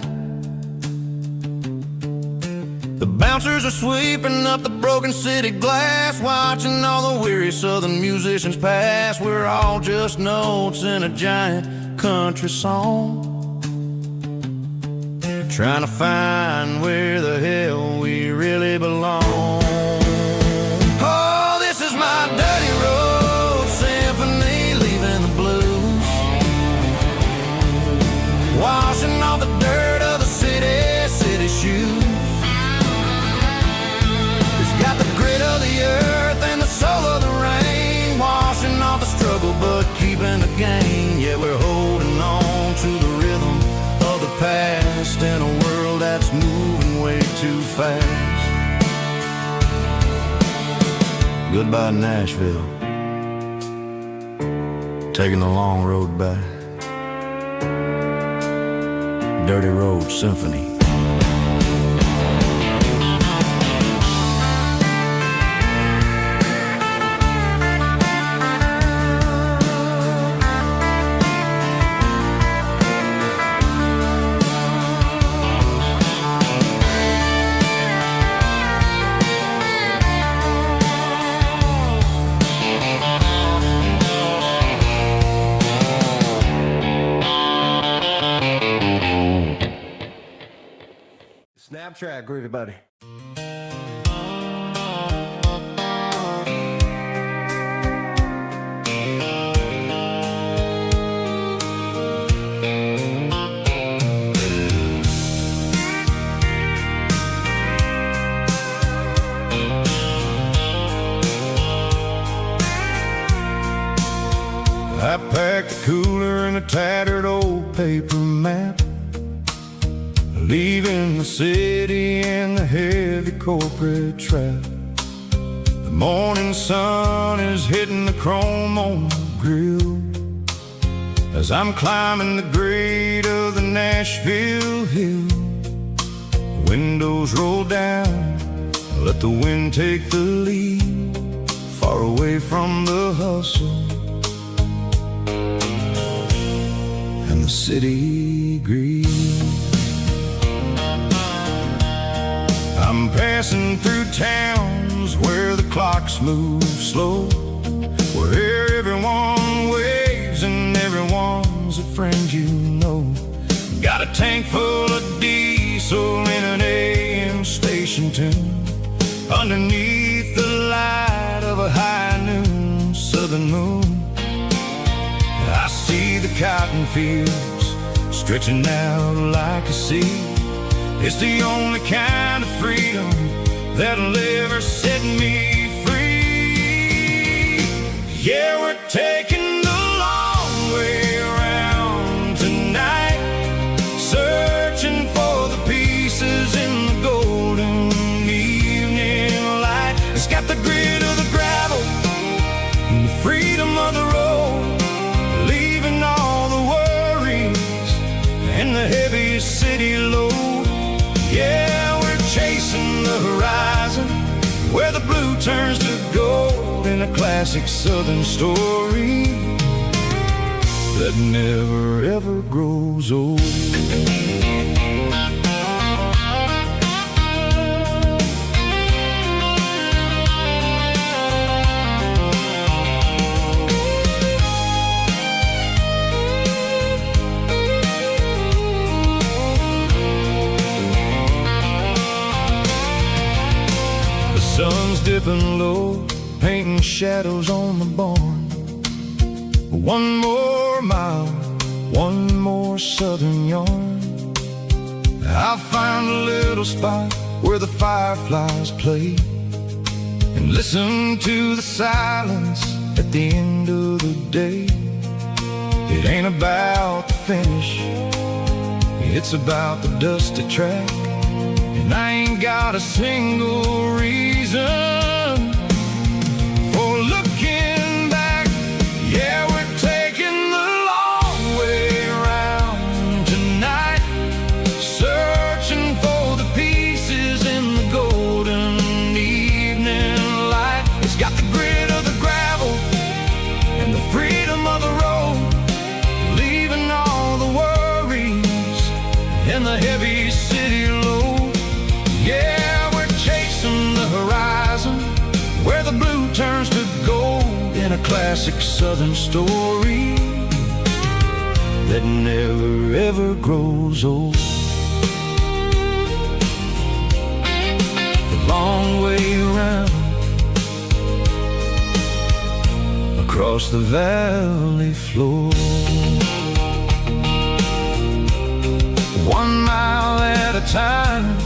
the bouncers are sweeping up the broken city glass, watching all the weary southern musicians pass. We're all just notes in a giant country song, trying to find where the hell we really belong. Oh, this is my dirty road symphony, leaving the blues, washing off the dirt of the city shoes. It's got the grit of the earth and the soul of the rain, washing off the struggle but keeping the gain. Yeah, we're holding on to the rhythm of the past in a world that's moving way too fast. Goodbye Nashville, taking the long road back. Dirty Road Symphony. Snap track, groovy buddy. I packed a cooler and a tattered old paper map, leaving the city and the heavy corporate trap. The morning sun is hitting the chrome on the grill as I'm climbing the grade of the Nashville hill. Windows roll down, let the wind take the lead, far away from the hustle and the city greed. I'm passing through towns where the clocks move slow, where everyone waves and everyone's a friend you know. Got a tank full of diesel in an AM station tune, underneath the light of a high noon southern moon. I see the cotton fields stretching out like a sea. It's the only kind of freedom that'll ever set me free. Yeah, we're taking the long way around tonight, searching for the pieces in the golden evening light. It's got the grit of the gravel and the freedom of the road, leaving all the worries and the heavy city load. Yeah, we're chasing the horizon, where the blue turns to gold, in a classic southern story that never ever grows old. Sun's dipping low, painting shadows on the barn. One more mile, one more southern yarn. I'll find a little spot where the fireflies play, and listen to the silence at the end of the day. It ain't about the finish, it's about the dusty track. And I ain't got a single reason for looking back. Yeah, we're taking the long way around tonight, searching for the pieces in the golden evening light. turns to gold in a classic Southern story that never ever grows old. The long way around across the valley floor, 1 mile at a time.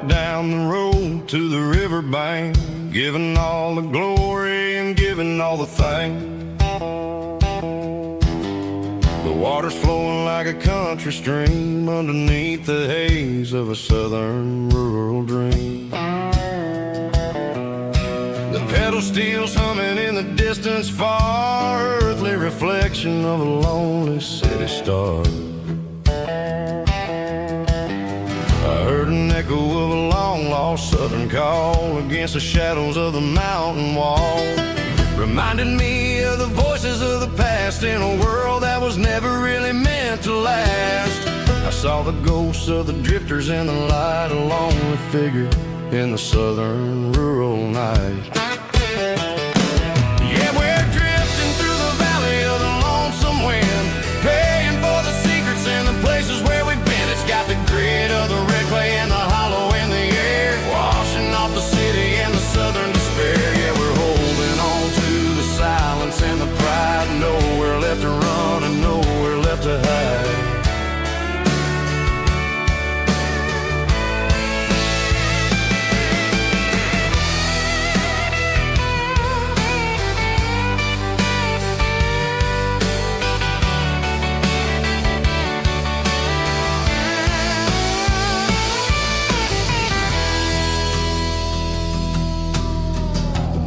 Down the road to the riverbank, giving all the glory and giving all the thanks. The water's flowing like a country stream underneath the haze of a southern rural dream. The pedal steel's humming in the distance far, earthly reflection of a lonely city star. I heard an echo of a long-lost southern call against the shadows of the mountain wall, reminding me of the voices of the past in a world that was never really meant to last. I saw the ghosts of the drifters in the light, a lonely figure in the southern rural night. Yeah, we're drifting through the valley of the lonesome wind, paying for the secrets and the places where we've been. It's got the grit of the red clay and the hollow in the air, washing off the city and the southern despair. Yeah, we're holding on to the silence and the pride, nowhere left to run and nowhere left to hide.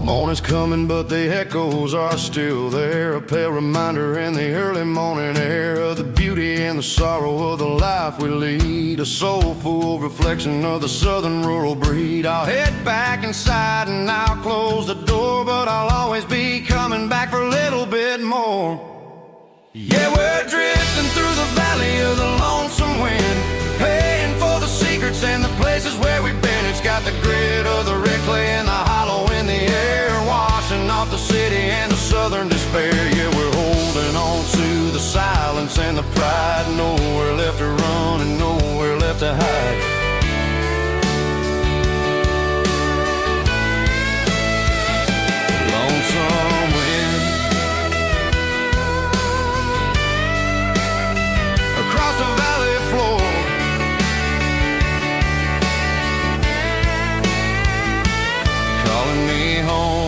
Morning's coming, but the echoes are still there, a pale reminder in the early morning air of the beauty and the sorrow of the life we lead, a soulful reflection of the southern rural breed. I'll head back inside and I'll close the door, but I'll always be coming back for a little bit more. Yeah, we're drifting through the valley of the lonesome wind, paying for the secrets and the places where we've been. It's got the grit of the red clay and the hollow in the air, washing off the city and the southern despair. Yeah, we're holding on to the silence and the pride, nowhere left to run and nowhere left to hide. Lonesome wind across the valley floor, calling me home.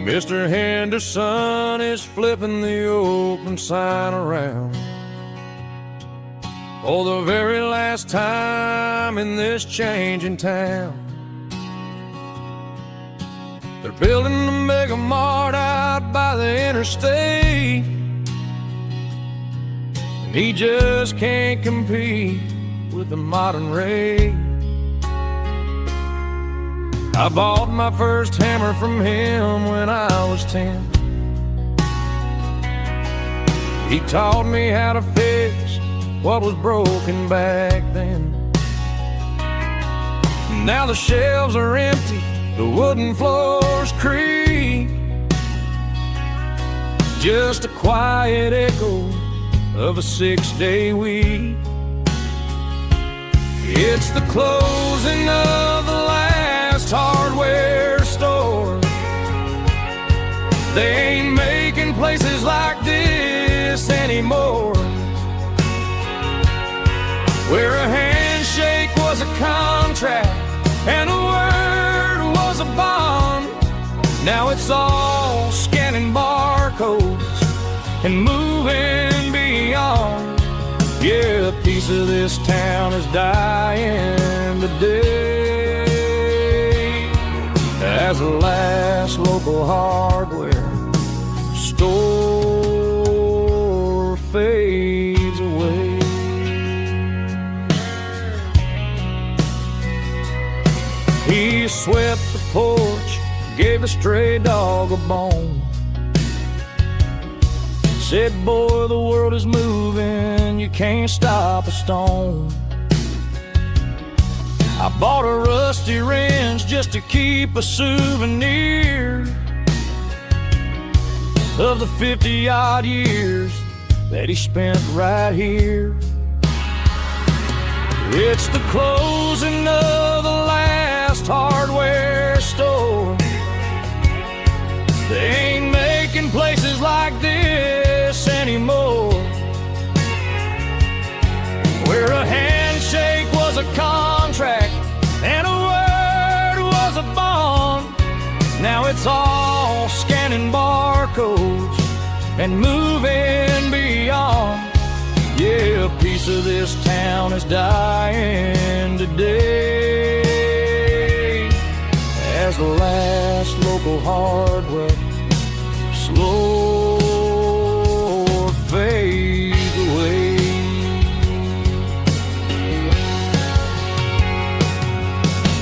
Mr. Henderson is flipping the open sign around for the very last time in this changing town. They're building a mega mart out by the interstate, and he just can't compete with the modern rate. I bought my first hammer from him when I was 10. He taught me how to fix what was broken back then. Now the shelves are empty, the wooden floors creak, just a quiet echo of a 6-day week. It's the closing of the last hardware store. They ain't making places like this anymore, where a handshake was a contract and a word was a bond. Now it's all scanning barcodes and moving beyond. Yeah, a piece of this town is dying today as the last local hardware store fades away. He swept the porch, gave a stray dog a bone, said, boy, the world is moving, you can't stop a stone. I bought a rusty wrench just to keep a souvenir of the 50-odd years that he spent right here. It's the closing of the last hardware store. They ain't making places like this anymore, where a handshake was a contract and a word was a bond. Now it's all scanning barcodes and moving beyond. Yeah, a piece of this town is dying today as the last local hardware slow fades away.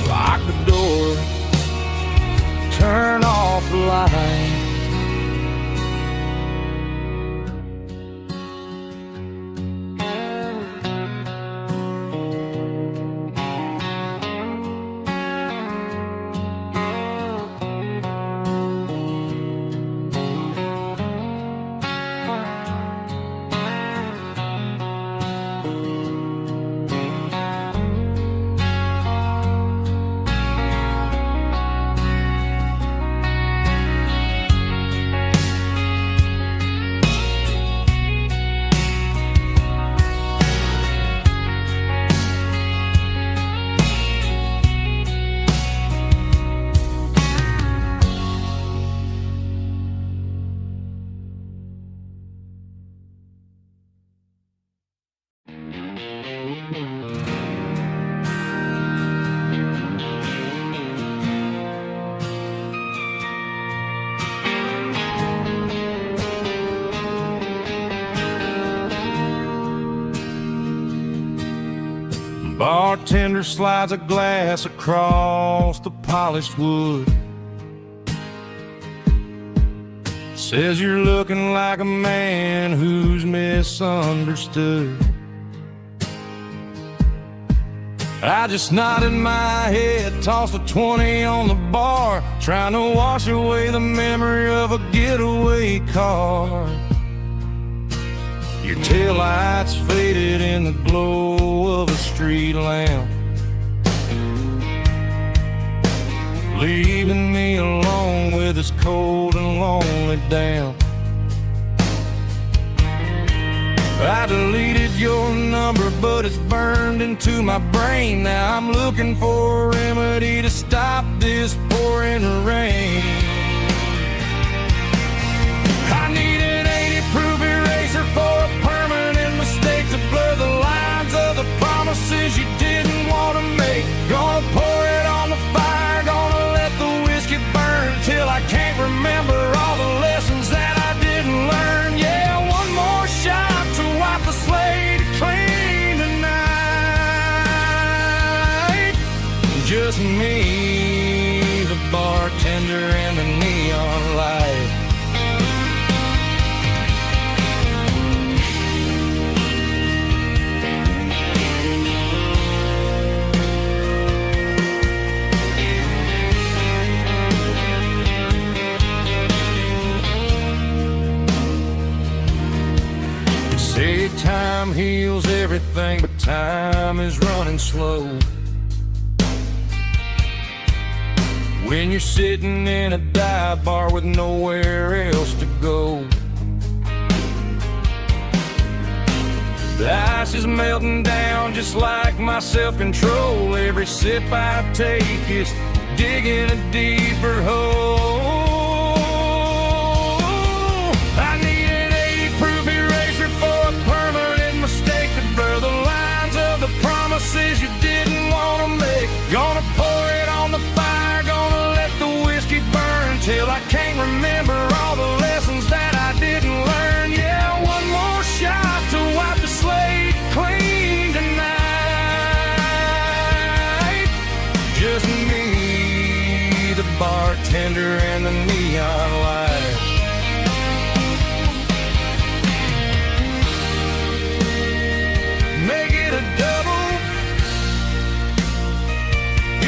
Lock the door, turn off the light. Bartender slides a glass across the polished wood, says you're looking like a man who's misunderstood. I just nodded my head, tossed a 20 on the bar, trying to wash away the memory of a getaway car. Your taillights faded in the glow of a street lamp, leaving me alone with this cold and lonely damp. I deleted your number, but it's burned into my brain. Now I'm looking for a remedy to stop this pouring rain. I need an 80-proof eraser for a permanent mistake, to blur the lines of the promises you didn't want to make. Gonna pour it on the fire, gonna let the whiskey burn till I can't remember all the lessons that I didn't learn. Yeah, one more shot to wipe the slate clean tonight. Just me, the bartender, and the neon light. Say time heals everything, but time time is running slow. When you're sitting in a dive bar with nowhere else to go. The ice is melting down just like my self-control. Every sip I take is digging a deeper hole. I need an 80-proof eraser for a permanent mistake to blur the lines of the promises you didn't want to make. Gonna pour it on the fire, gonna let the whiskey burn till I can't remember all the lessons that I didn't learn. Yeah, one more shot to wipe the slate clean tonight. Just me, the bartender, and the neon light. Make it a double,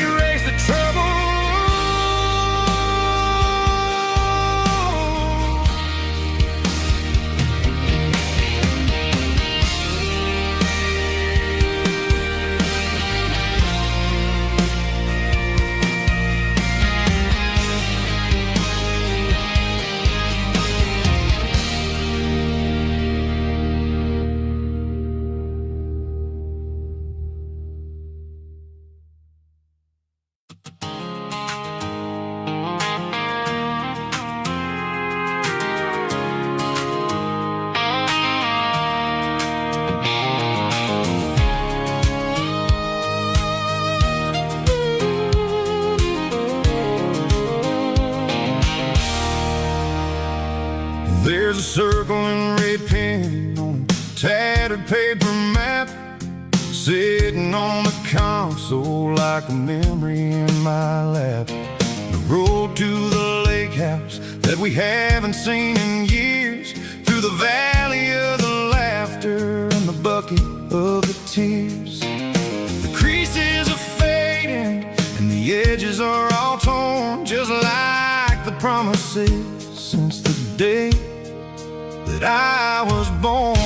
erase the trouble. There's a circle and red pen on a tattered paper map, sitting on the console like a memory in my lap. The road to the lake house that we haven't seen in years, through the valley of the laughter and the bucket of the tears. The creases are fading and the edges are all torn, just like the promises since the day that I was born.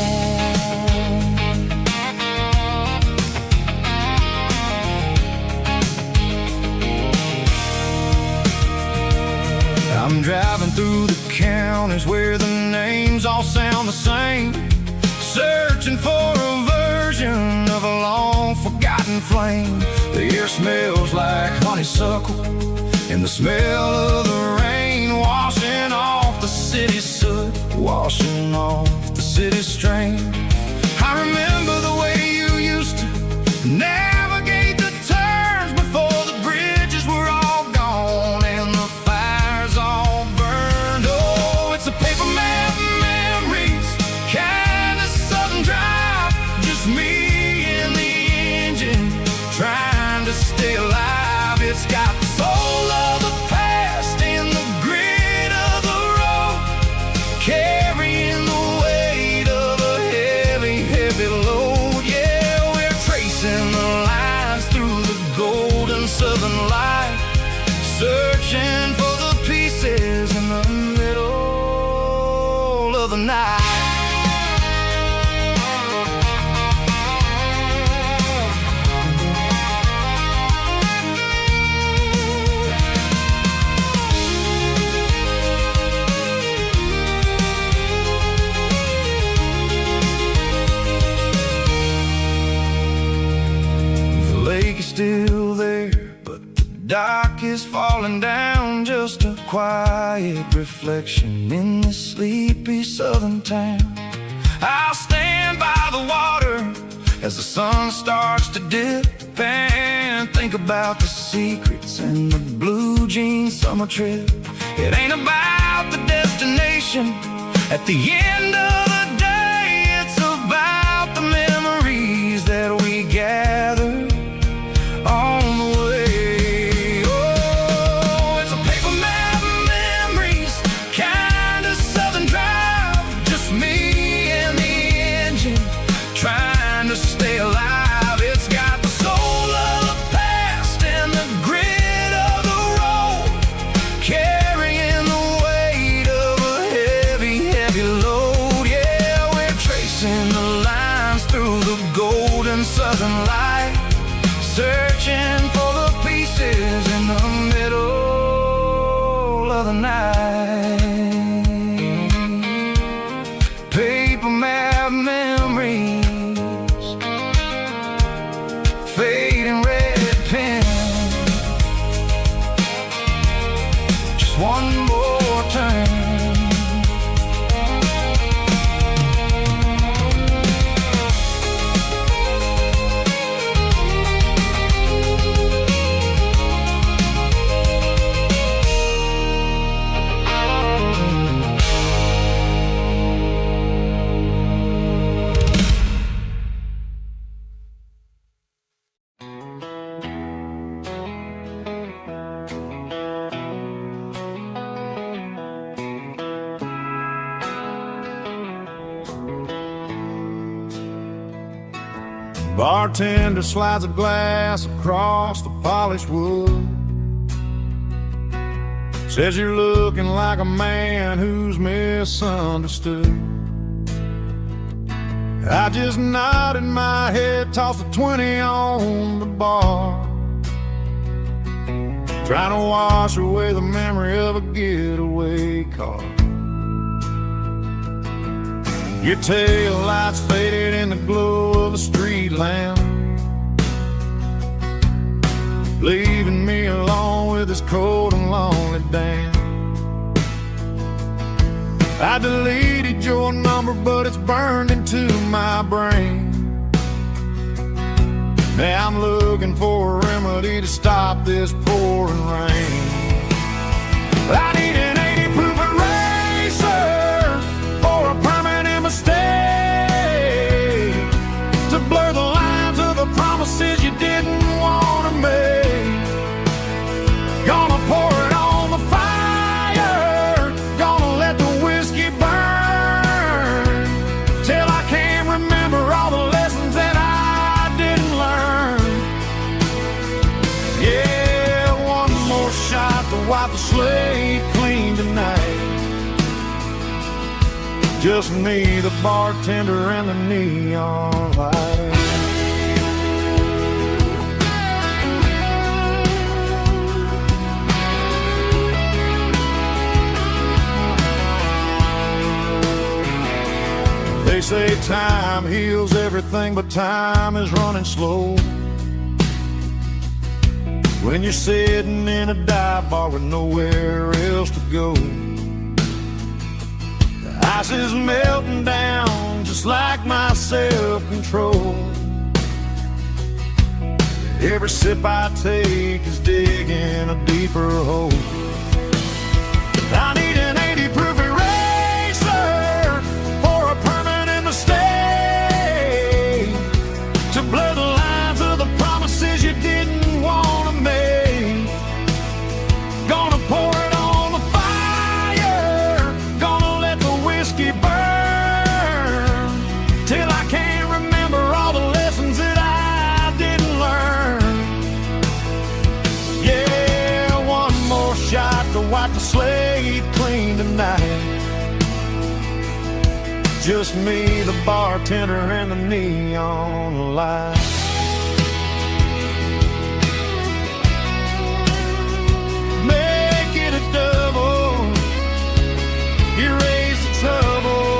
I'm driving through the counties where the names all sound the same, searching for a version of a long forgotten flame. The air smells like honeysuckle and the smell of the rain washing off the city's soot, washing off the city's strain. I remember the way you used to navigate the turns before the bridges were all gone and the fires all burned. Oh, it's a paper map memories, kind of southern drive, just me and the engine trying to stay alive. It's got the soul of the past and the grit of the road, carrying the weight of a heavy, heavy load. Yeah, we're tracing the lines through the golden southern light, searching for the pieces in the middle of the night. The lake is still there, but the dock is falling down, just a quiet reflection in this sleepy southern town. I'll stand by the water as the sun starts to dip and think about the secrets and the blue jean summer trip. It ain't about the destination at the end of the day, it's about the memories that we gather on the way. Oh, it's a paper map memories, kind of southern drive, just me and the engine trying to stay alive. It's got the soul of the past and the grit of the road, carrying the weight of a heavy, heavy load. Yeah, we're tracing the lines through the golden southern light, Bartender slides a glass across the polished wood. Says you're looking like a man who's misunderstood. I just nodded my head, tossed a 20 on the bar, trying to wash away the memory of a getaway car. Your tail lights faded in the glow of a street lamp, leaving me alone with this cold and lonely damn. I deleted your number, but it's burned into my brain. Now I'm looking for a remedy to stop this pouring rain. I need an 80 proof eraser for a permanent mistake, to blur the lines of the promises you didn't want to make. Gonna pour it on the fire, gonna let the whiskey burn, till I can't remember all the lessons that I didn't learn. Yeah, one more shot to wipe the slate clean tonight. Just me, the bartender, and the neon light. They say time heals everything, but time is running slow when you're sitting in a dive bar with nowhere else to go. The ice is melting down just like my self-control. Every sip I take is digging a deeper hole. I need an 80 proof eraser for a permanent mistake, to blur the lines of the promises you didn't want to make. Gonna pour it on the fire, gonna let the whiskey burn, till I can't remember all the lessons that I didn't learn. Yeah, one more shot to wipe the slate clean tonight. Just me, the bartender, and the neon light. Make it a double, erase the trouble.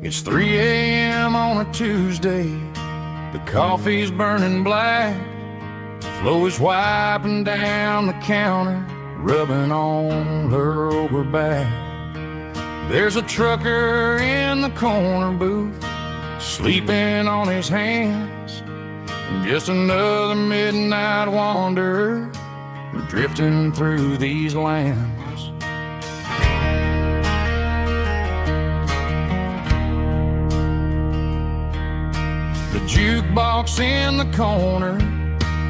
It's 3 a.m. on a Tuesday. The coffee's burning black. Flo is wiping down the counter, rubbing on her over back. There's a trucker in the corner booth, sleeping on his hands. Just another midnight wanderer, drifting through these lands. The jukebox in the corner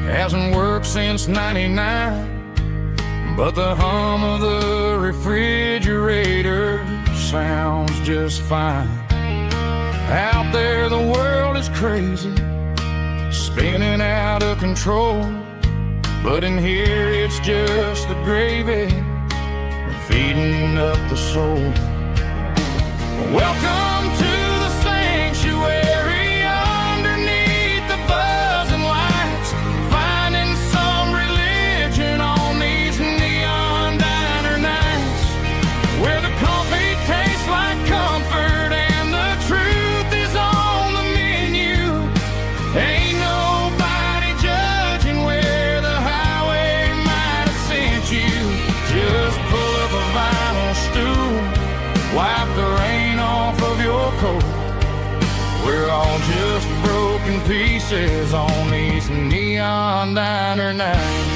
hasn't worked since '99, but the hum of the refrigerator sounds just fine. Out there the world is crazy, spinning out of control, but in here it's just the gravy feeding up the soul. Welcome to the sanctuary, underneath the buzzing lights, finding some religion on these neon diner nights, where the coffee tastes like comfort and the truth is on the menu. Ain't nobody judging where the highway might have sent you. Just pull up a vinyl stool coat. We're all just broken pieces on these neon diner nights.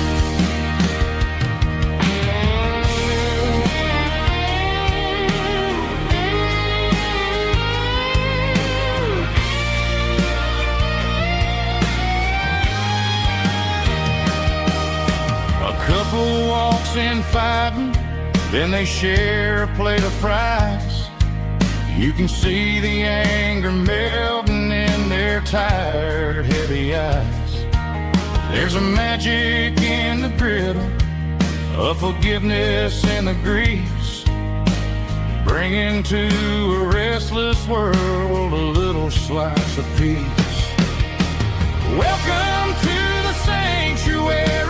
Couple walks in fighting, then they share a plate of fries. You can see the anger melting in their tired, heavy eyes. There's a magic in the griddle, a forgiveness in the grease, bringing to a restless world a little slice of peace. Welcome to the sanctuary.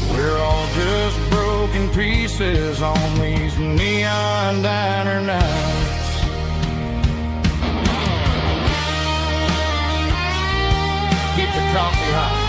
We're all just broken pieces on these neon diner nights. Keep the coffee hot.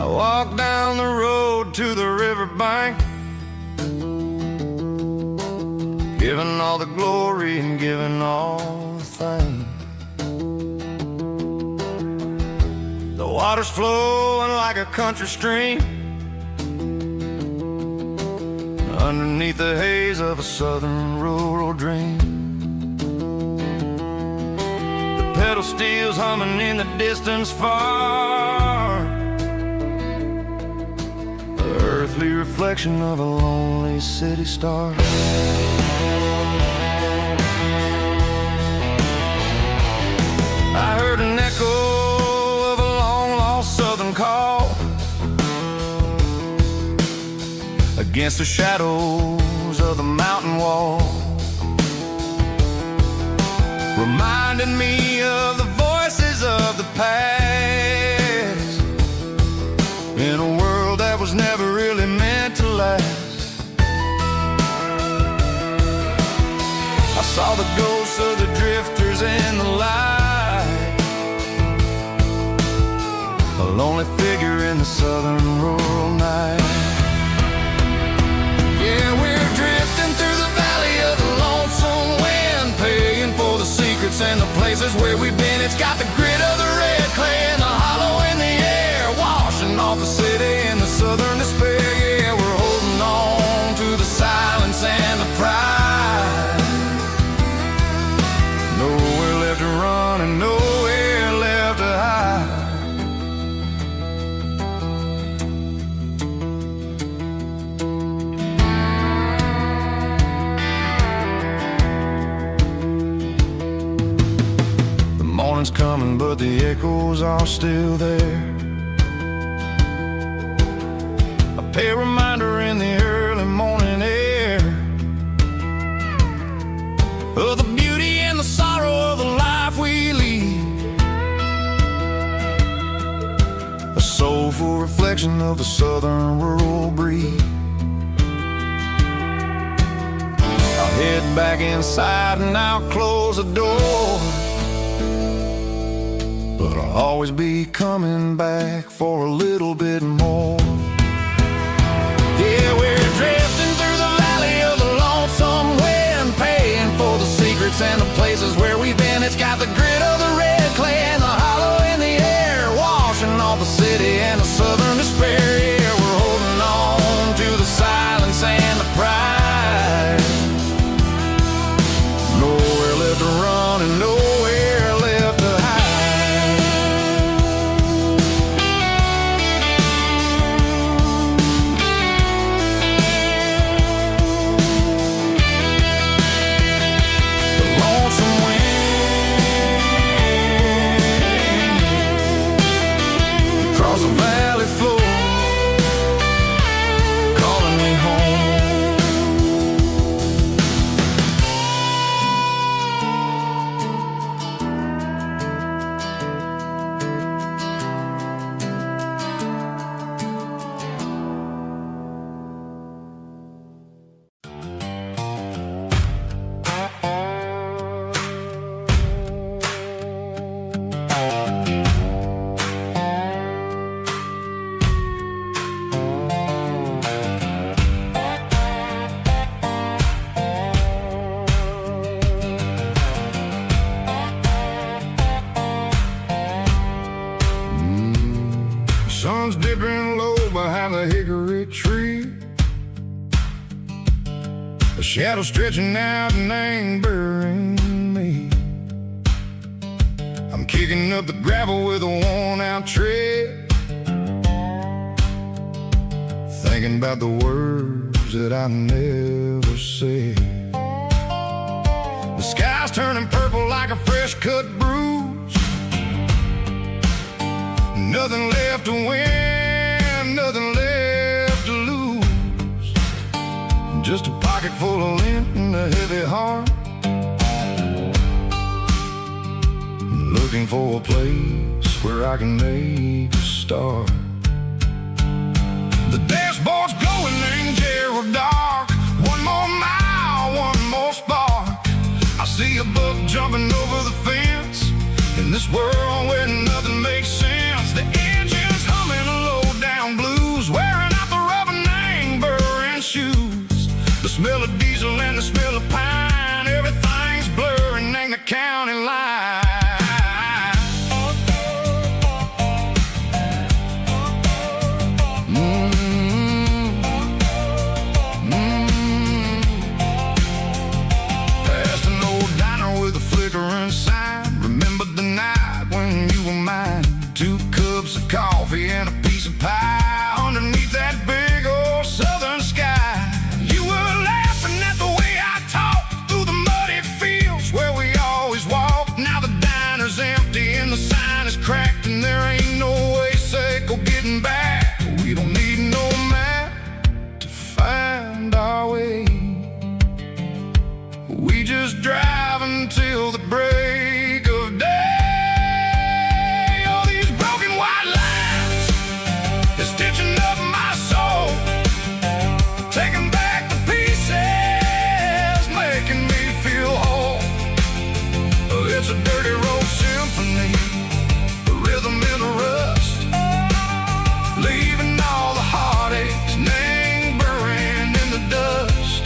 Walk down the road to the riverbank, giving all the glory and giving all the thanks. The water's flowing like a country stream underneath the haze of a southern rural dream. The pedal steel's humming in the distance far, earthly reflection of a lonely city star. I heard an echo of a long-lost southern call against the shadows of the mountain wall, reminding me of the voices of the past in a world that was never really meant to last. I saw the ghosts of the drifters in the light, a lonely figure in the southern rural night. Yeah, we're drifting through the valley of the lonesome wind, paying for the secrets and the places where we've been. It's got the grit of the red clay and the hollow in the air, washing off the city in the southern despair. Yeah, we're holding on to the silence and the pride. Nowhere left to run and nowhere left to hide. The morning's coming, but the echoes are still there. A pale reminder in the early morning air of the beauty and the sorrow of the life we lead, a soulful reflection of the southern rural breed. I'll head back inside and I'll close the door, but I'll always be coming back for a little bit more. Yeah, we're drifting through the valley of the lonesome wind, paying for the secrets and the places where we've been. It's got the grit of the red clay and the hollow Sun's dipping low behind the hickory tree. A shadow stretching out and angering me. I'm kicking up the gravel with a worn-out tread, thinking about the words that I never said. The sky's turning purple like a fresh-cut bruise. Nothing left to win, nothing left to lose. Just a pocket full of lint and a heavy heart, looking for a place where I can make a start. The dashboard's glowing, angel dark. One more mile, one more spark. I see a buck jumping over the fence in this world where nothing makes sense. The engine's humming a low-down blues, wearing out the rubber-name burring shoes. The smell of diesel and the smell of pine, everything's blurring, ain't the county line. Remembered the night when you were mine. 2 cups of coffee and a piece of pie underneath that big old southern sky. You were laughing at the way I talked through the muddy fields where we always walked. Now the diner's empty and the sign is cracked, and there ain't no way Seco getting back. We don't need no map to find our way. We just drive until the break of day. All these broken white lines is stitching up my soul, taking back the pieces, making me feel whole. It's a dirty road symphony, a rhythm in a rust, leaving all the heartaches, name burning in the dust.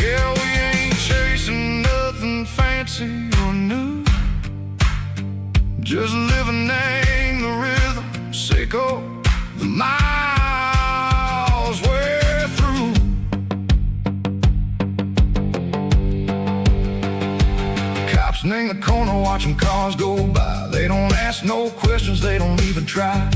Yeah, we ain't chasing nothing fancy or new, just living in the rhythm, Seco, the miles we're through. Cops in the corner watching cars go by. They don't ask no questions, they don't even try.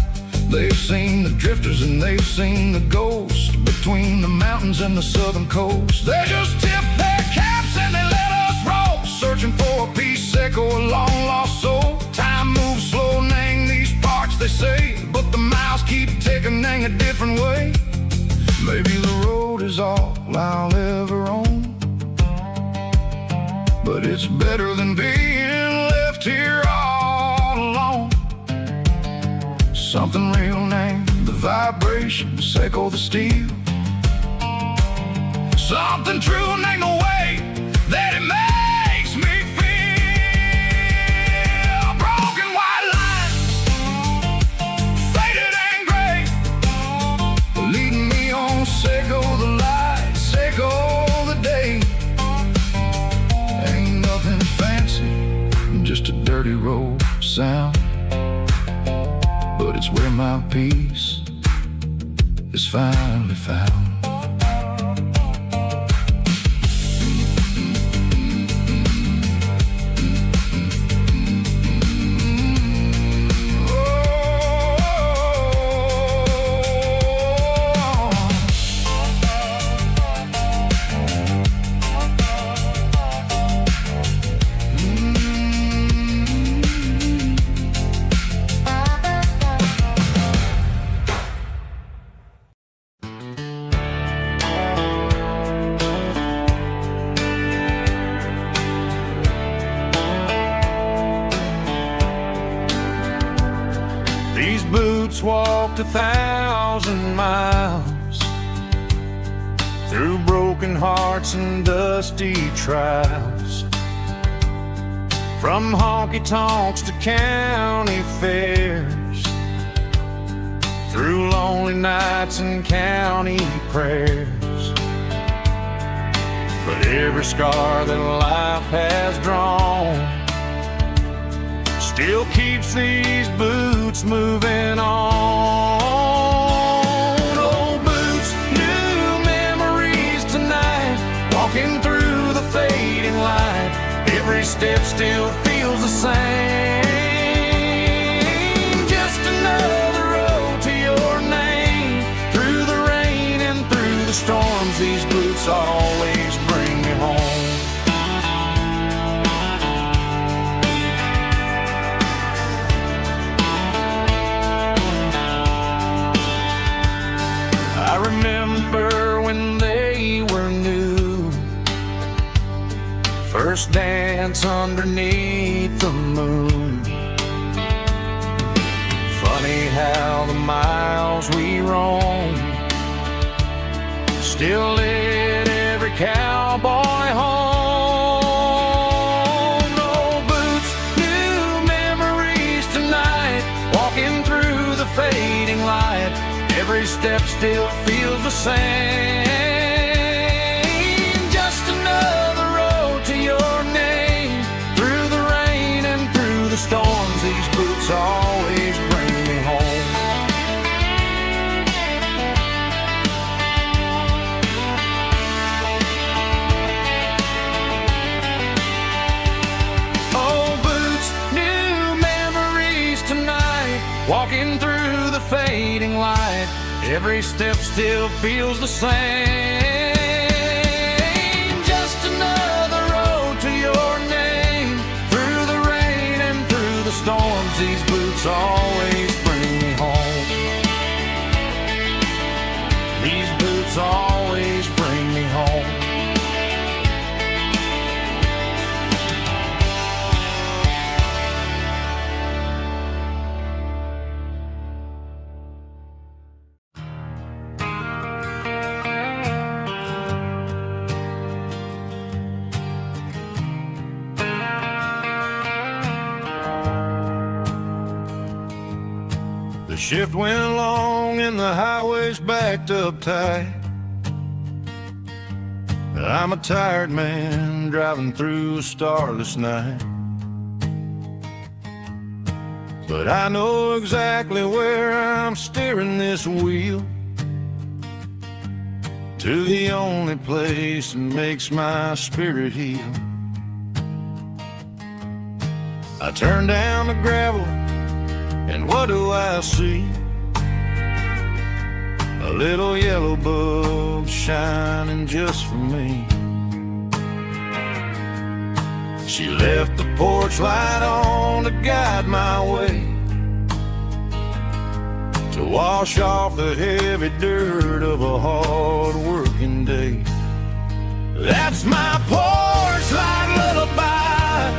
They've seen the drifters and they've seen the ghosts between the mountains and the southern coast. They just tip their caps and they let us roll, searching for a piece, Seco, a long-lost soul. Time moves slow, nang these parts, they say, but the miles keep ticking, nang a different way. Maybe the road is all I'll ever own, but it's better than being left here all alone. Something real, name the vibration, Seco the steel. Something true, name the way that it makes me feel. Broken white lines, faded and gray, leading me on, Seco the light, Seco the day. Ain't nothing fancy, just a dirty road sound, but it's where my peace is finally found. These boots walked 1,000 miles through broken hearts and dusty trials, from honky-tonks to county fairs, through lonely nights and county prayers. But every scar that life has drawn still keeps these boots moving on. Old boots, new memories tonight, walking through the fading light. Every step still feels the same. Just another road to your name. Through the rain and through the storms, these boots always bring me home. I remember when they were new, first dance underneath the moon. Funny how the miles we roam still lit every cowboy home. Old boots, new memories tonight, walking through the fading light. Every step still feels the same. Just another road to your name. Through the rain and through the storms, these boots always bring me home. Old boots, new memories tonight, walking through the fading light. Every step still feels the same. Just another road to your name. Through the rain and through the storms, these boots always bring me home. These boots always bring me home. The shift went long and the highway's backed up tight. I'm a tired man driving through a starless night. But I know exactly where I'm steering this wheel, to the only place that makes my spirit heal. I turn down the gravel, and what do I see? A little yellow bulb shining just for me. She left the porch light on to guide my way, to wash off the heavy dirt of a hard working day. That's my porch light lullaby,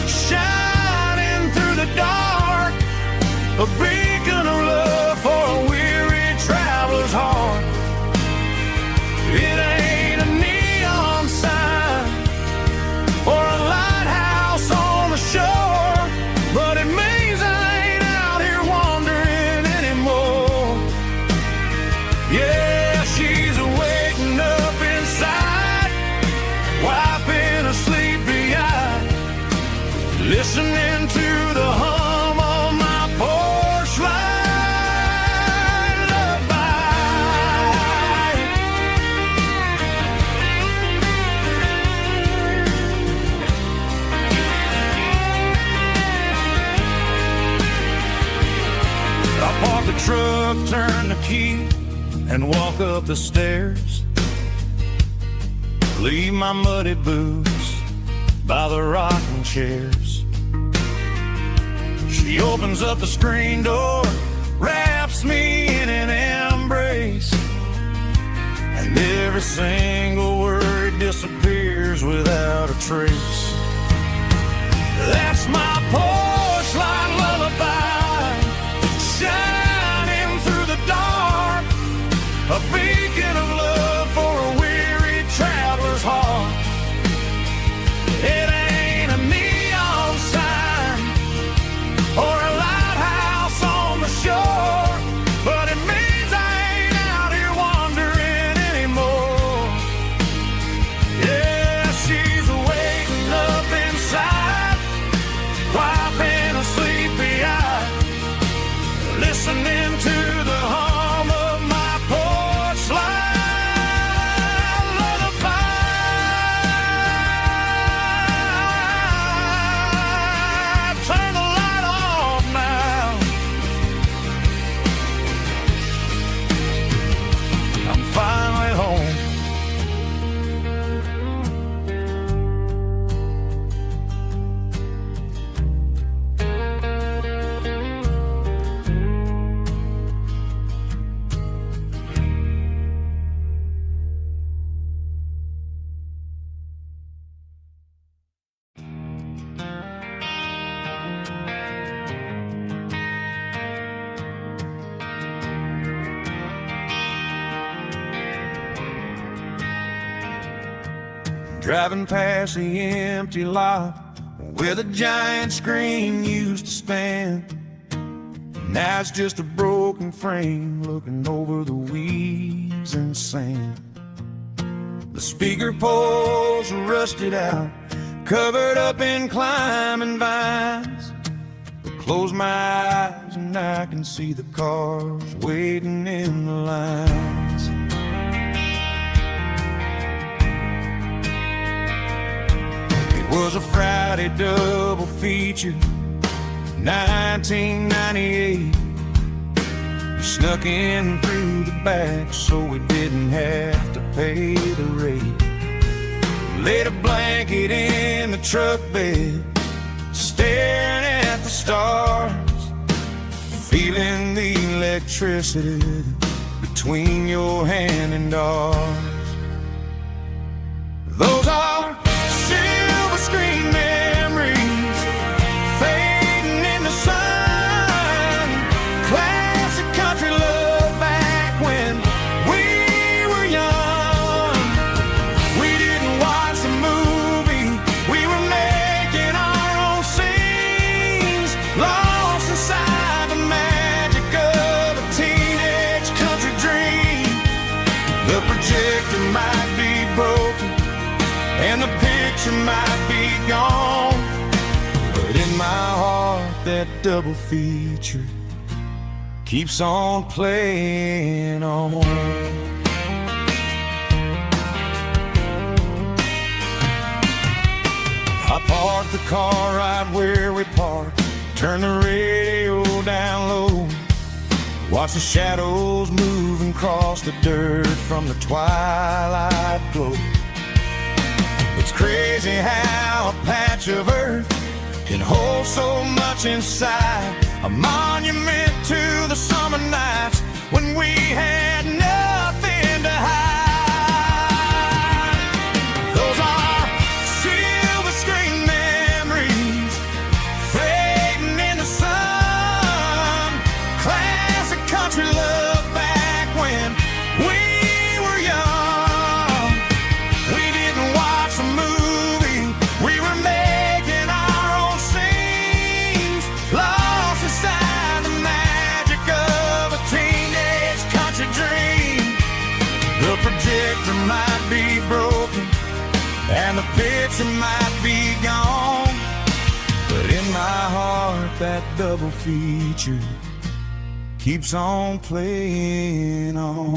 shining through the dark, a beacon of love for a weary traveler's heart. It ain't a neon sign or a lighthouse on the shore, but it means I ain't out here wandering anymore. Yeah, she's waking up inside, wiping a sleepy eye, listening to the hum of my porch light lullaby. I park the truck, turn the key, and walk up the stairs. Leave my muddy boots by the rocking chairs. She opens up the screen door, wraps me in an embrace, and every single word disappears without a trace. That's my porch light lullaby, shining through the dark, a beacon of love for a weary traveler's heart. It ain't a neon sign or a lighthouse on the shore, but it means I ain't out here wandering anymore. Yeah, she's waking up inside, wiping driving past the empty lot where the giant screen used to stand. Now it's just a broken frame looking over the weeds and sand. The speaker poles are rusted out, covered up in climbing vines. I close my eyes and I can see the cars waiting in the lines. It was a Friday double feature, 1998. We snuck in through the back so we didn't have to pay the rate. Laid a blanket in the truck bed, staring at the stars, feeling the electricity between your hand and ours. Those are silver screen memories fading in the sun. Classic country love back when we were young. We didn't watch the movie, we were making our own scenes, lost inside the magic of a teenage country dream. The projector might be broken and the picture might be gone, but in my heart that double feature keeps on playing on. I parked the car right where we parked, turned the radio down low, watch the shadows move and cross the dirt from the twilight glow. It's crazy how a patch of earth can hold so much inside, a monument to the summer nights when we had nothing to hide. Those are silver screen memories fading in the sun. Classic country love back when we were young. We didn't watch the movie, we were making our own scenes, lost inside the magic of a teenage country dream. The projector might be broken and the picture might be gone, but in my heart that double feature keeps on playing on.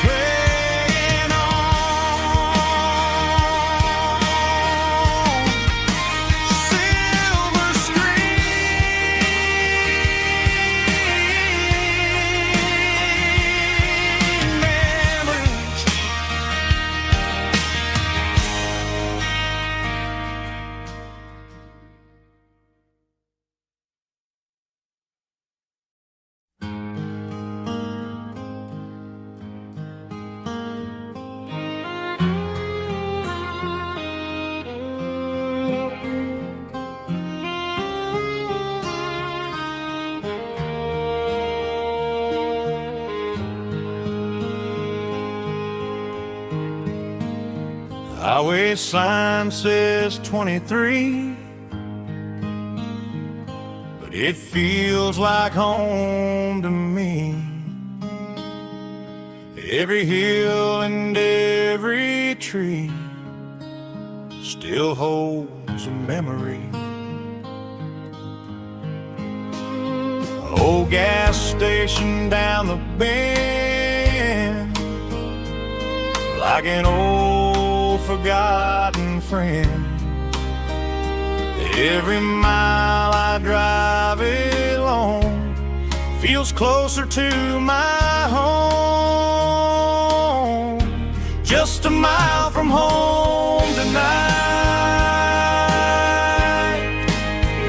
Playing on. Silver screen memories. Highway sign says 23, but it feels like home to me. Every hill and every tree still holds a memory. Old gas station down the bend, like an old forgotten friend. Every mile I drive it alone feels closer to my home. Just a mile from home tonight,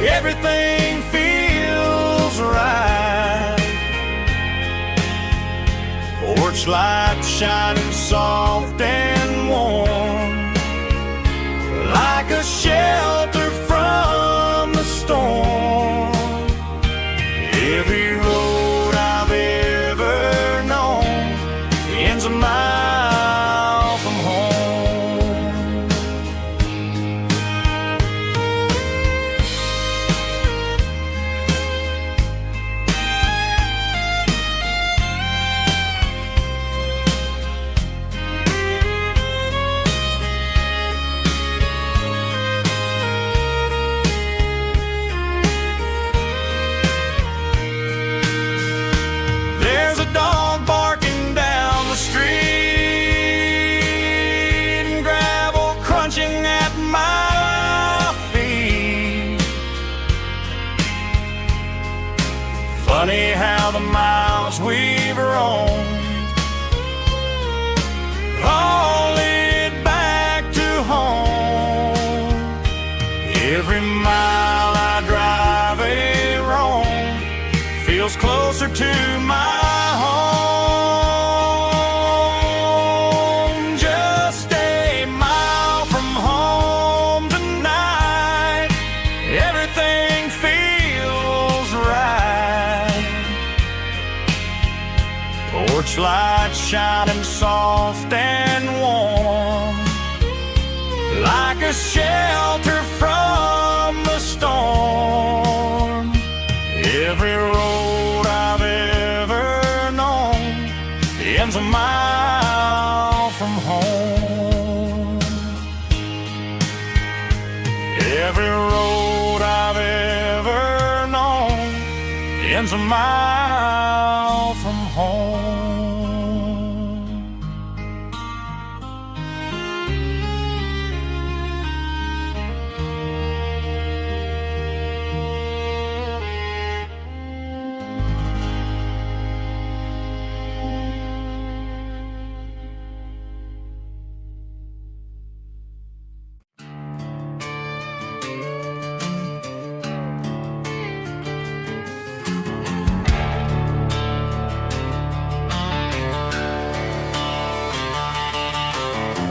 everything feels right. Porch light shining soft and warm, like a shelter from the storm. Every road I've ever known Every mile I drive a roam feels closer to my home. Just a mile from home tonight, everything feels right. Porch light shining soft and warm, like a shelter from the storm. Every road I've ever known ends a mile from home. Every road I've ever known ends a mile from home.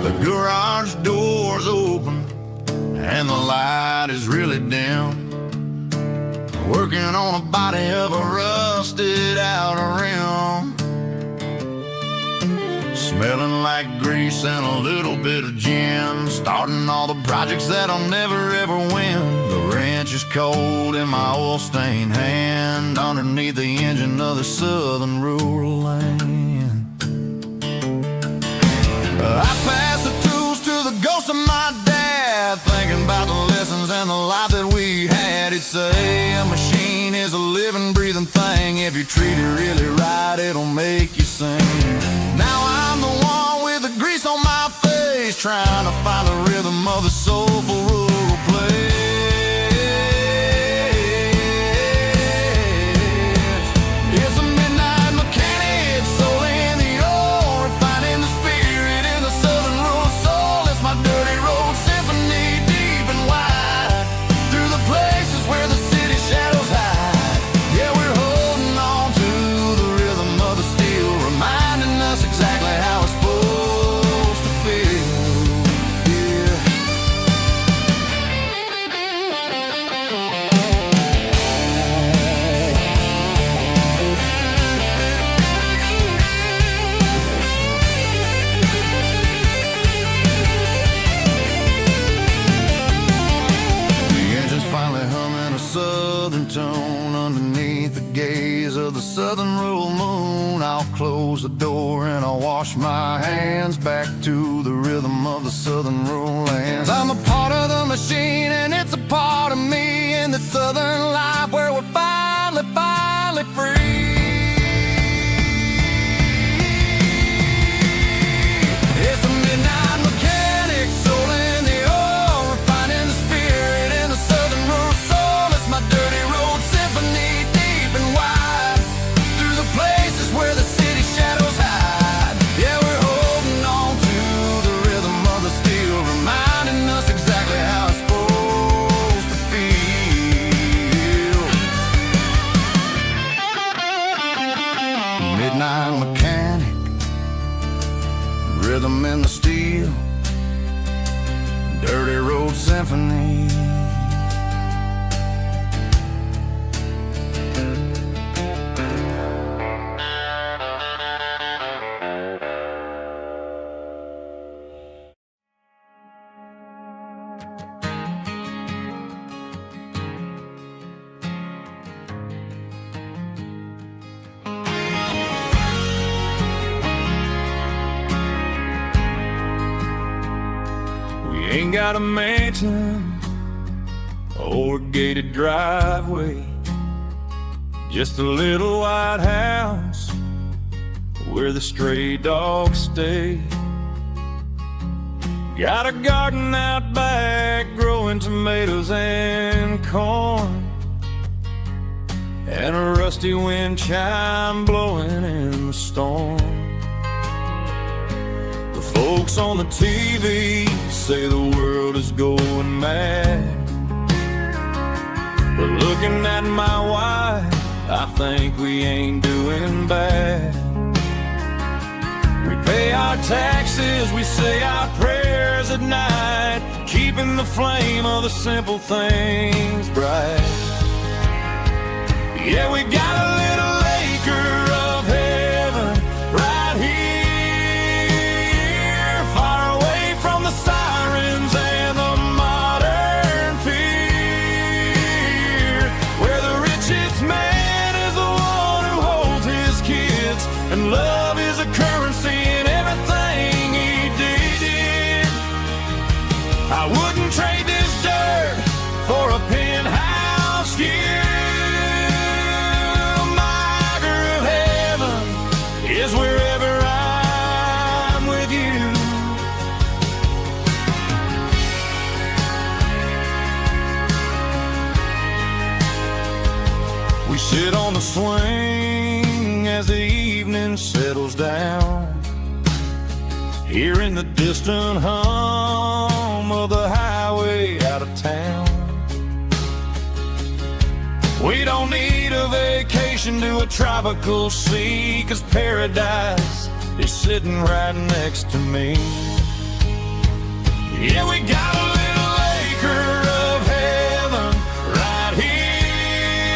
The garage door's open and the light is really dim. Working on a body of a rusted out rim, smelling like grease and a little bit of gin. Starting all the projects that I'll never ever win. The wrench is cold in my oil-stained hand, underneath the engine of the southern rural land. I pass the tools to the ghost of my dad, thinking about the lessons and the life that we had. He'd say a machine is a living, breathing thing. If you treat it really right, it'll make you sing. Now I'm the one with the grease on my face, trying to find the rhythm of the soulful rural place. It's a midnight mechanic, soul in the ore, finding the spirit in the southern rural soul. It's my dirty road symphony, deep and wide, through the places where the city shadows hide. Yeah, we're holding on to the rhythm of the steel, reminding us exactly how it's supposed to feel. Yeah. The engine's finally humming a southern tone underneath the gaze of the southern rural moon. I'll close the door and I'll wash my hands, back to the rhythm of the southern rural lands. I'm a part of the machine and it's a part of me, in the southern life where we're finally free. It's a midnight mechanic, soul in the ore, refining the spirit in the southern rural soul. It's my dirty road symphony, deep and wide, through the places where the city shadows hide. Yeah, we're holding on to the rhythm of the steel, reminding us exactly how it's supposed to feel. Midnight mechanic, rhythm in the steel, dirty road symphony. Ain't got a mansion or a gated driveway, just a little white house where the stray dogs stay. Got a garden out back growing tomatoes and corn, and a rusty wind chime blowing in the storm. The folks on the TV say the world is going mad, But looking at my wife, I think we ain't doing bad. We pay our taxes, we say our prayers at night, keeping the flame of the simple things bright. Yeah, we got a little acre of heaven right here, far away from the sirens and the modern fear, where the richest man is the one who holds his kids, and love is a currency in everything he did. I wouldn't trade this dirt for a penthouse view. Is wherever I'm with you. We sit on the swing as the evening settles down, hearing the distant hum of the highway out of town. We don't need a vacation to a tropical sea, 'cause paradise is sitting right next to me. Yeah, we got a little acre of heaven right here,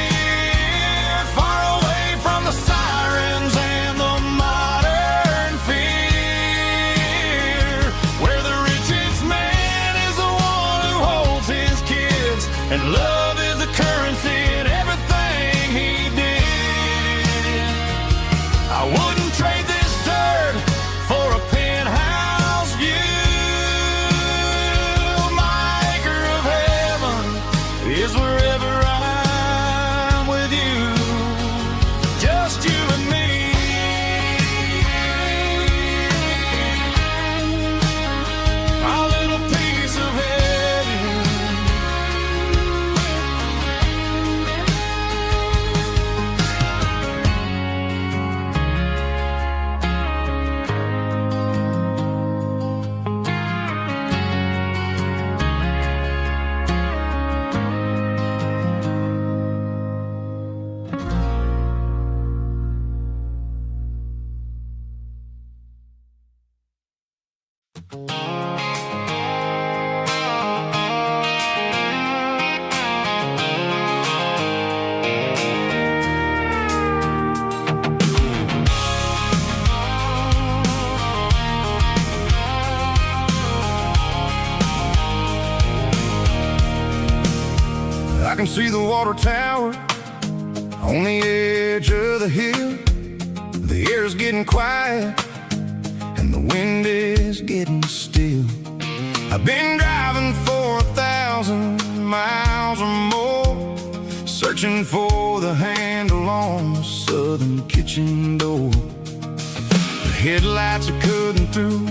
far away from the sirens and the modern fear, where the richest man is the one who holds his kids, and love is the currency in everything he did. I wouldn't trade this dirt for a penthouse view. My acre of heaven is wherever I'm with you, just you and me. Our little piece of heaven. I can see the water tower on the edge of the hill. The air is getting quiet and the wind is getting still. I've been driving for 1,000 miles or more, searching for the handle on the southern kitchen door. The headlights are cutting through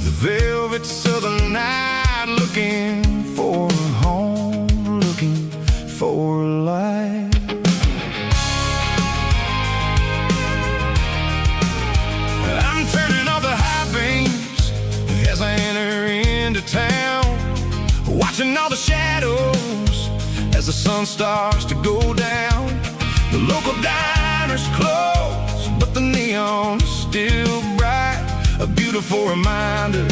the velvet southern night, looking for a home, looking for a life. I'm turning off the high beams as I enter into town, watching all the shadows as the sun starts to go down. The local diner's closed, but the neon is still bright, a beautiful reminder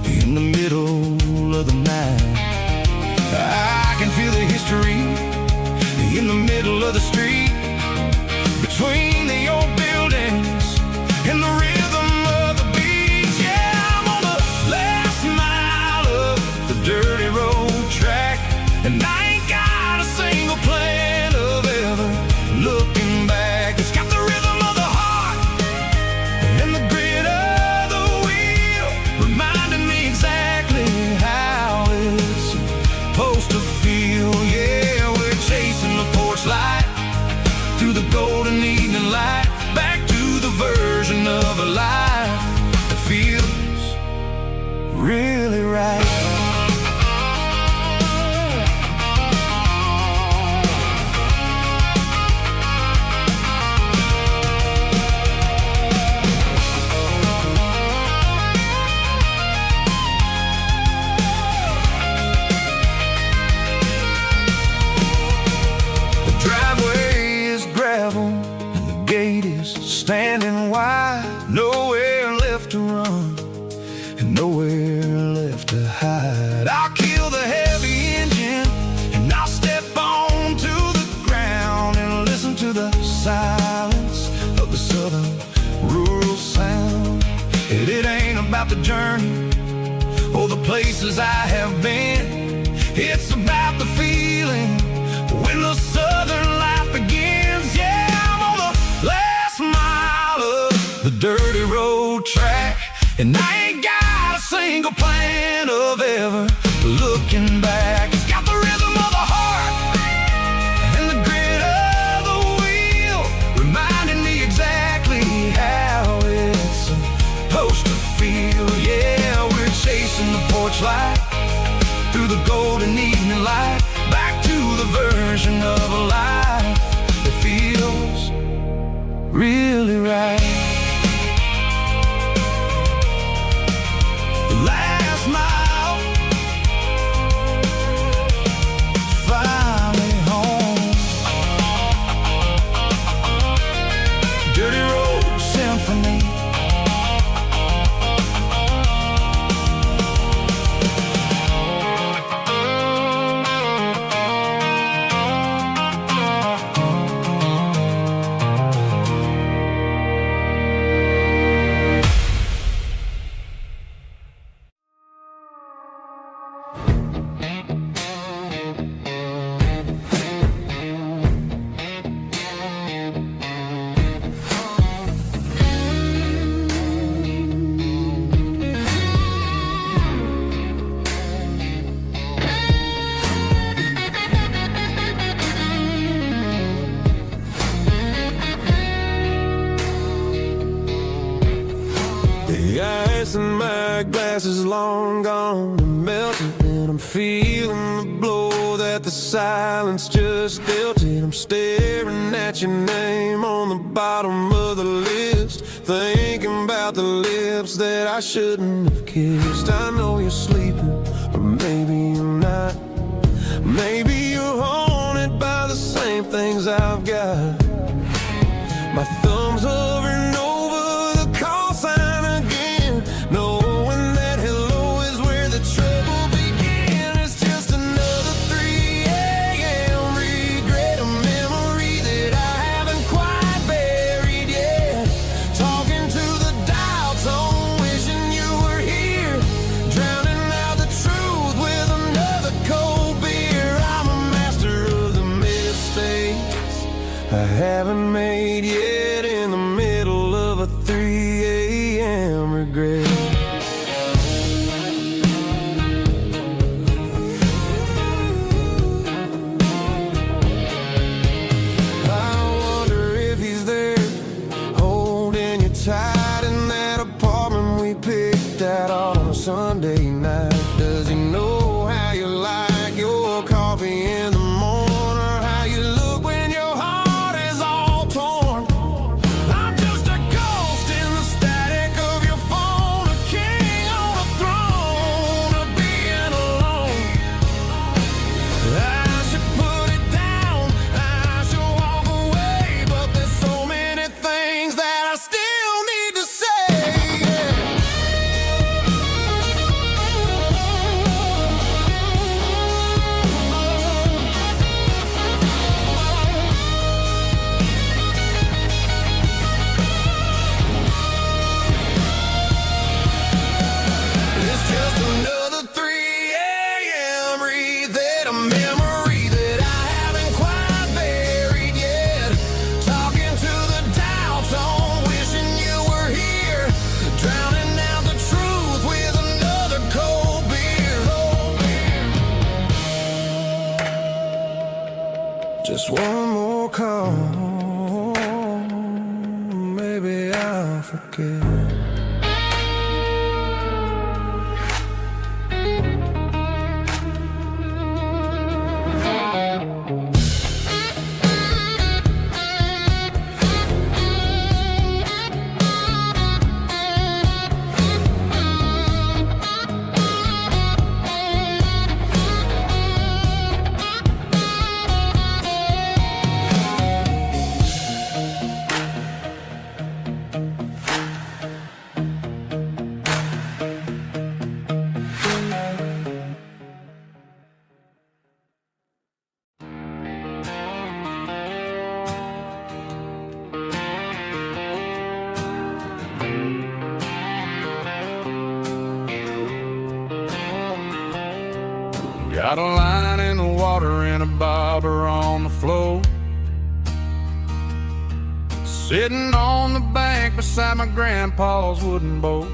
in the middle of the night. I can feel the history in the middle of the street, between the old buildings and the rhythm of the beat. Yeah, I'm on the last mile of the dirty road track, and I ain't got a single plan of ever looking back. It's got the rhythm of the heart and the grit of the wheel, reminding me exactly how it's supposed to feel. Yeah, we're chasing the porch light through the golden evening light, back to the version of a life that feels really right. standing wide, nowhere left to run and nowhere left to hide. I'll kill the heavy engine and I'll step onto the ground and listen to the silence of the southern rural sound. And it ain't about the journey or the places I have been, it's about the feeling when the southern life begins. Yeah, I'm on the last mile of the dirty road track, and I ain't got a single plan of ever looking back. It's got the rhythm of the heart and the grit of the wheel, reminding me exactly how it's supposed to feel. Yeah, we're chasing the porch light through the golden evening light, back to the version of a life that feels really right. The last mile, finally home. Dirty Road Symphony. The ice in my glass is long gone and melted, and I'm feeling the blow that the silence just dealt it. I'm staring at your name on the bottom of the list, thinking about the lips that I shouldn't have kissed. I know you're sleeping, or maybe you're not. Maybe you're haunted by the same things I've got. My thumb's hovering over the call sign again, knowing that hello is where the trouble began. It's just another 3 a.m. regret, a memory that I haven't quite buried yet. Talking to the dial tone, wishing you were here, drowning out the truth with another cold beer. I'm a master of the mistakes I haven't made yet, in the middle of a 3 a.m. regret. I wonder if he's there, holding you tight in that apartment we picked out on a Sunday night. Does he know how you like your coffee in the morning, or how you look when your heart is all torn? I'm just a ghost in the static of your phone, a king on a throne of being alone. I should put it down, I should walk away, but there's so many things that I still need to say. It's just another 3 a.m. read, a memory that I haven't quite buried yet. Talking to the dial tone, wishing you were here, drowning out the truth with another cold beer. Just one more call, maybe I'll forget. water in a bobber on the floor. Sitting on the bank beside my grandpa's wooden boat.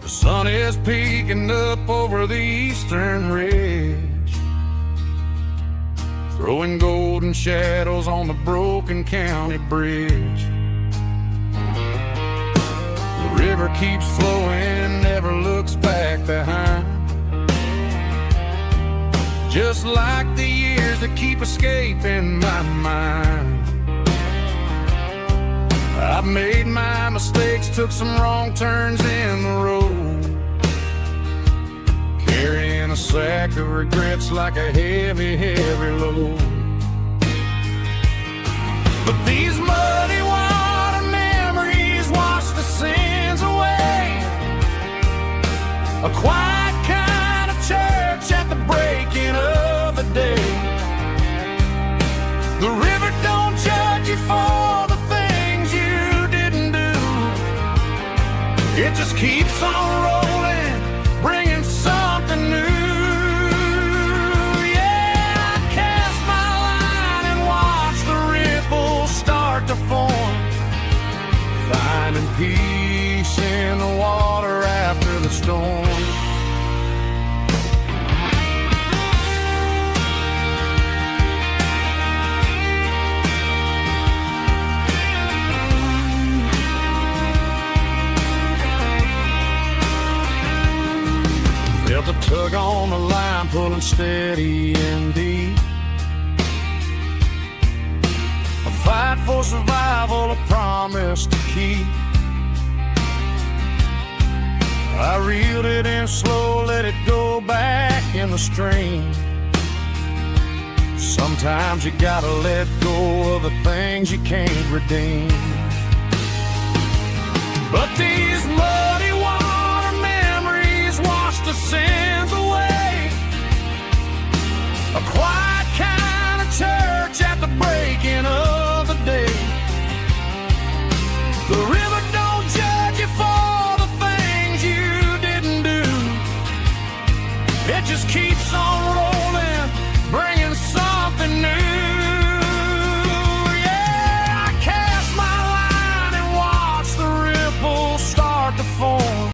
The sun is peeking up over the eastern ridge, throwing golden shadows on the broken county bridge. The river keeps flowing, never looks back behind, just like the years that keep escaping my mind. I've made my mistakes, took some wrong turns in the road, carrying a sack of regrets like a heavy, heavy load. But these muddy water memories wash the sins away. A quiet kind of church at the breaking of the day. The river don't judge you for the things you didn't do. It just keeps on rolling, bringing something new. Yeah, I cast my line and watch the ripples start to form, finding peace in the water after the storm. Felt a tug on the line, pulling steady and deep. A fight for survival, a promise to keep. I reeled it in slow, let it go back in the stream. Sometimes you gotta let go of the things you can't redeem. But these muddy water memories wash the sins away. A quiet kind of church at the breaking of the day. The river don't judge you for the things you didn't do. It just keeps on rolling,